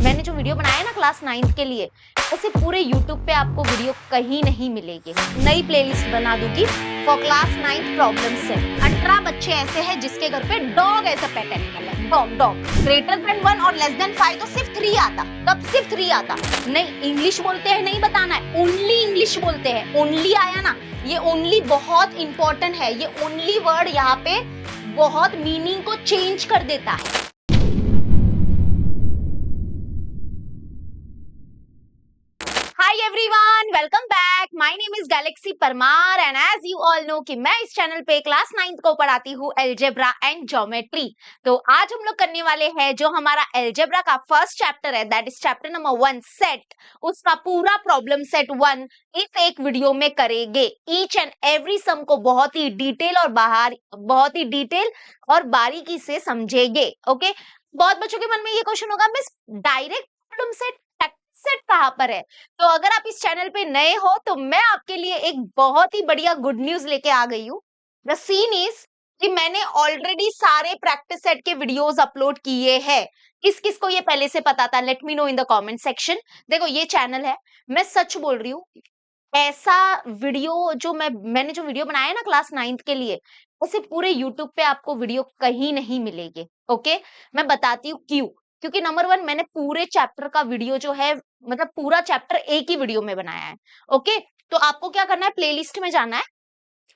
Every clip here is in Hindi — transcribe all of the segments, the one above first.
मैंने जो वीडियो बनाया है ना क्लास 9th के लिए, ऐसे पूरे यूट्यूब पे आपको वीडियो कहीं नहीं मिलेगी। नई प्लेलिस्ट बना दूंगी for class 9th problem set. 18 बच्चे ऐसे हैं जिसके घर पे डॉग ऐसा पेट एनिमल है, डॉग। डॉग ग्रेटर देन 1 और लेस देन 5 तो सिर्फ 3 आता। तब सिर्फ 3 आता। नहीं इंग्लिश बोलते हैं, नहीं बताना है, ओनली इंग्लिश बोलते हैं। ओनली आया ना, ये ओनली बहुत इंपॉर्टेंट है। ये ओनली वर्ड यहाँ पे बहुत मीनिंग को चेंज कर देता है। Hi everyone, welcome back. My name is Galaxy Parmar and as you all know कि मैं इस चैनल पे क्लास 9th को पढ़ाती हूँ अलजेब्रा एंड ज्योमेट्री। तो आज हम लोग करने वाले हैं जो हमारा अलजेब्रा का फर्स्ट चैप्टर है, that is chapter number 1 set. उसका पूरा प्रॉब्लम सेट 1 इस एक वीडियो में करेंगे। ईच एंड एवरी सम को बहुत ही डिटेल और बारीकी से समझेंगे। ओके, बहुत बच्चों के मन में ये क्वेश्चन होगा, miss direct problem set set कहां पर है? तो अगर आप इस चैनल पे नए हो तो मैं आपके लिए एक बहुत ही बढ़िया गुड न्यूज लेके आ गई हूँ। द सीन इज कि मैंने ऑलरेडी सारे प्रैक्टिस सेट के वीडियोस अपलोड किए हैं। किस किस को ये पहले से पता था? Late me know in the comment section. देखो ये चैनल है, मैं सच बोल रही हूँ, ऐसा वीडियो जो मैंने जो वीडियो बनाया है ना क्लास 9th के लिए, ऐसे पूरे यूट्यूब पे आपको वीडियो कहीं नहीं मिलेगी। ओके, मैं बताती हूँ क्यों। क्योंकि नंबर 1 मैंने पूरे चैप्टर का वीडियो जो है, मतलब पूरा चैप्टर एक ही वीडियो में बनाया है। ओके, तो आपको क्या करना है, प्लेलिस्ट में जाना है।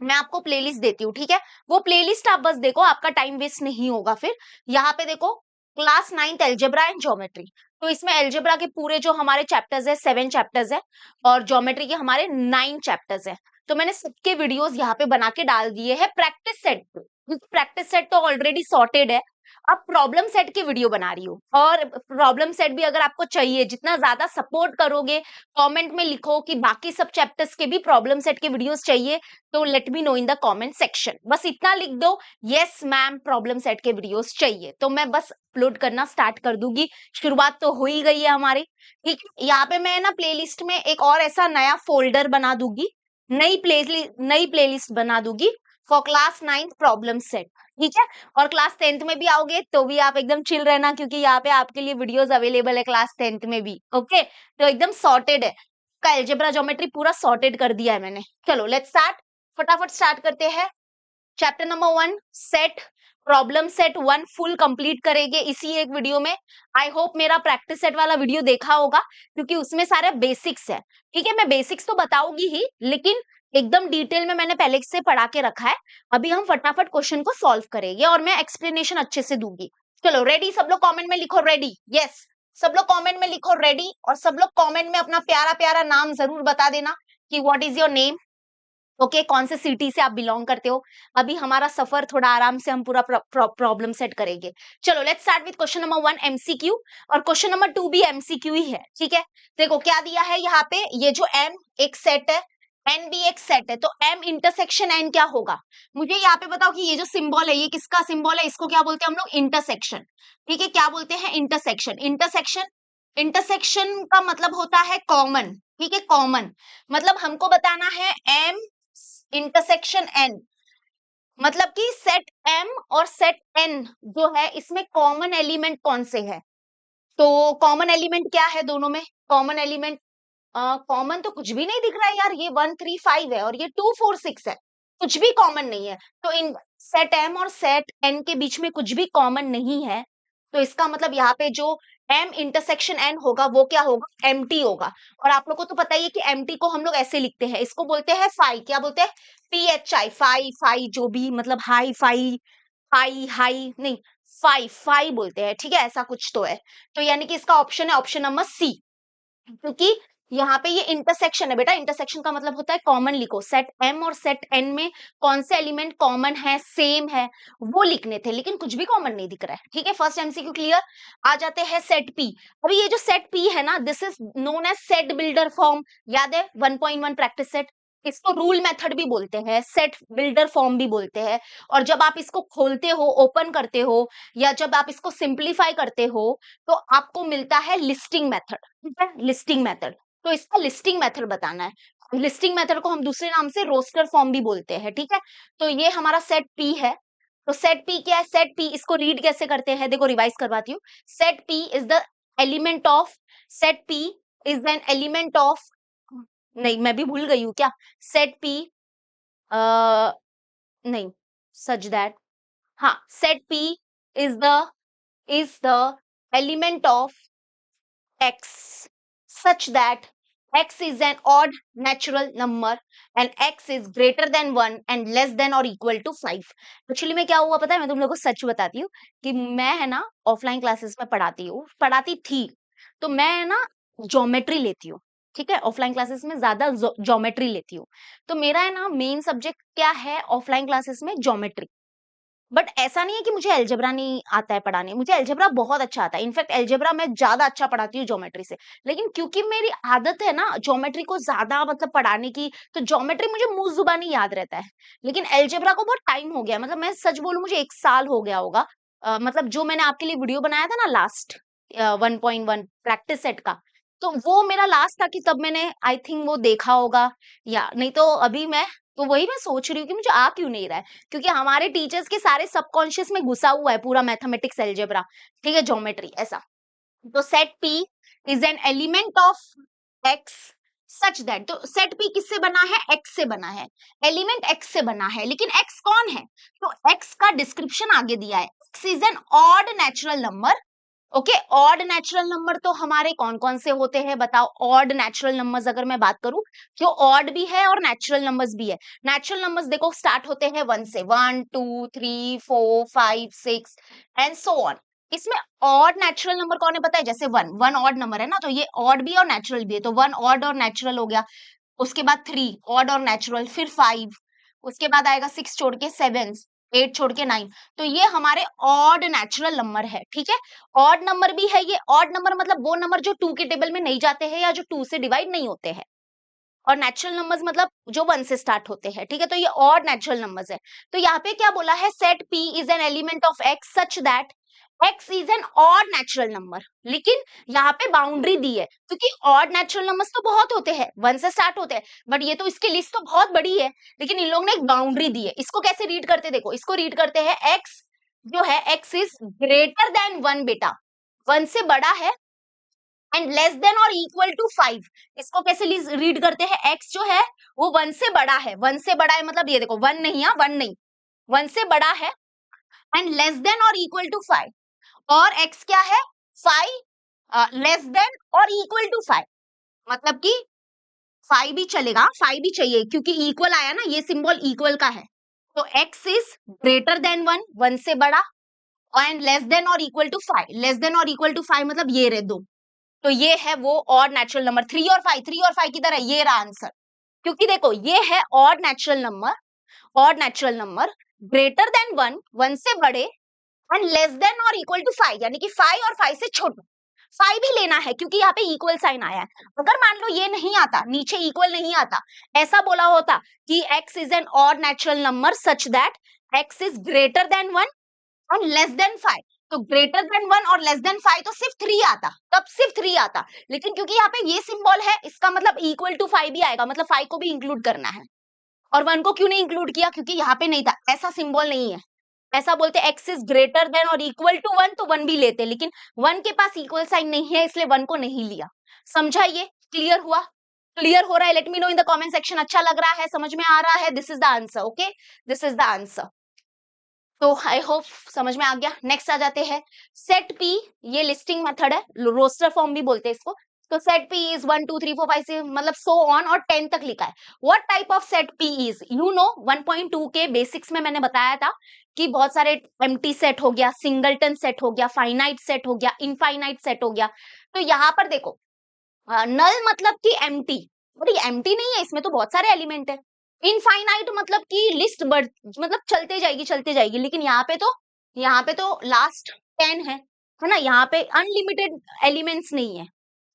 मैं आपको प्लेलिस्ट देती हूँ, ठीक है? वो प्लेलिस्ट आप बस देखो, आपका टाइम वेस्ट नहीं होगा। फिर यहाँ पे देखो, class 9th algebra and geometry. तो इसमें अलजेब्रा के पूरे जो हमारे चैप्टर्स है 7 चैप्टर्स है और ज्योमेट्री के हमारे 9 चैप्टर्स है। तो मैंने सबके वीडियोस यहाँ पे बना के डाल दिए हैं प्रैक्टिस सेट पे। प्रैक्टिस सेट तो ऑलरेडी सॉर्टेड है। अब प्रॉब्लम सेट की वीडियो बना रही हूँ, और प्रॉब्लम सेट भी अगर आपको चाहिए, जितना ज्यादा सपोर्ट करोगे, कमेंट में लिखो कि बाकी सब चैप्टर्स के भी प्रॉब्लम सेट के वीडियोस चाहिए, तो late me know in the comment section. बस इतना लिख दो, यस मैम प्रॉब्लम सेट के वीडियोस चाहिए, तो मैं बस अपलोड करना स्टार्ट कर दूंगी। शुरुआत तो हो ही गई है हमारी, ठीक है? यहाँ पे मैं ना प्लेलिस्ट में एक और ऐसा नया फोल्डर बना दूंगी, नई प्लेलिस्ट बना दूंगी for class 9th problem set, ठीक है? और क्लास 10th में भी आओगे तो भी आप एकदम चिल रहना, क्योंकि यहाँ पे आपके लिए वीडियोस अवेलेबल है क्लास 10th में भी। ओके, तो एकदम सॉर्टेड है। का अलजेब्रा ज्योमेट्री पूरा सॉर्टेड कर दिया है मैंने। चलो लेट्स स्टार्ट, फटाफट स्टार्ट करते हैं। Chapter number 1 set, problem set 1 full complete करेंगे इसी एक वीडियो में। आई होप मेरा प्रैक्टिस सेट वाला वीडियो देखा होगा, क्योंकि उसमें सारे बेसिक्स है, ठीक है? मैं बेसिक्स तो बताऊंगी ही, लेकिन एकदम डिटेल में मैंने पहले से पढ़ा के रखा है। अभी हम फटाफट क्वेश्चन को सॉल्व करेंगे और मैं एक्सप्लेनेशन अच्छे से दूंगी। चलो रेडी? सब लोग कमेंट में लिखो रेडी। यस, सब लोग कमेंट में लिखो रेडी, और सब लोग कमेंट में अपना प्यारा प्यारा नाम जरूर बता देना कि what is your name. Okay, कौन से सिटी से आप बिलोंग करते हो। अभी हमारा सफर थोड़ा आराम से हम पूरा प्रॉब्लम सेट करेंगे। चलो let's start with question number 1 MCQ, और क्वेश्चन नंबर 2 भी एमसीक्यू ही है, ठीक है? देखो क्या दिया है यहाँ पे, ये जो एम एक सेट है, एन भी एक सेट है, तो एम इंटरसेक्शन एन क्या होगा? मुझे यहाँ पे बताओ कि ये जो सिंबल है ये किसका सिंबल है? इसको क्या बोलते हैं हम लोग? इंटरसेक्शन, ठीक है? क्या बोलते हैं? इंटरसेक्शन। इंटरसेक्शन का मतलब होता है कॉमन, ठीक है? कॉमन मतलब हमको बताना है एम इंटरसेक्शन एन, मतलब कि सेट एम और सेट एन जो है इसमें कॉमन एलिमेंट कौन से है? तो कॉमन एलिमेंट क्या है दोनों में? कॉमन एलिमेंट, कॉमन तो कुछ भी नहीं दिख रहा है यार। ये 1 3 5 है और ये 2 4 6 है, कुछ भी कॉमन नहीं है। तो इन सेट एम और सेट एन के बीच में कुछ भी कॉमन नहीं है, तो इसका मतलब यहाँ पे जो एम इंटरसेक्शन एन होगा वो क्या होगा? एम्प्टी होगा। और आप लोग को तो पता ही है कि एम्प्टी को हम लोग ऐसे लिखते हैं, इसको बोलते हैं फाई। क्या बोलते हैं? PHI, phi. फाई जो भी मतलब हाई फाई, हाई हाई नहीं, फाई फाई बोलते हैं, ठीक है? ऐसा कुछ तो है। तो यानी कि इसका ऑप्शन है ऑप्शन नंबर सी, क्योंकि यहाँ पे ये इंटरसेक्शन है बेटा। इंटरसेक्शन का मतलब होता है कॉमन लिखो। सेट एम और सेट एन में कौन से एलिमेंट कॉमन है, सेम है, वो लिखने थे, लेकिन कुछ भी कॉमन नहीं दिख रहा है, ठीक है? First MCQ clear. आ जाते हैं सेट पी। अभी ये जो सेट पी है ना, this is known as set builder form. याद है 1.1 प्रैक्टिस सेट? इसको रूल मेथड भी बोलते हैं, सेट बिल्डर फॉर्म भी बोलते हैं। और जब आप इसको खोलते हो, ओपन करते हो, या जब आप इसको सिंप्लीफाई करते हो, तो आपको मिलता है लिस्टिंग मेथड, ठीक है? Listing method. तो इसका लिस्टिंग मेथड बताना है। लिस्टिंग मेथड को हम दूसरे नाम से रोस्टर फॉर्म भी बोलते हैं, ठीक है? तो ये हमारा सेट पी है। तो सेट पी क्या है? सेट पी इसको रीड कैसे करते हैं? देखो रिवाइज करवाती हूँ। Set P is the element of set P is an element of, नहीं मैं भी भूल गई हूँ क्या, सेट P नहीं, सच दैट, हाँ, set P is the element of x such that x is an odd natural number and x is greater than 1 and less than or equal to 5. Actually में क्या हुआ पता है, मैं तुम लोगों को सच बताती हूँ कि मैं है ना ऑफलाइन क्लासेस में पढ़ाती थी, तो मैं है ना ज्योमेट्री लेती हूँ, ठीक है, ऑफलाइन क्लासेस में ज्यादा ज्योमेट्री लेती हूँ, तो मेरा है ना मेन सब्जेक्ट क्या है ऑफलाइन क्लासेस में, ज्योमेट्री। बट ऐसा नहीं है कि मुझे अलजेब्रा नहीं आता है पढ़ाने, मुझे अलजेब्रा बहुत अच्छा आता है, इनफैक्ट अलजेब्रा मैं ज्यादा अच्छा पढ़ाती हूँ ज्योमेट्री से, लेकिन क्योंकि मेरी आदत है ना ज्योमेट्री को ज्यादा मतलब पढ़ाने की, तो ज्योमेट्री मुझे मुंह जुबानी याद रहता है, लेकिन अलजेब्रा को बहुत टाइम हो गया, मतलब मैं सच बोलूं मुझे 1 साल हो गया होगा। मतलब जो मैंने आपके लिए वीडियो बनाया था ना लास्ट 1.1 प्रैक्टिस सेट का, तो वो मेरा लास्ट था कि तब मैंने आई थिंक वो देखा होगा, या नहीं तो अभी मैं, तो वही मैं सोच रही हूँ कि मुझे आ क्यों नहीं रहा है, क्योंकि हमारे टीचर्स के सारे सबकॉन्शियस में घुसा हुआ है पूरा मैथमेटिक्स अलजेब्रा, ठीक है, ज्योमेट्री ऐसा। तो set P is an element of x such that, तो सेट P किससे बना है, x से बना है, एलिमेंट x से बना है, लेकिन x कौन है, तो x का डिस्क्रिप्शन आगे दिया है, x is an odd natural number. Okay, odd natural number तो हमारे कौन कौन से होते हैं बताओ, ऑड नेचुरल नंबर्स अगर मैं बात करूं, जो ऑड भी है और नेचुरल नंबर्स भी है। नेचुरल नंबर्स देखो स्टार्ट होते हैं 1 से, 1 2 3 4 5 6 एंड सो ऑन। इसमें ऑड नेचुरल नंबर कौन है पता है, जैसे 1, 1 ऑड नंबर है ना, तो ये ऑड भी और नेचुरल भी है, तो 1 ऑड और नेचुरल हो गया। उसके बाद 3 ऑड और नेचुरल, फिर 5, उसके बाद आएगा 6 छोड़ के 7, 8 छोड़ के 9, तो ये हमारे ऑड नेचुरल नंबर है, ठीक है। ऑड नंबर भी है ये, ऑड नंबर मतलब वो नंबर जो 2 के टेबल में नहीं जाते हैं या जो 2 से डिवाइड नहीं होते हैं, और नेचुरल नंबर्स मतलब जो 1 से स्टार्ट होते हैं, ठीक है, तो ये ऑड नेचुरल नंबर्स है। तो यहाँ पे क्या बोला है, set P is an element of x such that x is an odd natural number, लेकिन यहाँ पे बाउंड्री दी है, क्योंकि ऑड नेचुरल नंबर्स तो बहुत होते हैं, 1 से स्टार्ट होते हैं, बट ये तो इसकी लिस्ट तो बहुत बड़ी है, लेकिन इन लोगों ने एक बाउंड्री दी है। इसको कैसे रीड करते, देखो इसको रीड करते हैं, x जो है x इज ग्रेटर देन 1 बेटा, 1 से बड़ा है, एंड लेस देन और इक्वल टू 5। इसको कैसे रीड करते हैं, x जो है वो 1 से बड़ा है, 1 से बड़ा है मतलब ये देखो 1 नहीं है, 1 नहीं, 1 से बड़ा है, एंड लेस देन और इक्वल टू 5, और x क्या है 5 लेस देन और इक्वल टू 5, मतलब कि 5 भी चलेगा, 5 भी चाहिए क्योंकि इक्वल आया ना, ये सिंबल इक्वल का है, तो x इज ग्रेटर देन 1, 1 से बड़ा, एंड लेस देन और इक्वल टू 5, लेस देन और इक्वल टू 5 मतलब ये रहे दो, तो ये है वो ऑड नेचुरल नंबर। 3 और 5, 3 और 5 किधर है, ये रहा आंसर, क्योंकि देखो ये है odd natural number, odd natural number greater than 1, 1 से बड़े, एंड लेस देन और इक्वल टू 5, यानी कि 5 और 5 से छोटा, 5 भी लेना है क्योंकि यहाँ पे इक्वल साइन आया है। अगर मान लो ये नहीं आता, नीचे इक्वल नहीं आता, ऐसा बोला होता कि x is an odd natural number such that x is greater than 1 और लेस देन 5, तो ग्रेटर देन 1 और लेस देन 5 तो सिर्फ 3 आता, तब सिर्फ 3 आता, लेकिन क्योंकि यहाँ पे ये सिंबल है, इसका मतलब इक्वल टू 5 भी आएगा, मतलब 5 को भी इंक्लूड करना है। और 1 को क्यों नहीं इंक्लूड किया, क्योंकि यहाँ पे नहीं था, ऐसा सिंबल नहीं है, ऐसा बोलते x इज ग्रेटर देन और इक्वल टू 1 तो 1 भी लेते, लेकिन 1 के पास इक्वल साइन नहीं है इसलिए 1 को नहीं लिया। समझा, ये क्लियर हुआ, क्लियर हो रहा है, let me know in the comment section, अच्छा लग रहा है, समझ में आ रहा है, this is the answer, okay, this is the answer. तो आई होप समझ में आ गया। नेक्स्ट आ जाते हैं सेट P, ये लिस्टिंग मेथड है, रोस्टर फॉर्म भी बोलते हैं इसको। तो सेट P इज 1 2 3 4 5 6 मतलब सो ऑन और 10 तक लिखा है। What type of set P is, you know 1.2 के बेसिक्स में मैंने बताया था कि बहुत सारे एम्प्टी सेट हो गया, सिंगलटन सेट हो गया, फाइनाइट सेट हो गया, इनफाइनाइट सेट हो गया। तो यहाँ पर देखो नल मतलब कि एम्प्टी, बट ये एम्प्टी नहीं है, इसमें तो बहुत सारे एलिमेंट है। इनफाइनाइट मतलब कि लिस्ट बढ़, मतलब चलते जाएगी, लेकिन यहाँ पे तो लास्ट 10 है ना, यहाँ पे अनलिमिटेड एलिमेंट्स नहीं है,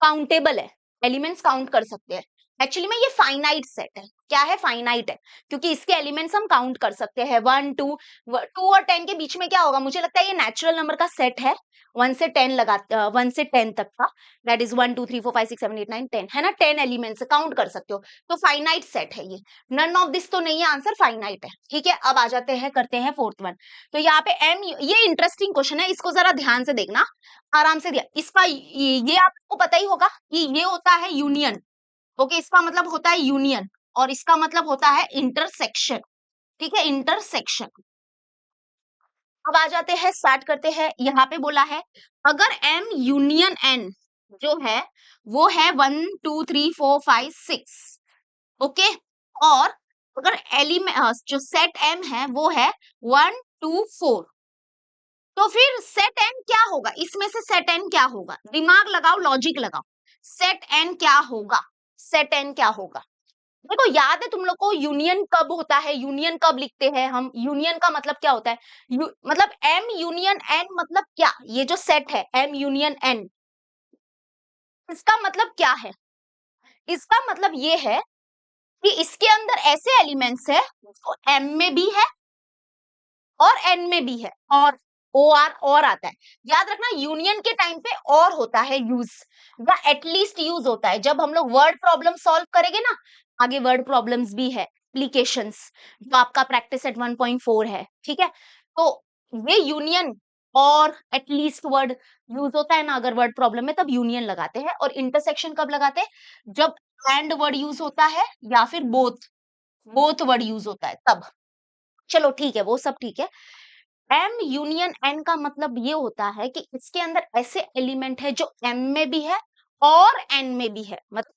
काउंटेबल है, एलिमेंट्स काउंट कर सकते हैं। एक्चुअली में ये फाइनाइट सेट है। क्या है? फाइनाइट है, क्योंकि इसके एलिमेंट्स हम काउंट कर सकते हैं। 1 2 2 और 10 के बीच में क्या होगा? मुझे लगता है ये नेचुरल नंबर का सेट है। 1 से 10 1 से 10 तक का, दैट इज 1 2 3 4 5 6 7 8 9 10, है ना? 10 एलिमेंट्स काउंट कर सकते हो, तो फाइनाइट सेट है ये। नन ऑफ दिस तो नहीं है आंसर, फाइनाइट है। ठीक है, अब आ जाते हैं, करते हैं फोर्थ वन। तो यहाँ पे एम, ये इंटरेस्टिंग क्वेश्चन है, इसको जरा ध्यान से देखना, आराम से दिया। इसका ये आपको पता ही होगा कि ये होता है यूनियन। ओके, इसका मतलब होता है यूनियन, और इसका मतलब होता है इंटरसेक्शन। ठीक है, इंटरसेक्शन। अब आ जाते हैं, स्टार्ट करते हैं। यहाँ पे बोला है अगर एम यूनियन एन जो है वो है 1 2 3 4 5 6, ओके, और अगर एलिमेंट जो सेट एम है वो है 1 2 4, तो फिर सेट एन क्या होगा? इसमें से सेट एन क्या होगा? दिमाग लगाओ, लॉजिक लगाओ। सेट एन क्या होगा? सेट एन क्या होगा? देखो, याद है तुम लोग को यूनियन कब होता है? यूनियन कब लिखते हैं हम? यूनियन का मतलब क्या होता है? मतलब एम यूनियन एन मतलब क्या? ये जो सेट है एम यूनियन एन, इसका मतलब क्या है? इसका मतलब ये है कि इसके अंदर ऐसे एलिमेंट्स है जो एम में भी है और एन में भी है, और आता है। याद रखना, यूनियन के टाइम पे और होता है यूज, या एटलीस्ट यूज होता है जब हम लोग वर्ड प्रॉब्लम सॉल्व करेंगे ना। आगे वर्ड प्रॉब्लम्स भी है, एप्लीकेशंस, जो आपका प्रैक्टिस एट 1.4 है। ठीक है, तो ये यूनियन और एटलीस्ट वर्ड यूज होता है ना अगर वर्ड प्रॉब्लम में, तब यूनियन लगाते हैं। और इंटरसेक्शन कब लगाते हैं? जब एंड वर्ड यूज होता है या फिर बोथ बोथ वर्ड यूज होता है तब। चलो ठीक है, वो सब ठीक है। एम यूनियन एन का मतलब ये होता है कि इसके अंदर ऐसे एलिमेंट है जो एम में भी है और एन में भी है, मतलब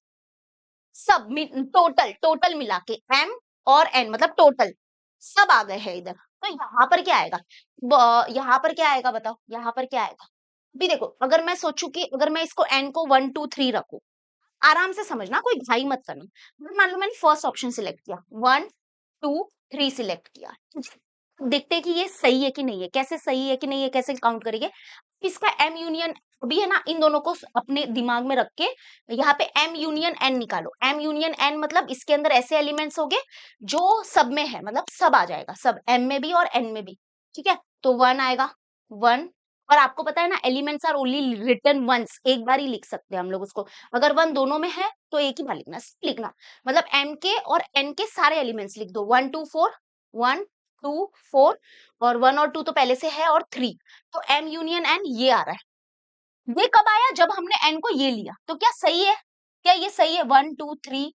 सब टोटल टोटल मिला के एम और एन, मतलब टोटल सब आ गए हैं इधर। तो यहाँ पर क्या आएगा? यहाँ पर क्या आएगा बताओ? यहाँ पर क्या आएगा? अभी देखो, अगर मैं सोचूं कि अगर मैं इसको एन को 1 2 3 रखूं, आराम से समझना, कोई घाई मत करना। मान लो मैंने फर्स्ट ऑप्शन सिलेक्ट किया, 1 2 3 सिलेक्ट किया, देखते हैं कि ये सही है कि नहीं है। कैसे सही है कि नहीं है, कैसे काउंट करेंगे? इसका एम यूनियन भी है ना, इन दोनों को अपने दिमाग में रख के यहाँ पे एम यूनियन एन निकालो। एम यूनियन एन मतलब इसके अंदर ऐसे एलिमेंट्स होंगे जो सब में है, मतलब सब आ जाएगा, सब एम में भी और एन में भी। ठीक है, तो 1 आएगा, 1। और आपको पता है ना, elements are only written once, एक बार ही लिख सकते हैं हम लोग उसको। अगर 1 दोनों में है तो एक ही बार लिखना, लिखना, मतलब एम के और एन के सारे एलिमेंट्स लिख दो। 1 2 4, 1 2 4, और 1 और 2 तो पहले से है, और 3, तो एम यूनियन एन ये आ रहा है। ये कब आया? जब हमने एन को ये लिया। तो क्या सही है? क्या ये सही है? 1 2 3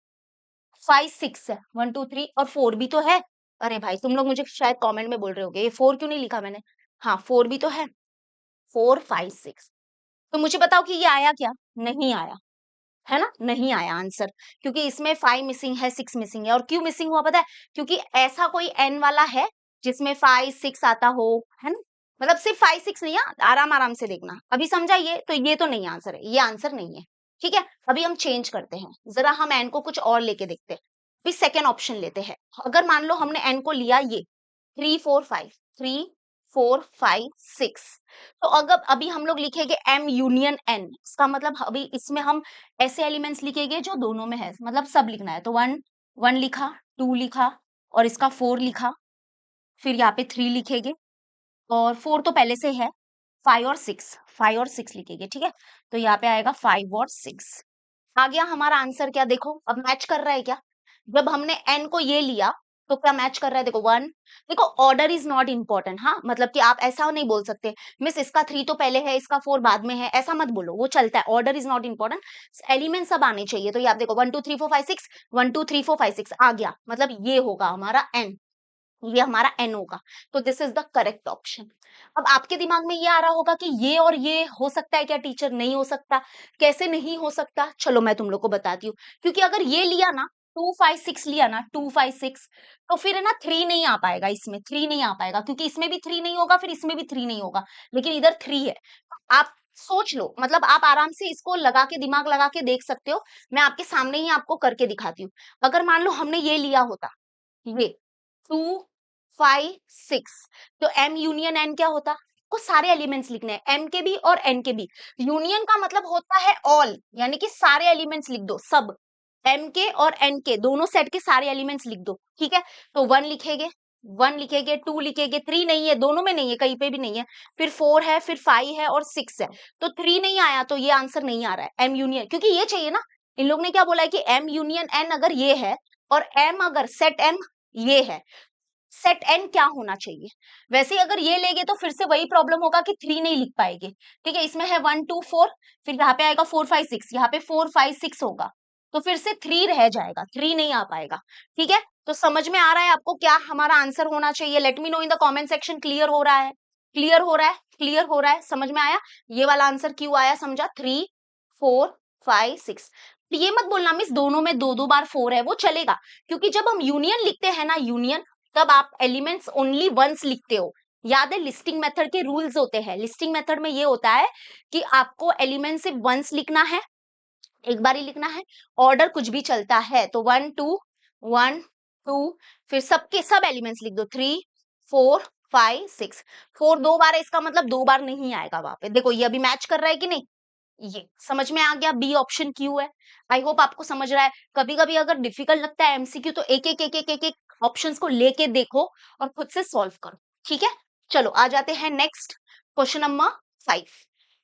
5 6 है, 1 2 3 और 4 भी तो है। अरे भाई, तुम लोग मुझे शायद कमेंट में बोल रहे होगे ये 4 क्यों नहीं लिखा मैंने? हाँ, 4 भी तो है, 4 5 6। तो मुझे बताओ कि ये आया क्या? नहीं आया, है ना? नहीं आया आंसर, क्योंकि इसमें 5 मिसिंग है, 6 मिसिंग है। और क्यों मिसिंग हुआ पता है? क्योंकि ऐसा कोई एन वाला है जिसमें 5 6 आता हो, है ना? मतलब सिर्फ 5 6 नहीं है, आराम आराम से देखना। अभी समझा ये? तो ये तो नहीं आंसर है, ये आंसर नहीं है। ठीक है, अभी हम चेंज करते हैं, जरा हम एन को कुछ और लेके देखते हैं। अभी सेकेंड ऑप्शन लेते हैं। अगर मान लो हमने एन को लिया ये 3 4 5, 3 4 5 6, तो अगर अभी हम लोग लिखेंगे एम यूनियन एन, इसका मतलब अभी इसमें हम ऐसे एलिमेंट्स लिखेंगे जो दोनों में है, मतलब सब लिखना है। तो 1 1 लिखा, 2 लिखा, और इसका 4 लिखा, फिर यहाँ पे 3 लिखेंगे, और 4 तो पहले से है, 5 और 6, 5 और 6 लिखेंगे। ठीक है, तो यहाँ पे आएगा 5 और 6। आ गया हमारा आंसर। क्या देखो, अब मैच कर रहा है क्या? जब हमने एन को ये लिया तो क्या मैच कर रहा है? देखो 1, देखो ऑर्डर इज नॉट इम्पोर्टेंट। हाँ, मतलब कि आप ऐसा नहीं बोल सकते मिस इसका 3 तो पहले है, इसका 4 बाद में है, ऐसा मत बोलो, वो चलता है। Order is not important, element सब आने चाहिए। तो ये आप देखो 1 2 3 4 5 6, 1 2 3 4 5 6 आ गया, मतलब ये होगा हमारा एन, ये हमारा एन होगा। तो this is the correct option. अब आपके दिमाग में ये आ रहा होगा कि ये और ये हो सकता है क्या टीचर? नहीं हो सकता। कैसे नहीं हो सकता? चलो मैं तुम लोग को बताती हूँ। क्योंकि अगर ये लिया ना, 2 5 6 लिया ना, 2 5 6, तो फिर है ना 3 नहीं आ पाएगा, इसमें 3 नहीं आ पाएगा, क्योंकि इसमें भी 3 नहीं होगा, फिर इसमें भी 3 नहीं होगा, लेकिन इधर 3 है। आप सोच लो, मतलब आप आराम से इसको लगा के, दिमाग लगा के देख सकते हो। मैं आपके सामने ही आपको करके दिखाती हूँ। अगर मान लो हमने ये लिया होता, ये 2 5 6, तो एम यूनियन एन क्या होता? को सारे एलिमेंट्स लिखने हैं, एम के भी और एन के भी। यूनियन का मतलब होता है ऑल, यानी कि सारे एलिमेंट्स लिख दो, सब m के और n के दोनों सेट के सारे एलिमेंट्स लिख दो, ठीक है। तो 1 लिखेंगे, 2 लिखेंगे, 3 नहीं है, दोनों में नहीं है, कहीं पे भी नहीं है, फिर 4 है, फिर 5 है और 6 है। तो 3 नहीं आया तो ये आंसर नहीं आ रहा है, m यूनियन, क्योंकि ये चाहिए ना। इन लोग ने क्या बोला है कि m यूनियन n अगर ये है और m अगर सेट m ये है, सेट n क्या होना चाहिए। वैसे अगर ये लेंगे तो फिर से वही प्रॉब्लम होगा कि 3 नहीं लिख पाएंगे, ठीक है। इसमें है 1 2 4, फिर यहाँ पे आएगा 4 5 6, यहाँ पे 4 5 6 होगा, तो फिर से 3 रह जाएगा, 3 नहीं आ पाएगा, ठीक है। तो समझ में आ रहा है आपको क्या हमारा आंसर होना चाहिए। Late me know in the comment section. Clear हो रहा है, क्लियर हो रहा है, क्लियर हो रहा है, समझ में आया ये वाला आंसर क्यों आया, समझा। 3 4 5 6। ये मत बोलना मिस दोनों में दो दो बार 4 है, वो चलेगा, क्योंकि जब हम यूनियन लिखते हैं ना, यूनियन, तब आप एलिमेंट्स ओनली वंस लिखते हो। याद है लिस्टिंग मेथड के रूल्स होते हैं। लिस्टिंग मेथड में ये होता है कि आपको एलिमेंट सिर्फ वंस लिखना है, एक बार ही लिखना है, ऑर्डर कुछ भी चलता है। तो 1 2 1 2, फिर सबके सब एलिमेंट्स लिख दो, 3 4 5 6। 4 दो बार है, इसका मतलब दो बार नहीं आएगा वहां पे। देखो ये अभी मैच कर रहा है कि नहीं, ये समझ में आ गया। बी ऑप्शन क्यों है, आई होप आपको समझ रहा है। कभी कभी अगर डिफिकल्ट लगता है एमसीक्यू तो एक एक एक एक एक एक ऑप्शंस को लेके देखो और खुद से सॉल्व करो, ठीक है। चलो आ जाते हैं नेक्स्ट क्वेश्चन नंबर 5।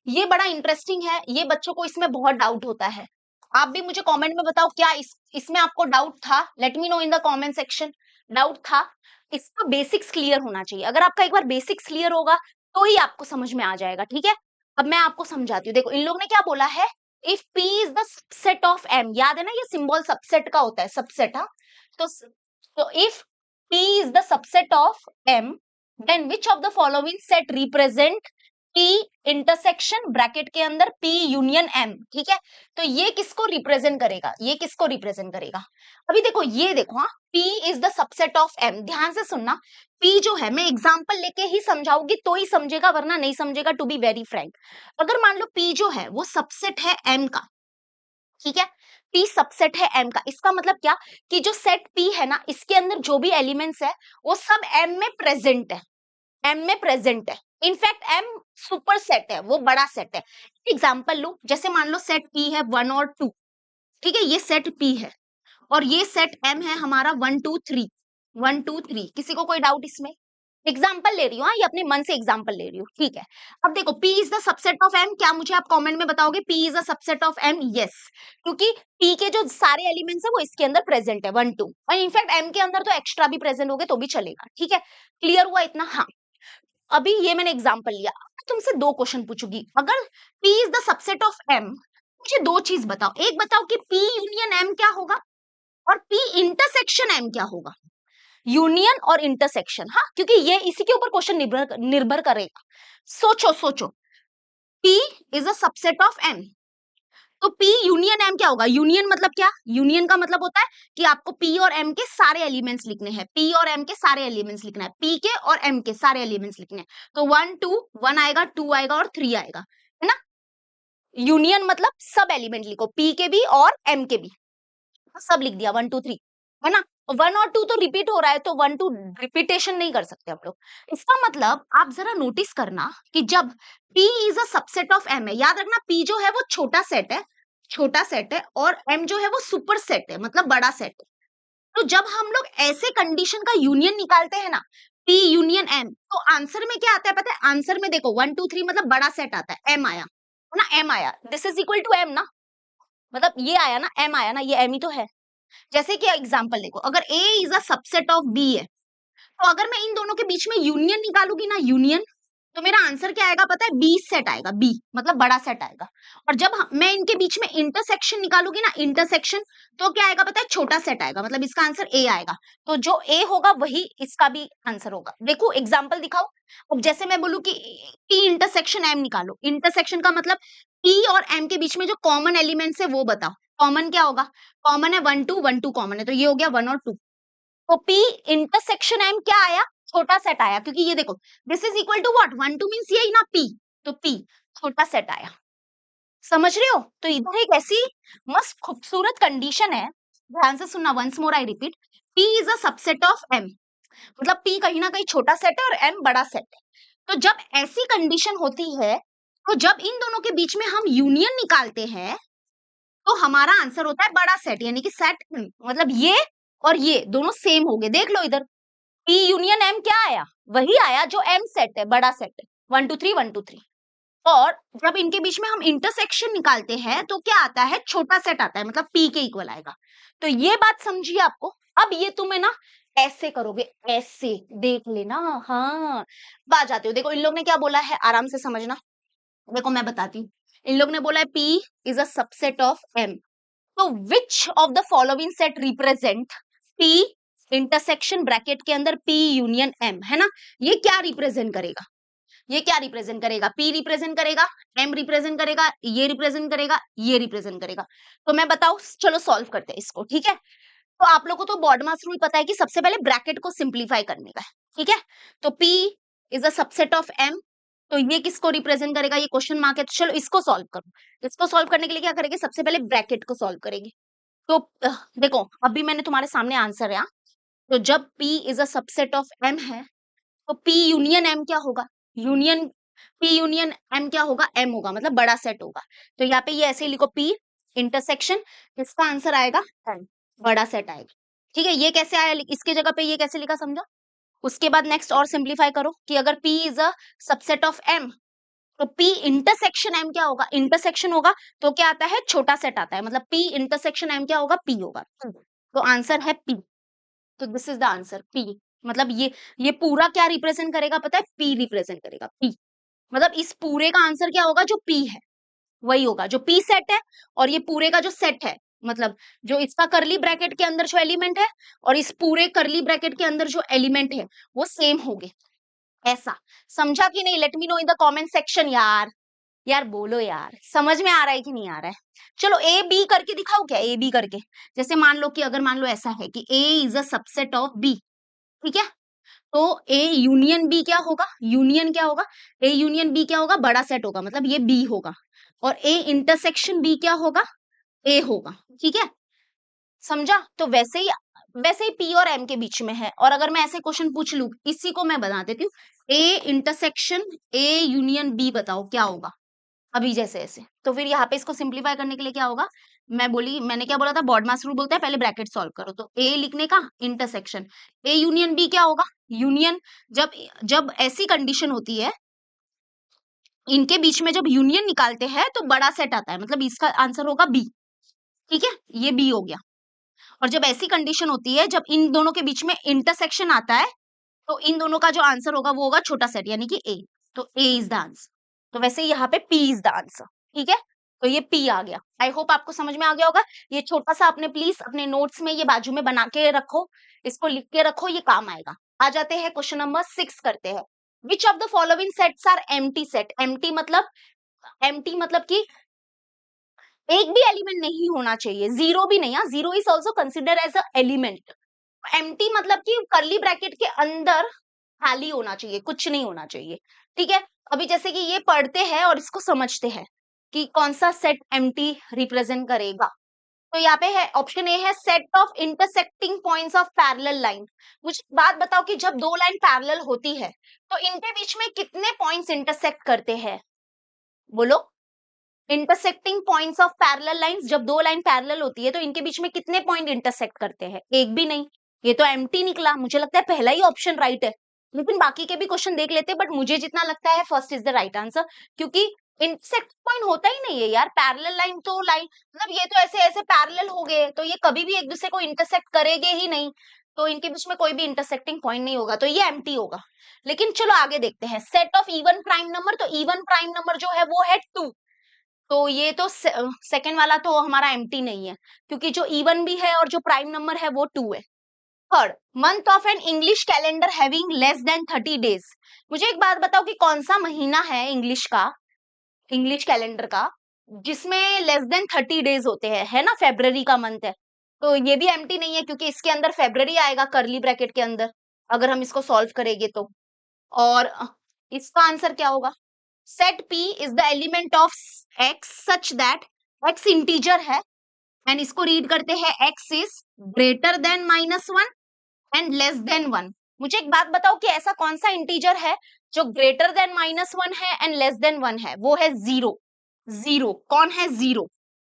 ये बड़ा इंटरेस्टिंग है, ये बच्चों को इसमें बहुत डाउट होता है। आप भी मुझे कमेंट में बताओ क्या इसमें आपको डाउट था। Late me know in the comment section. Doubt था, इसका बेसिक्स क्लियर होना चाहिए। अगर आपका एक बार बेसिक्स क्लियर होगा तो ही आपको समझ में आ जाएगा, ठीक है। अब मैं आपको समझाती हूँ। देखो इन लोग ने क्या बोला है, if P is the subset of M, याद है ना ये सिंबल सबसेट का होता है, सबसेट। हाँ, तो if P is the subset of M, then which of the following set represent P intersection bracket के अंदर P यूनियन M, ठीक है। तो ये किसको रिप्रेजेंट करेगा, ये किसको रिप्रेजेंट करेगा। अभी देखो ये देखो, हाँ, P is the subset of M, ध्यान से सुनना। P जो है मैं एग्जांपल लेके ही समझाऊंगी तो ही समझेगा, वरना नहीं समझेगा, टू बी वेरी फ्रैंक। अगर मान लो P जो है वो सबसेट है M का, ठीक है, P सबसेट है M का, इसका मतलब क्या कि जो सेट P है ना, इसके अंदर जो भी एलिमेंट्स है वो सब M में प्रेजेंट है, M में प्रेजेंट है। इनफैक्ट M सुपर सेट है, वो बड़ा सेट है। एग्जांपल लो, जैसे मान लो सेट P है 1 और 2, ठीक है, ये सेट P है और ये सेट M है हमारा 1 2 3, 1 2 3। किसी को कोई डाउट इसमें? एग्जाम्पल ले रही हूँ, हाँ, ये अपने मन से एग्जाम्पल ले रही हूँ, ठीक है। अब देखो P is the subset of M, क्या मुझे आप कमेंट में बताओगे P is the subset of M? Yes, क्योंकि P के जो सारे एलिमेंट्स है वो इसके अंदर प्रेजेंट है 1 2, और इनफैक्ट M के अंदर तो एक्स्ट्रा भी प्रेजेंट हो गए तो भी चलेगा, ठीक है। क्लियर हुआ इतना? हाँ, अभी ये मैंने एग्जाम्पल लिया। तुमसे दो क्वेश्चन पूछूंगी, अगर P is the subset of M, मुझे दो चीज बताओ। एक बताओ कि P यूनियन M क्या होगा और P इंटरसेक्शन M क्या होगा। यूनियन और इंटरसेक्शन, हाँ, क्योंकि ये इसी के ऊपर क्वेश्चन निर्भर करेगा। सोचो सोचो, P is a subset of M, तो P यूनियन M क्या होगा। यूनियन मतलब क्या, यूनियन का मतलब होता है कि आपको P और M के सारे एलिमेंट्स लिखने हैं, P और M के सारे एलिमेंट्स लिखना है, P के और M के सारे एलिमेंट्स लिखने हैं। तो 1 2 1 आएगा, 2 आएगा और 3 आएगा, है ना। यूनियन मतलब सब एलिमेंट लिखो, P के भी और M के भी, सब लिख दिया 1 2 3, है ना। 1 और 2 तो रिपीट हो रहा है, तो 1 2 रिपीटेशन नहीं कर सकते हम लोग। इसका मतलब आप जरा नोटिस करना कि जब P is a subset of M है, याद रखना P जो है वो छोटा सेट है, छोटा सेट है, और M जो है वो सुपर सेट है, मतलब बड़ा सेट है। तो जब हम लोग ऐसे कंडीशन का यूनियन निकालते हैं ना, P यूनियन M, तो आंसर में क्या आता है पता है। आंसर में देखो 1 2 3 मतलब बड़ा सेट आता है, M आया, है ना, M आया, this is equal to M ना, मतलब ये आया ना, M आया ना, ये M ही तो है। जैसे कि एग्जांपल देखो, अगर A is a subset of B है, तो अगर मैं इन दोनों के बीच में यूनियन निकालूंगी ना, यूनियन, तो मेरा आंसर क्या आएगा पता है, बी सेट आएगा, बी मतलब बड़ा सेट आएगा। और जब मैं इनके बीच में इंटरसेक्शन निकालूंगी ना, इंटरसेक्शन, तो क्या आएगा पता है, छोटा सेट आएगा, मतलब इसका आंसर ए आएगा। तो जो ए होगा वही इसका भी आंसर होगा। देखो एग्जाम्पल दिखाओ। अब जैसे मैं बोलूं कि पी इंटरसेक्शन एम निकालो, इंटरसेक्शन का मतलब पी और एम के बीच में जो कॉमन एलिमेंट्स है वो बताओ। कॉमन क्या होगा, कॉमन है 1 2 कॉमन है, तो ये हो गया 1 और 2। तो P इंटरसेक्शन M क्या आया, छोटा सेट आया, क्योंकि ये देखो this is equal to what, 1 2 means यही ना P, तो P छोटा सेट आया। समझ रहे हो। तो इधर एक ऐसी मस्त खूबसूरत कंडीशन है, ध्यान से सुनना, once more I repeat, P is a subset of M, मतलब P कहीं ना कहीं छोटा सेट है और M बड़ा सेट है। तो जब ऐसी कंडीशन होती है, तो जब इन दोनों के बीच में हम यूनियन निकालते हैं, तो हमारा आंसर होता है बड़ा सेट, यानी कि सेट मतलब ये और ये दोनों सेम हो गए। देख लो इधर P यूनियन M क्या आया, वही आया जो M सेट है, बड़ा सेट है, 1 2 3 1 2 3। और जब इनके बीच में हम इंटरसेक्शन निकालते हैं तो क्या आता है, छोटा सेट आता है, मतलब P के इक्वल आएगा। तो ये बात समझिए आपको। अब ये तुम्हें ना ऐसे करोगे, ऐसे देख लेना। हाँ, आ जाते हो। देखो इन लोग ने क्या बोला है, आराम से समझना। देखो मैं बताती हूँ, इन लोग ने बोला है P is a subset of M। तो विच of the following set represent P intersection bracket के अंदर P यूनियन M, है ना। ये क्या रिप्रेजेंट करेगा, ये क्या रिप्रेजेंट करेगा, P रिप्रेजेंट करेगा, M रिप्रेजेंट करेगा, ये रिप्रेजेंट करेगा, ये रिप्रेजेंट करेगा। तो मैं बताऊं, चलो सॉल्व करते हैं इसको, ठीक है। तो आप लोगों को तो बॉडमास रूल पता है कि सबसे पहले ब्रैकेट को सिंप्लीफाई करने का है, ठीक है। तो P is a subset of M, तो ये किसको रिप्रेजेंट करेगा, ये क्वेश्चन मार्क है। तो चलो इसको सॉल्व करो। इसको सॉल्व करने के लिए क्या करेंगे, सबसे पहले ब्रैकेट को सॉल्व करेंगे। तो देखो अभी मैंने तुम्हारे सामने आंसर है। तो जब P is a subset of M है, तो P यूनियन M क्या होगा, यूनियन P यूनियन M क्या होगा, M होगा, मतलब बड़ा सेट होगा। तो यहाँ पे ये ऐसे ही लिखो, P इंटरसेक्शन, इसका आंसर आएगा M, बड़ा सेट आएगा। ठीक है, ये कैसे आया, इसके जगह पे ये कैसे लिखा समझा। उसके बाद नेक्स्ट और सिंप्लीफाई करो कि अगर P is a subset of M, तो P इंटरसेक्शन M क्या होगा, इंटरसेक्शन होगा तो क्या आता है, छोटा सेट आता है, मतलब P इंटरसेक्शन M क्या होगा, P होगा। तो आंसर है P। तो this is the answer P। मतलब ये पूरा क्या रिप्रेजेंट करेगा पता है, P रिप्रेजेंट करेगा, P। मतलब इस पूरे का आंसर क्या होगा, जो P है वही होगा, जो P सेट है। और ये पूरे का जो सेट है, मतलब जो इसका करली ब्रैकेट के अंदर जो एलिमेंट है और इस पूरे करली ब्रैकेट के अंदर जो एलिमेंट है वो सेम होंगे। ऐसा समझा कि नहीं, late me know in the comment section यार। यार बोलो यार, समझ में आ रहा है कि नहीं आ रहा है। चलो ए बी करके दिखाओ, क्या ए बी करके। जैसे मान लो कि अगर मान लो ऐसा है कि A is a subset of B, ठीक है। तो ए यूनियन बी क्या होगा, यूनियन क्या होगा, ए यूनियन बी क्या होगा, बड़ा सेट होगा, मतलब ये बी होगा। और ए इंटरसेक्शन बी क्या होगा, ए होगा। ठीक है, समझा। तो वैसे ही पी और एम के बीच में है। और अगर मैं ऐसे क्वेश्चन पूछ लूं, इसी को मैं बता देती हूँ, A intersection A union B बताओ क्या होगा, अभी जैसे ऐसे। तो फिर यहाँ पे इसको सिंप्लीफाई करने के लिए क्या होगा, मैंने क्या बोला था, बॉडमास रूल बोलता है पहले ब्रैकेट सॉल्व करो। तो ए लिखने का, इंटरसेक्शन ए यूनियन बी क्या होगा, यूनियन। जब जब ऐसी कंडीशन होती है, इनके बीच में जब यूनियन निकालते हैं तो बड़ा सेट आता है, मतलब इसका आंसर होगा बी। ठीक है, ये बी हो गया। और जब ऐसी कंडीशन होती है जब इन दोनों के बीच में इंटरसेक्शन आता है, तो इन दोनों का जो आंसर होगा वो होगा छोटा सेट, यानी कि ए। तो ए इज द आंसर। तो वैसे यहाँ पे पी इज द आंसर। ठीक है, तो ये पी आ गया। आई होप आपको समझ में आ गया होगा। ये छोटा सा अपने प्लीज अपने नोट्स में ये बाजू में बना के रखो, इसको लिख के रखो, ये काम आएगा। आ जाते हैं क्वेश्चन नंबर 6 करते हैं। Which of the following sets are empty set. Empty मतलब कि एक भी एलिमेंट नहीं होना चाहिए, जीरो भी नहीं। Zero is also consider as a element. Empty मतलब कि करली ब्रैकेट के अंदर खाली होना चाहिए, कुछ नहीं होना चाहिए। ठीक है, अभी जैसे कि ये पढ़ते हैं और इसको समझते हैं कि कौन सा सेट एम्प्टी रिप्रेजेंट करेगा। तो यहाँ पे है ऑप्शन ए है set of intersecting points of parallel line. मुझे बात बताओ कि जब दो लाइन पैरेलल होती है तो इनके बीच में कितने पॉइंट्स इंटरसेक्ट करते हैं, बोलो। Intersecting points of parallel lines, जब दो लाइन पैरेलल होती है तो इनके बीच में कितने पॉइंट इंटरसेक्ट करते हैं, एक भी नहीं। ये तो एम्प्टी निकला, मुझे लगता है पहला ही ऑप्शन राइट है। लेकिन बाकी के भी क्वेश्चन देख लेते हैं, बट मुझे जितना लगता है first is the right answer. क्योंकि इंटरसेक्ट पॉइंट होता ही नहीं है यार, पैरेलल लाइन तो लाइन मतलब ये तो ऐसे ऐसे पैरेलल हो गए, तो ये कभी भी एक दूसरे को इंटरसेक्ट करेंगे ही नहीं। तो इनके बीच में कोई भी इंटरसेक्टिंग पॉइंट नहीं होगा, तो ये एम्प्टी होगा। लेकिन चलो आगे देखते हैं, set of even prime number. तो इवन प्राइम नंबर जो है वो है 2। तो ये तो सेकंड वाला तो हमारा एम्प्टी नहीं है, क्योंकि जो इवन भी है और जो प्राइम नंबर है वो 2 है। Third, month of an English calendar having less than 30 days. मुझे एक बात बताओ कि कौन सा महीना है इंग्लिश का, इंग्लिश कैलेंडर का, जिसमें लेस देन 30 डेज होते हैं, है ना। फेब्रवरी का मंथ है, तो ये भी एम्प्टी नहीं है, क्योंकि इसके अंदर फेब्रवरी आएगा करली ब्रैकेट के अंदर, अगर हम इसको सॉल्व करेंगे तो। और इसका आंसर क्या होगा, set P is the element of x such that x integer है, एंड इसको रीड करते हैं x is greater than -1 and less than 1। मुझे एक बात बताओ कि ऐसा कौन सा इंटीजर है जो ग्रेटर देन -1 है एंड लेस देन 1 है, वो है जीरो। जीरो कौन है, जीरो।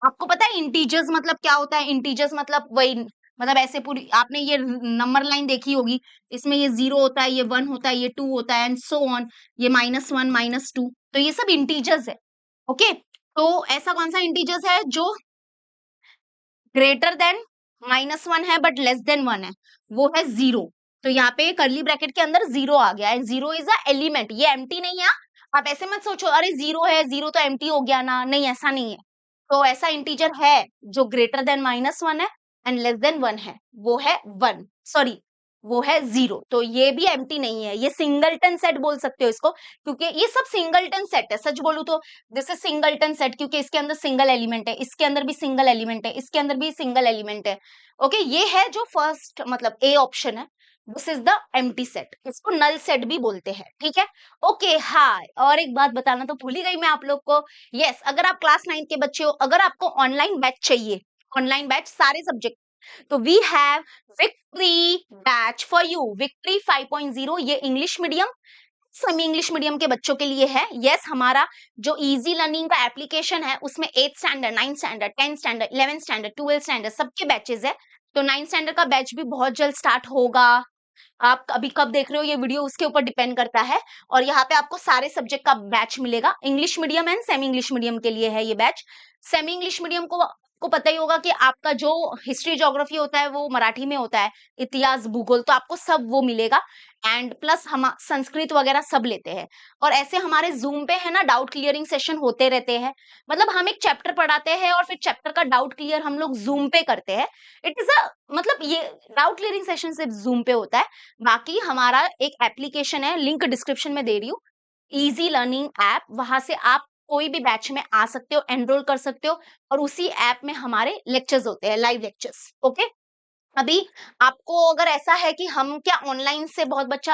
आपको पता है इंटीजर्स मतलब क्या होता है? इंटीजर्स मतलब वही, मतलब ऐसे पूरी आपने ये नंबर लाइन देखी होगी, इसमें ये 0 होता है, ये 1 होता है, ये 2 होता है एंड सो ऑन, ये -1 -2, तो ये सब इंटीजर्स है। ओके, तो ऐसा कौन सा इंटीजर्स है जो ग्रेटर देन -1 है बट लेस देन 1 है, वो है 0। तो यहाँ पे कर्ली ब्रैकेट के अंदर 0 आ गया एंड 0 इज अ एलिमेंट, ये एम्प्टी नहीं है। आप ऐसे मत सोचो अरे 0 है, 0 तो एम्प्टी हो गया ना, नहीं ऐसा नहीं है। तो ऐसा इंटीजर है जो ग्रेटर देन -1 है एंड लेस देन 1 है, वो है 1, सॉरी वो है 0। तो ये भी एम्प्टी नहीं है, ये सिंगलटन सेट बोल सकते हो इसको, क्योंकि ये सब सिंगलटन सेट है। सच बोलूं तो दिस इज सिंगलटन सेट, क्योंकि इसके अंदर सिंगल एलिमेंट है, इसके अंदर भी सिंगल एलिमेंट है, इसके अंदर भी सिंगल एलिमेंट है। ओके, ये है जो फर्स्ट मतलब ए ऑप्शन है, this is the empty set, इसको नल सेट भी बोलते हैं। ठीक है, ओके हाँ, और एक बात बताना तो भूल ही गई मैं आप लोग को। यस, अगर आप क्लास 9 के बच्चे हो, अगर आपको ऑनलाइन बैच चाहिए, ऑनलाइन बैच सारे सब्जेक्ट, तो we have victory batch for you. Victory 5.0 ये English medium, semi English medium के बच्चों के लिए है। यस, हमारा जो इजी लर्निंग का एप्लीकेशन है उसमें 8th standard, 9th standard, 10th standard, 11th standard, 12th standard सबके बैचेस है। तो 9th स्टैंडर्ड का बैच भी बहुत जल्द स्टार्ट होगा। आप अभी कब देख रहे हो ये वीडियो उसके ऊपर डिपेंड करता है। और यहाँ पे आपको सारे सब्जेक्ट का बैच मिलेगा, English medium and semi English medium के लिए है ये बैच। सेमी इंग्लिश मीडियम को पता ही होगा कि आपका जो हिस्ट्री ज्योग्राफी होता है वो मराठी में होता है, इतिहास भूगोल, तो आपको सब वो मिलेगा। एंड प्लस हम संस्कृत वगैरह सब लेते हैं। और ऐसे हमारे जूम पे है ना डाउट क्लियरिंग सेशन होते रहते हैं, मतलब हम एक चैप्टर पढ़ाते हैं और फिर चैप्टर का डाउट क्लियर हम लोग जूम पे करते हैं। इट इज अ मतलब ये डाउट क्लियरिंग सेशन सिर्फ जूम पे होता है। बाकी हमारा एक एप्लीकेशन है, लिंक डिस्क्रिप्शन में दे रही हूँ, इजी लर्निंग ऐप, वहां से आप कोई भी बैच में आ सकते हो, एनरोल कर सकते हो, और उसी ऐप में हमारे लेक्चर्स होते हैं, लाइव लेक्चर्स। ओके, अभी आपको अगर ऐसा है कि हम क्या ऑनलाइन से बहुत बच्चे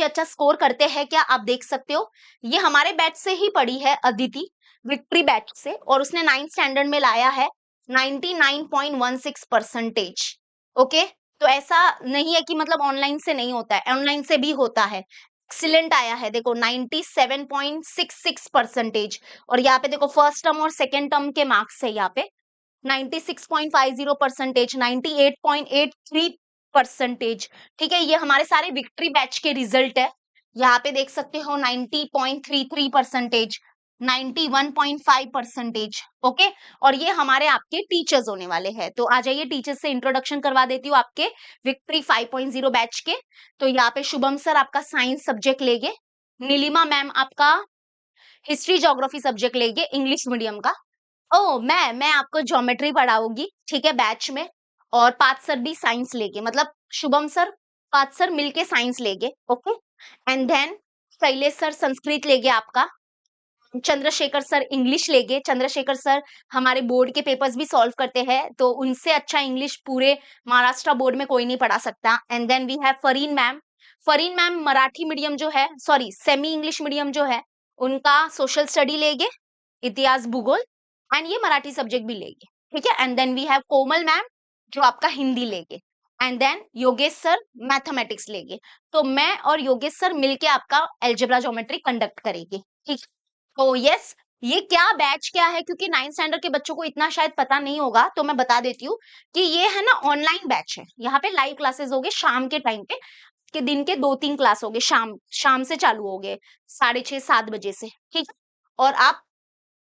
अच्छा स्कोर करते हैं क्या, आप देख सकते हो। ये हमारे बैच से ही पढ़ी है अदिति, विक्ट्री बैच से, और उसने 9th स्टैंडर्ड में लाया है 99.16%। ओके, तो ऐसा नहीं है कि मतलब ऑनलाइन से नहीं होता है, ऑनलाइन से भी होता है। एक्सीलेंट आया है देखो 97.66%। और यहाँ पे देखो फर्स्ट टर्म और सेकेंड टर्म के मार्क्स है यहाँ पे 96.50%, 98.83%। ठीक है, ये हमारे सारे विक्ट्री बैच के रिजल्ट है। यहाँ पे देख सकते हो 90.33%, 91.5%। ओके, और ये हमारे आपके टीचर्स होने वाले हैं। तो आ जाइए, टीचर्स से इंट्रोडक्शन करवा देती हूँ आपके विक्ट्री 5.0 बैच के। तो यहाँ पे शुभम सर आपका साइंस सब्जेक्ट लेंगे, नीलिमा मैम आपका हिस्ट्री ज्योग्राफी सब्जेक्ट लेंगे इंग्लिश मीडियम का। ओह! मैं आपको ज्योमेट्री पढ़ाऊँगी, ठीक है, बैच में। और पार्थ सर भी साइंस लेंगे, मतलब शुभम सर, पार्थ सर मिलके साइंस लेंगे, okay? And then Shailesh sir Sanskrit लेंगे आपका, चंद्रशेखर सर इंग्लिश लेंगे। चंद्रशेखर सर हमारे बोर्ड के पेपर्स भी सॉल्व करते हैं, तो उनसे अच्छा इंग्लिश पूरे महाराष्ट्र बोर्ड में कोई नहीं पढ़ा सकता। And then we have Fareen ma'am. Fareen ma'am Marathi medium जो है, सॉरी सेमी इंग्लिश मीडियम जो है, उनका सोशल स्टडी लेंगे, इतिहास भूगोल, एंड ये मराठी सब्जेक्ट भी लेंगे, ठीक है। And then we have Komal ma'am जो आपका हिंदी लेंगे, and then Yogesh sir mathematics लेंगे। तो मैं और योगेश सर मिलके आपका अलजेब्रा ज्योमेट्री कंडक्ट करेंगे, ठीक है। तो यस, ये क्या बैच क्या है, क्योंकि 9th स्टैंडर्ड के बच्चों को इतना शायद पता नहीं होगा, तो मैं बता देती हूँ कि ये है ना ऑनलाइन बैच है। यहाँ पे लाइव क्लासेस होंगे शाम के टाइम पे, के दिन के 2-3 क्लास होंगे, शाम शाम से चालू होंगे 6:30-7 बजे से, ठीक है। और आप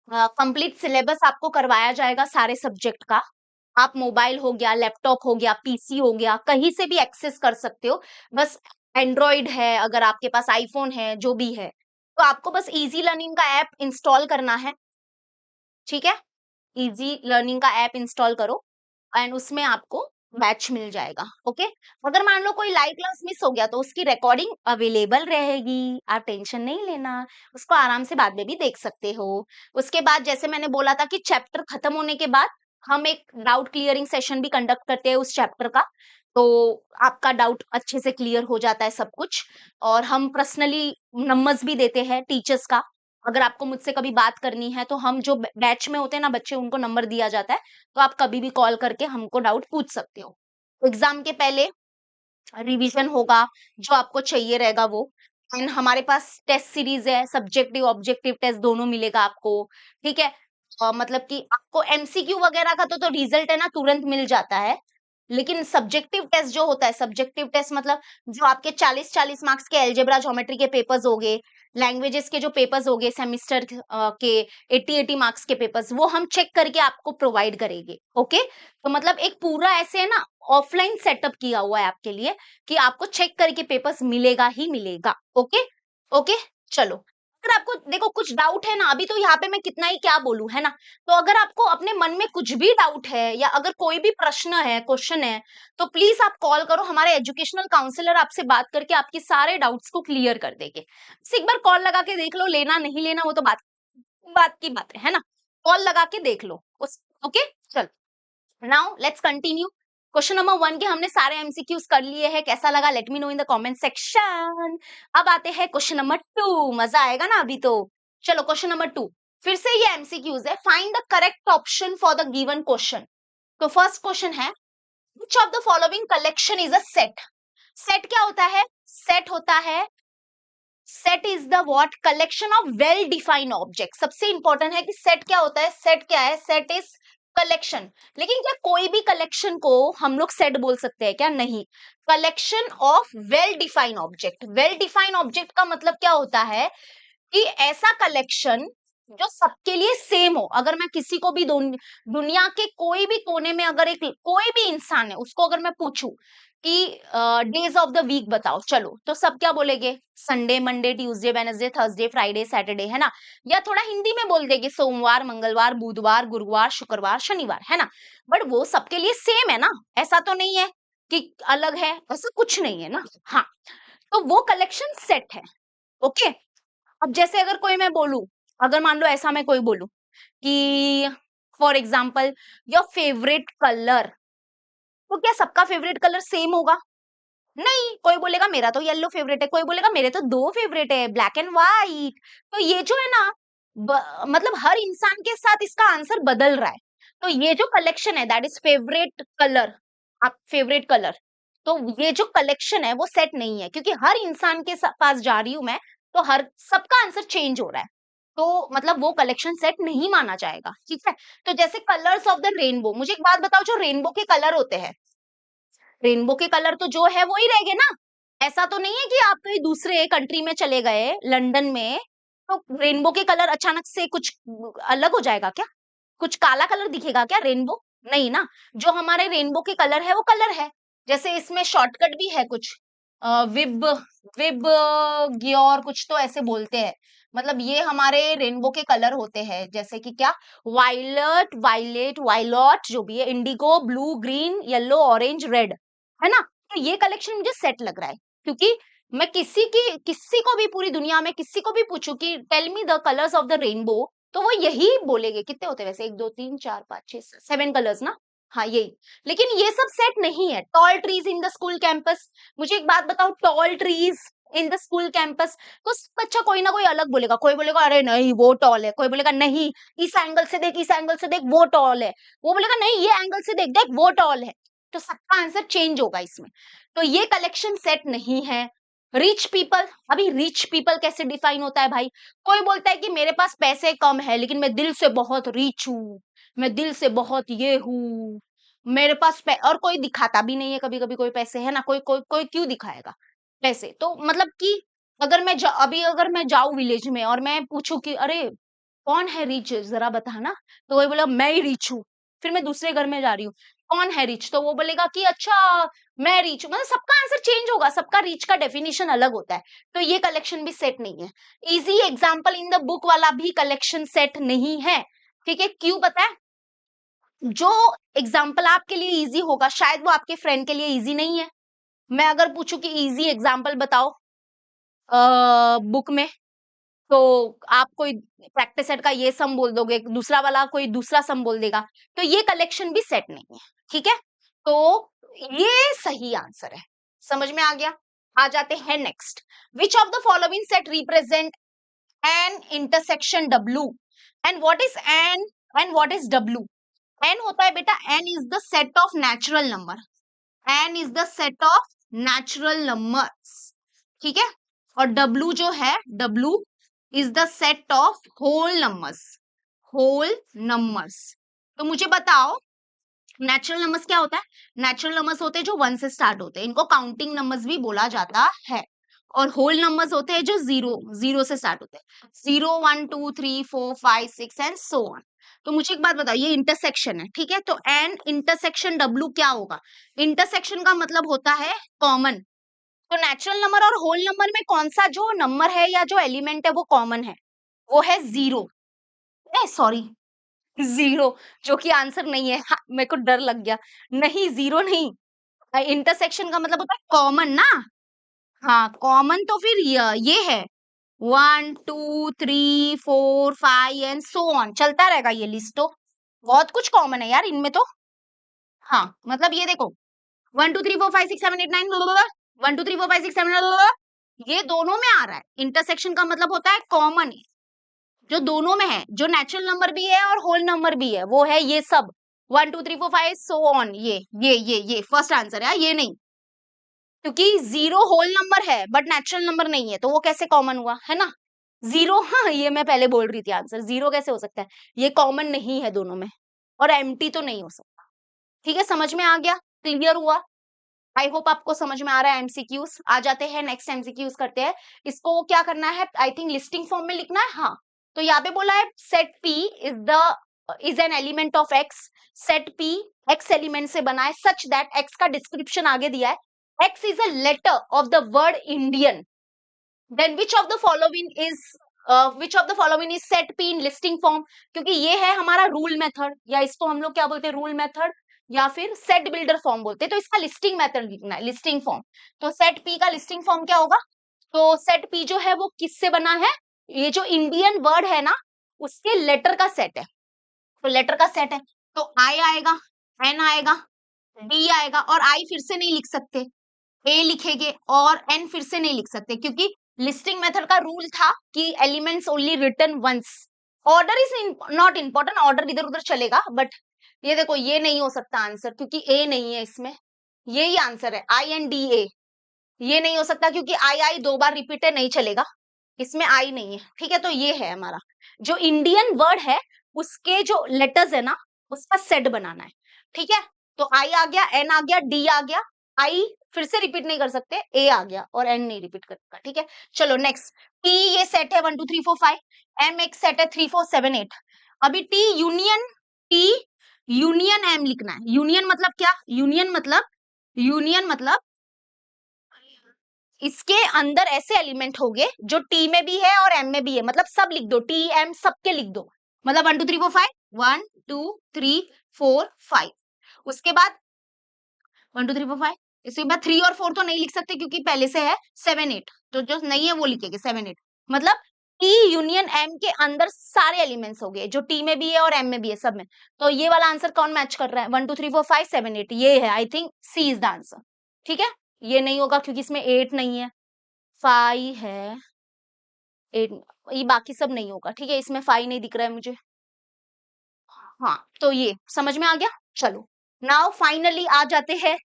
कंप्लीट सिलेबस आपको करवाया जाएगा सारे सब्जेक्ट का। आप मोबाइल हो गया, लैपटॉप हो गया, पीसी हो गया, कहीं से भी एक्सेस कर सकते हो। बस एंड्रॉइड है, अगर आपके पास आईफोन है, जो भी है, तो आपको बस इजी लर्निंग का ऐप इंस्टॉल करना है, ठीक है? इजी लर्निंग का ऐप इंस्टॉल करो एंड उसमें आपको बैच मिल जाएगा, ओके। अगर मान लो कोई लाइव क्लास मिस हो गया तो उसकी रिकॉर्डिंग अवेलेबल रहेगी, आप टेंशन नहीं लेना, उसको आराम से बाद में भी देख सकते हो। उसके बाद जैसे मैंने बोला था कि चैप्टर खत्म होने के बाद हम एक डाउट क्लियरिंग सेशन भी कंडक्ट करते हैं उस चैप्टर का, तो आपका डाउट अच्छे से क्लियर हो जाता है सब कुछ। और हम पर्सनली नंबर्स भी देते हैं टीचर्स का, अगर आपको मुझसे कभी बात करनी है तो हम जो बैच में होते हैं ना बच्चे, उनको नंबर दिया जाता है, तो आप कभी भी कॉल करके हमको डाउट पूछ सकते हो। एग्जाम के पहले रिवीजन होगा, जो आपको चाहिए रहेगा वो। एंड हमारे पास टेस्ट सीरीज है, सब्जेक्टिव ऑब्जेक्टिव टेस्ट दोनों मिलेगा आपको, ठीक है। मतलब कि आपको एमसीक्यू वगैरह का तो रिजल्ट है ना तुरंत मिल जाता है, लेकिन सब्जेक्टिव टेस्ट जो होता है, सब्जेक्टिव टेस्ट मतलब जो आपके 40-40 मार्क्स के अलजेब्रा ज्योमेट्री के पेपर्स हो गए, लैंग्वेजेस के जो पेपर्स हो गए सेमिस्टर के 80-80 मार्क्स के पेपर्स, वो हम चेक करके आपको प्रोवाइड करेंगे। ओके, तो मतलब एक पूरा ऐसे ना ऑफलाइन सेटअप किया हुआ है आपके लिए कि आपको चेक करके पेपर्स मिलेगा ही मिलेगा। ओके ओके, चलो, अगर आपको देखो कुछ डाउट है ना, अभी तो यहाँ पे मैं कितना ही क्या बोलूं, है ना, तो अगर आपको अपने मन में कुछ भी डाउट है या अगर कोई भी प्रश्न है, क्वेश्चन है, तो प्लीज आप कॉल करो, हमारे एजुकेशनल काउंसलर आपसे बात करके आपके सारे डाउट्स को क्लियर कर देंगे। बस एक बार कॉल लगा के देख लो, लेना नहीं लेना वो तो बात बात की बात है ना, कॉल लगा के देख लो उस। ओके, चल, now let's continue. Question number 1 के हमने सारे एमसीक्यूज कर लिए हैं, कैसा लगा late me know in the comment section. अब आते हैं क्वेश्चन नंबर 2, मजा आएगा ना अभी तो। चलो क्वेश्चन नंबर 2, फिर से ये एमसीक्यूज है, find the correct option for the given question. तो फर्स्ट क्वेश्चन है, which of the following collection is a set. Set क्या होता है? सेट होता है, set is the what, collection of well defined object. सबसे इंपॉर्टेंट है कि सेट क्या होता है, सेट क्या है, सेट इज कलेक्शन। लेकिन क्या कोई भी कलेक्शन को हम लोग सेट बोल सकते हैं क्या? नहीं, collection of well defined object. Well defined object का मतलब क्या होता है कि ऐसा कलेक्शन जो सबके लिए सेम हो। अगर मैं किसी को भी दुनिया के कोई भी कोने में अगर एक कोई भी इंसान है उसको अगर मैं पूछूं कि डेज ऑफ द वीक बताओ, चलो, तो सब क्या बोलेंगे? Sunday, Monday, Tuesday, Wednesday, Thursday, Friday, Saturday, है ना, या थोड़ा हिंदी में बोल देंगे सोमवार, मंगलवार, बुधवार, गुरुवार, शुक्रवार, शनिवार, है ना। बट वो सबके लिए सेम है ना, ऐसा तो नहीं है कि अलग है, ऐसा कुछ नहीं है ना। हाँ, तो वो कलेक्शन सेट है। ओके, अब जैसे अगर कोई मैं बोलूं, अगर मान लो ऐसा मैं कोई बोलूं कि for example your favourite colour, तो क्या सबका फेवरेट कलर सेम होगा? नहीं, कोई बोलेगा मेरा तो येलो फेवरेट है, कोई बोलेगा मेरे तो दो फेवरेट है, ब्लैक एंड व्हाइट। तो ये जो है ना, मतलब हर इंसान के साथ इसका आंसर बदल रहा है। तो ये जो कलेक्शन है दैट इज फेवरेट कलर, आप फेवरेट कलर, तो ये जो कलेक्शन है वो सेट नहीं है, क्योंकि हर इंसान के पास जा रही हूं मैं, तो हर सबका आंसर चेंज हो रहा है, तो मतलब वो कलेक्शन सेट नहीं माना जाएगा। ठीक है, तो जैसे कलर्स ऑफ द रेनबो, मुझे एक बात बताओ, जो रेनबो के कलर होते हैं, रेनबो के कलर तो जो है वो ही रहेंगे ना। ऐसा तो नहीं है कि आप कहीं दूसरे कंट्री में चले गए, लंदन में, तो रेनबो के कलर अचानक से कुछ अलग हो जाएगा क्या? कुछ काला कलर दिखेगा क्या रेनबो? नहीं ना, जो हमारे रेनबो के कलर है वो कलर है। जैसे इसमें शॉर्टकट भी है कुछ, विब विब ग्योर कुछ तो ऐसे बोलते हैं, मतलब ये हमारे रेनबो के कलर होते हैं, जैसे कि क्या, वायलट, वायलेट, वायलॉट, जो भी है, Indigo, blue, green, yellow, orange, red, है ना। तो ये कलेक्शन मुझे सेट लग रहा है, क्योंकि मैं किसी को भी पूरी दुनिया में किसी को भी पूछूं कि tell me the colours of the rainbow, तो वो यही बोलेंगे। कितने होते हैं वैसे, 1 2 3 4 5 6 7 कलर्स ना। हाँ, यही। लेकिन ये सब सेट नहीं है। Tall trees in the school campus, मुझे एक बात बताओ, tall trees in the school campus, तो बच्चा कोई ना कोई अलग बोलेगा। कोई बोलेगा अरे नहीं वो टॉल है, कोई बोलेगा नहीं इस एंगल से देख, इस एंगल से देख वो टॉल है, वो बोलेगा नहीं ये एंगल से देख, देख वो टॉल है। तो सबका आंसर चेंज होगा इसमें। तो ये कलेक्शन सेट नहीं है। रिच पीपल, अभी रिच पीपल कैसे डिफाइन होता है भाई? कोई बोलता है कि मेरे पास पैसे कम है लेकिन मैं दिल से बहुत रिच हूँ, मैं दिल से बहुत ये हूँ, मेरे पास और कोई दिखाता भी नहीं है कभी कभी कोई पैसे, है ना, कोई कोई कोई क्यों दिखाएगा पैसे? तो मतलब कि अगर मैं अभी अगर मैं जाऊं विलेज में और मैं पूछूं कि अरे कौन है रिच जरा बताना, तो वही बोला मैं ही रिच हूँ। फिर मैं दूसरे घर में जा रही हूँ, कौन है रिच, तो वो बोलेगा कि अच्छा मैं रिच हूँ। मतलब सबका आंसर चेंज होगा, सबका रिच का डेफिनेशन अलग होता है। तो ये कलेक्शन भी सेट नहीं है। Easy example in the book वाला भी कलेक्शन सेट नहीं है। ठीक है, क्यों पता है? जो एग्जाम्पल आपके लिए इजी होगा शायद वो आपके फ्रेंड के लिए इजी नहीं है। मैं अगर पूछूं कि इजी एग्जाम्पल बताओ बुक में, तो आप कोई प्रैक्टिस सेट का ये सम बोल दोगे, दूसरा वाला कोई दूसरा सम बोल देगा, तो ये कलेक्शन भी सेट नहीं है। ठीक है, तो ये सही आंसर है। समझ में आ गया? आ जाते हैं next. Which of the following set represent N intersection W, and what is N and what is W? N होता है बेटा, N is the set of natural number, N is the set of natural numbers. ठीक है, और डब्ल्यू जो है, W is the set of whole numbers. Whole numbers. तो मुझे बताओ नेचुरल नंबर्स क्या होता है? नेचुरल नंबर्स होते हैं जो 1 से स्टार्ट होते हैं, इनको काउंटिंग नंबर्स भी बोला जाता है। और होल नंबर्स होते हैं जो जीरो से स्टार्ट होते हैं, 0 1 2 3 4 5 6 एंड सो ऑन। तो मुझे एक बात बताओ, ये इंटरसेक्शन है, ठीक है, तो एन इंटरसेक्शन डब्ल्यू क्या होगा? इंटरसेक्शन का मतलब होता है कॉमन। तो नेचुरल नंबर और होल नंबर में कौन सा जो नंबर है या जो एलिमेंट है वो कॉमन है? वो है जीरो, सॉरी, जीरो, जो कि आंसर नहीं है। हाँ, मेरे को डर लग गया। नहीं, जीरो नहीं, इंटरसेक्शन का मतलब होता है कॉमन ना। हाँ, कॉमन तो फिर ये है 1 2 3 4 5 एंड सो ऑन, चलता रहेगा ये लिस्ट। तो बहुत कुछ कॉमन है यार इनमें तो। हाँ, मतलब ये देखो 1 2 3 4 5 6 7 8 9 1 2 3 4 5 6 7 ये दोनों में आ रहा है। इंटरसेक्शन का मतलब होता है कॉमन, जो दोनों में है, जो नेचुरल नंबर भी है और होल नंबर भी है, वो है ये सब 1 2 3 4 5 सो ऑन। ये फर्स्ट आंसर है, ये नहीं, क्योंकि जीरो होल नंबर है बट नेचुरल नंबर नहीं है, तो वो कैसे कॉमन हुआ, है ना? जीरो, हाँ, ये मैं पहले बोल रही थी आंसर, जीरो कैसे हो सकता है? ये कॉमन नहीं है दोनों में, और एम्प्टी तो नहीं हो सकता। ठीक है, समझ में आ गया? क्लियर हुआ? आई होप आपको समझ में आ रहा है। एमसीक्यूज आ जाते हैं, नेक्स्ट एमसीक्यूज करते हैं। इसको क्या करना है? आई थिंक लिस्टिंग फॉर्म में लिखना है। हाँ, तो यहाँ पे बोला है set P is an element of X. Set P X element से बना है सच दैट, एक्स का डिस्क्रिप्शन आगे दिया है, X is a letter of the word Indian, then which of the following is set P in listing form. क्योंकि ये है हमारा रूल मेथड, या इसको हम लोग क्या बोलते हैं, रूल मेथड, या फिर सेट बिल्डर फॉर्म बोलते हैं। तो इसका लिस्टिंग मेथड लिखना है, लिस्टिंग फॉर्म। तो सेट पी का लिस्टिंग फॉर्म क्या होगा? तो सेट पी जो है वो किससे बना है? ये जो इंडियन वर्ड है ना, उसके लेटर का सेट है। तो लेटर का सेट है, तो आई आएगा, एन आएगा, डी आएगा, और आई फिर से नहीं लिख सकते, ए लिखेंगे, और एन फिर से नहीं लिख सकते, क्योंकि लिस्टिंग मेथड का रूल था कि elements only written once. Order is not important, order इधर उधर चलेगा, बट ये देखो ये नहीं हो सकता आंसर, क्योंकि ए नहीं है इसमें। यही आंसर है, आई एन डी ए। ये नहीं हो सकता क्योंकि आई आई दो बार रिपीट है, नहीं चलेगा, इसमें आई नहीं है। ठीक है, तो ये है हमारा जो इंडियन वर्ड है, उसके जो लेटर्स है ना, उसका सेट बनाना है। ठीक है, तो आई आ गया, एन आ गया, डी आ गया, आई फिर से रिपीट नहीं कर सकते, ए आ गया, और एन नहीं रिपीट करेगा। ठीक है, चलो नेक्स्ट। टी ये सेट है 1 2 3 4 5, एम एक सेट है 3 4 7 8। अभी टी यूनियन एम लिखना है। यूनियन मतलब क्या? यूनियन मतलब इसके अंदर ऐसे एलिमेंट होंगे जो टी में भी है और एम में भी है, मतलब सब लिख दो, टी एम सबके लिख दो। मतलब 1 2 3 4 5, 1 2 3 4 5। उसके बाद 1 2 3 4 5, इसके बाद 3 और 4 तो नहीं लिख सकते क्योंकि पहले से है 7 8, तो जो नहीं है वो लिखेंगे 7 8। मतलब टी यूनियन एम के अंदर सारे एलिमेंट्स हो गए, जो टी में भी है और एम में भी है, सब में। तो ये वाला आंसर कौन मैच कर रहा है? 1 2 3 4 5 7 8, ये है। I think C is the answer. ठीक है, ये नहीं होगा क्योंकि इसमें 8 नहीं है, 5 है, 8, ये बाकी सब नहीं होगा। ठीक है, इसमें 5 नहीं दिख रहा है मुझे। हाँ, तो ये समझ में आ गया। चलो, नाउ फाइनली आ जाते हैं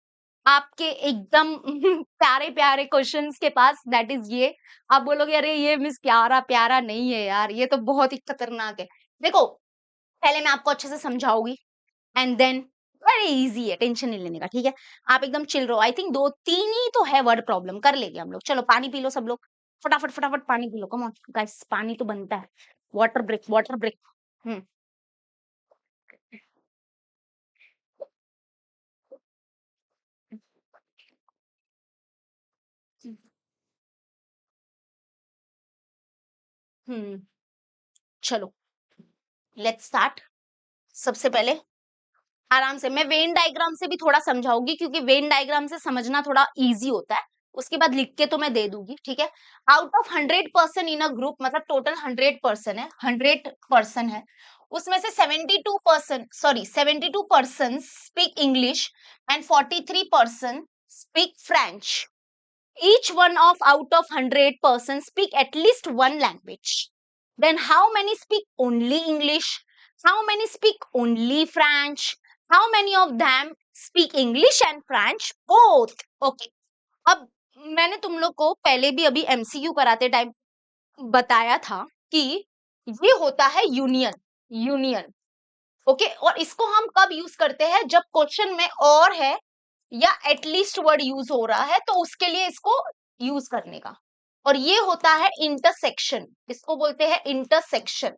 आपके एकदम प्यारे प्यारे क्वेश्चंस के पास, दैट इज ये। आप बोलोगे अरे ये मिस प्यारा प्यारा नहीं है यार, ये तो बहुत ही खतरनाक है। देखो, पहले मैं आपको अच्छे से समझाऊंगी, एंड देन वेरी इजी है, टेंशन नहीं लेने का। ठीक है, आप एकदम चिल रहो। आई थिंक दो तीन ही तो है वर्ड प्रॉब्लम, कर लेंगे हम लोग। चलो पानी पी लो सब लोग, फटाफट फटाफट पानी पी लो, कम ऑन गाइस, पानी तो बनता है। Water break, water break. हम्म हम्म चलो, लेट्स स्टार्ट। सबसे पहले आराम से मैं वेन डायग्राम से भी थोड़ा समझाऊंगी, क्योंकि वेन डायग्राम से समझना थोड़ा इजी होता है। उसके बाद लिख के तो मैं दे दूंगी। ठीक है, out of 100% in a group, मतलब टोटल 100% है, 100% है, उसमें से 72% speak English and 43% speak French. Each one of out of 100% speak at least one language. Then how many speak only English? How many speak only French? How many of them speak English and French both? Okay. अब मैंने तुम लोग को पहले भी अभी एमसीक्यू कराते टाइम बताया था कि ये होता है यूनियन। यूनियन। ओके, और इसको हम कब यूज करते हैं? जब क्वेश्चन में और है या एटलीस्ट वर्ड यूज हो रहा है तो उसके लिए इसको यूज करने का। और ये होता है इंटरसेक्शन, इसको बोलते हैं इंटरसेक्शन।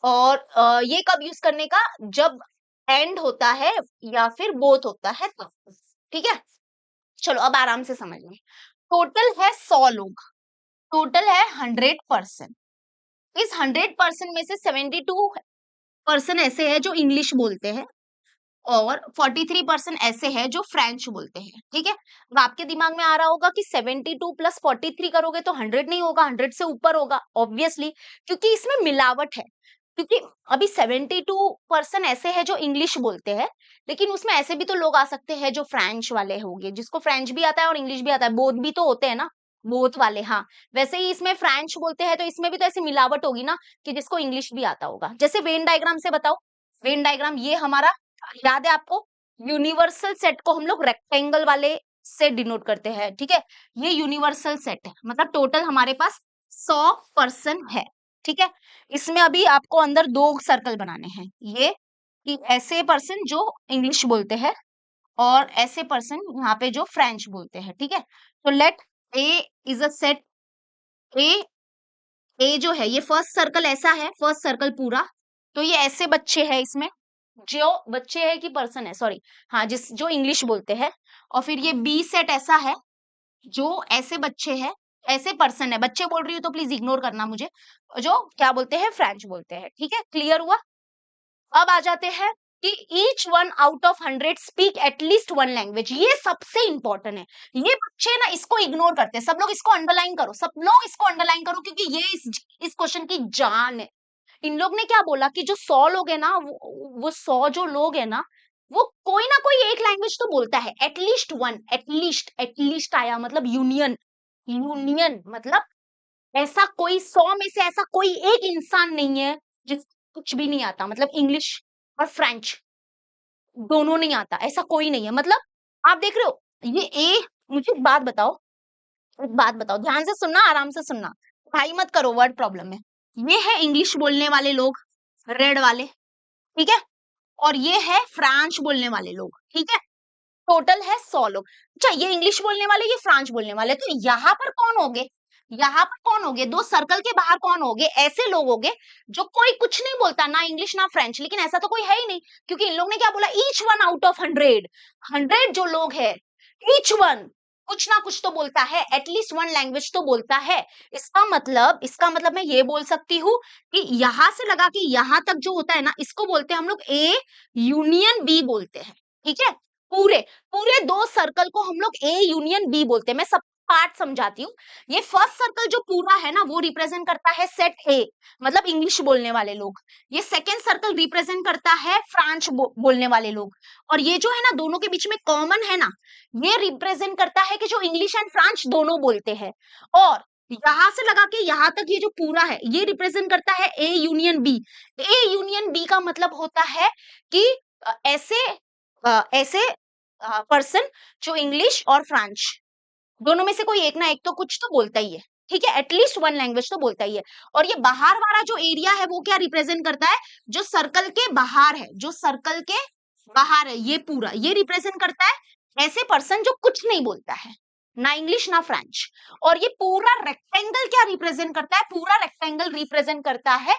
और ये कब यूज करने का? जब एंड होता है या फिर बोथ होता है तब। ठीक है, चलो अब आराम से समझ लें। टोटल है 100 लोग, टोटल है 100%। इस 100% में से 72% ऐसे हैं जो इंग्लिश बोलते हैं और 43% ऐसे हैं जो फ्रेंच बोलते हैं। ठीक है, अब आपके दिमाग में आ रहा होगा कि 72 प्लस 43 करोगे तो 100 नहीं होगा, 100 से ऊपर होगा ऑब्वियसली, क्योंकि इसमें मिलावट है। क्योंकि अभी 72% ऐसे हैं जो इंग्लिश बोलते हैं, लेकिन उसमें ऐसे भी तो लोग आ सकते हैं जो फ्रेंच वाले होंगे, जिसको फ्रेंच भी आता है और इंग्लिश भी आता है, बोथ भी तो होते हैं ना, बोथ वाले। हाँ, वैसे ही इसमें फ्रेंच बोलते हैं तो इसमें भी तो ऐसी मिलावट होगी ना कि जिसको इंग्लिश भी आता होगा। जैसे वेन डायग्राम से बताओ, वेन डायग्राम ये हमारा याद है आपको? यूनिवर्सल सेट को हम लोग रेक्टेंगल वाले से डिनोट करते हैं। ठीक है, ये यूनिवर्सल सेट है, मतलब टोटल हमारे पास 100% है। ठीक है, इसमें अभी आपको अंदर 2 सर्कल बनाने हैं, ये कि ऐसे पर्सन जो इंग्लिश बोलते हैं और ऐसे पर्सन यहाँ पे जो फ्रेंच बोलते हैं। ठीक है, तो let A is a set, A A जो है ये फर्स्ट सर्कल ऐसा है, फर्स्ट सर्कल पूरा, तो ये ऐसे बच्चे हैं इसमें, जो बच्चे है कि पर्सन है, सॉरी, हाँ, जिस जो इंग्लिश बोलते हैं। और फिर ये बी सेट ऐसा है जो ऐसे बच्चे हैं, ऐसे पर्सन है, बच्चे बोल रही हूँ तो प्लीज इग्नोर करना मुझे, जो क्या बोलते हैं? फ्रेंच बोलते हैं। ठीक है, क्लियर हुआ? अब आ जाते हैं कि each one out of 100 speak at least one language. ये सबसे इंपॉर्टेंट है, ये बच्चे ना इसको इग्नोर करते हैं। सब लोग इसको अंडरलाइन करो, सब लोग इसको अंडरलाइन करो, क्योंकि ये इस क्वेश्चन की जान है। इन लोग ने क्या बोला कि जो 100 लोग है ना, वो 100 जो लोग है ना, वो कोई ना कोई एक लैंग्वेज तो बोलता है, एटलीस्ट वन, एटलीस्ट, एटलीस्ट आया मतलब यूनियन, यूनियन मतलब ऐसा कोई 100 में से ऐसा कोई एक इंसान नहीं है जिस कुछ भी नहीं आता, मतलब इंग्लिश और फ्रेंच दोनों नहीं आता, ऐसा कोई नहीं है। मतलब आप देख रहे हो ये ए, मुझे एक बात बताओ, एक बात बताओ, ध्यान से सुनना, आराम से सुनना, भाई मत करो वर्ड प्रॉब्लम में। ये है इंग्लिश बोलने वाले लोग, रेड वाले, ठीक है, और ये है फ्रेंच बोलने वाले लोग। ठीक है, टोटल है 100 लोग। अच्छा, ये इंग्लिश बोलने वाले, ये फ्रेंच बोलने वाले, तो यहाँ पर कौन होंगे? यहाँ पर कौन होंगे? 2 सर्कल के बाहर कौन होंगे? ऐसे लोग होंगे जो कोई कुछ नहीं बोलता, ना इंग्लिश ना फ्रेंच, लेकिन ऐसा तो कोई है ही नहीं, क्योंकि इन लोग ने क्या बोला? ईच वन आउट ऑफ 100, 100 जो लोग है, ईच वन कुछ ना कुछ तो बोलता है, एटलीस्ट वन लैंग्वेज तो बोलता है। इसका मतलब मैं ये बोल सकती हूँ कि यहां से लगा के यहां तक जो होता है ना, इसको बोलते हैं हम लोग ए यूनियन बी बोलते हैं। ठीक है, पूरे पूरे 2 सर्कल को हम लोग ए यूनियन बी बोलते हैं। मैं सब पार्ट समझाती हूँ। ये फर्स्ट सर्कल जो पूरा है ना, वो रिप्रेजेंट करता है सेट ए, मतलब इंग्लिश बोलने वाले लोग। ये सेकेंड सर्कल रिप्रेजेंट करता है फ्रेंच बोलने वाले लोग। और ये जो है ना, दोनों के बीच में कॉमन है ना, ये रिप्रेजेंट करता है कि जो इंग्लिश एंड फ्रेंच दोनों बोलते हैं। और यहां से लगा के यहां तक ये जो पूरा है, ये रिप्रेजेंट करता है A union B. A union B का मतलब होता है कि ऐसे पर्सन जो इंग्लिश और फ्रेंच दोनों में से कोई एक ना एक तो कुछ तो बोलता ही है। ठीक है, एटलीस्ट वन लैंग्वेज तो बोलता ही है। और ये बाहर वाला जो एरिया है वो क्या रिप्रेजेंट करता है? जो सर्कल के बाहर है, जो सर्कल के बाहर है, ये पूरा ये रिप्रेजेंट करता है ऐसे पर्सन जो कुछ नहीं बोलता है, ना इंग्लिश ना फ्रेंच। और ये पूरा रेक्टेंगल क्या रिप्रेजेंट करता है? पूरा रेक्टेंगल रिप्रेजेंट करता है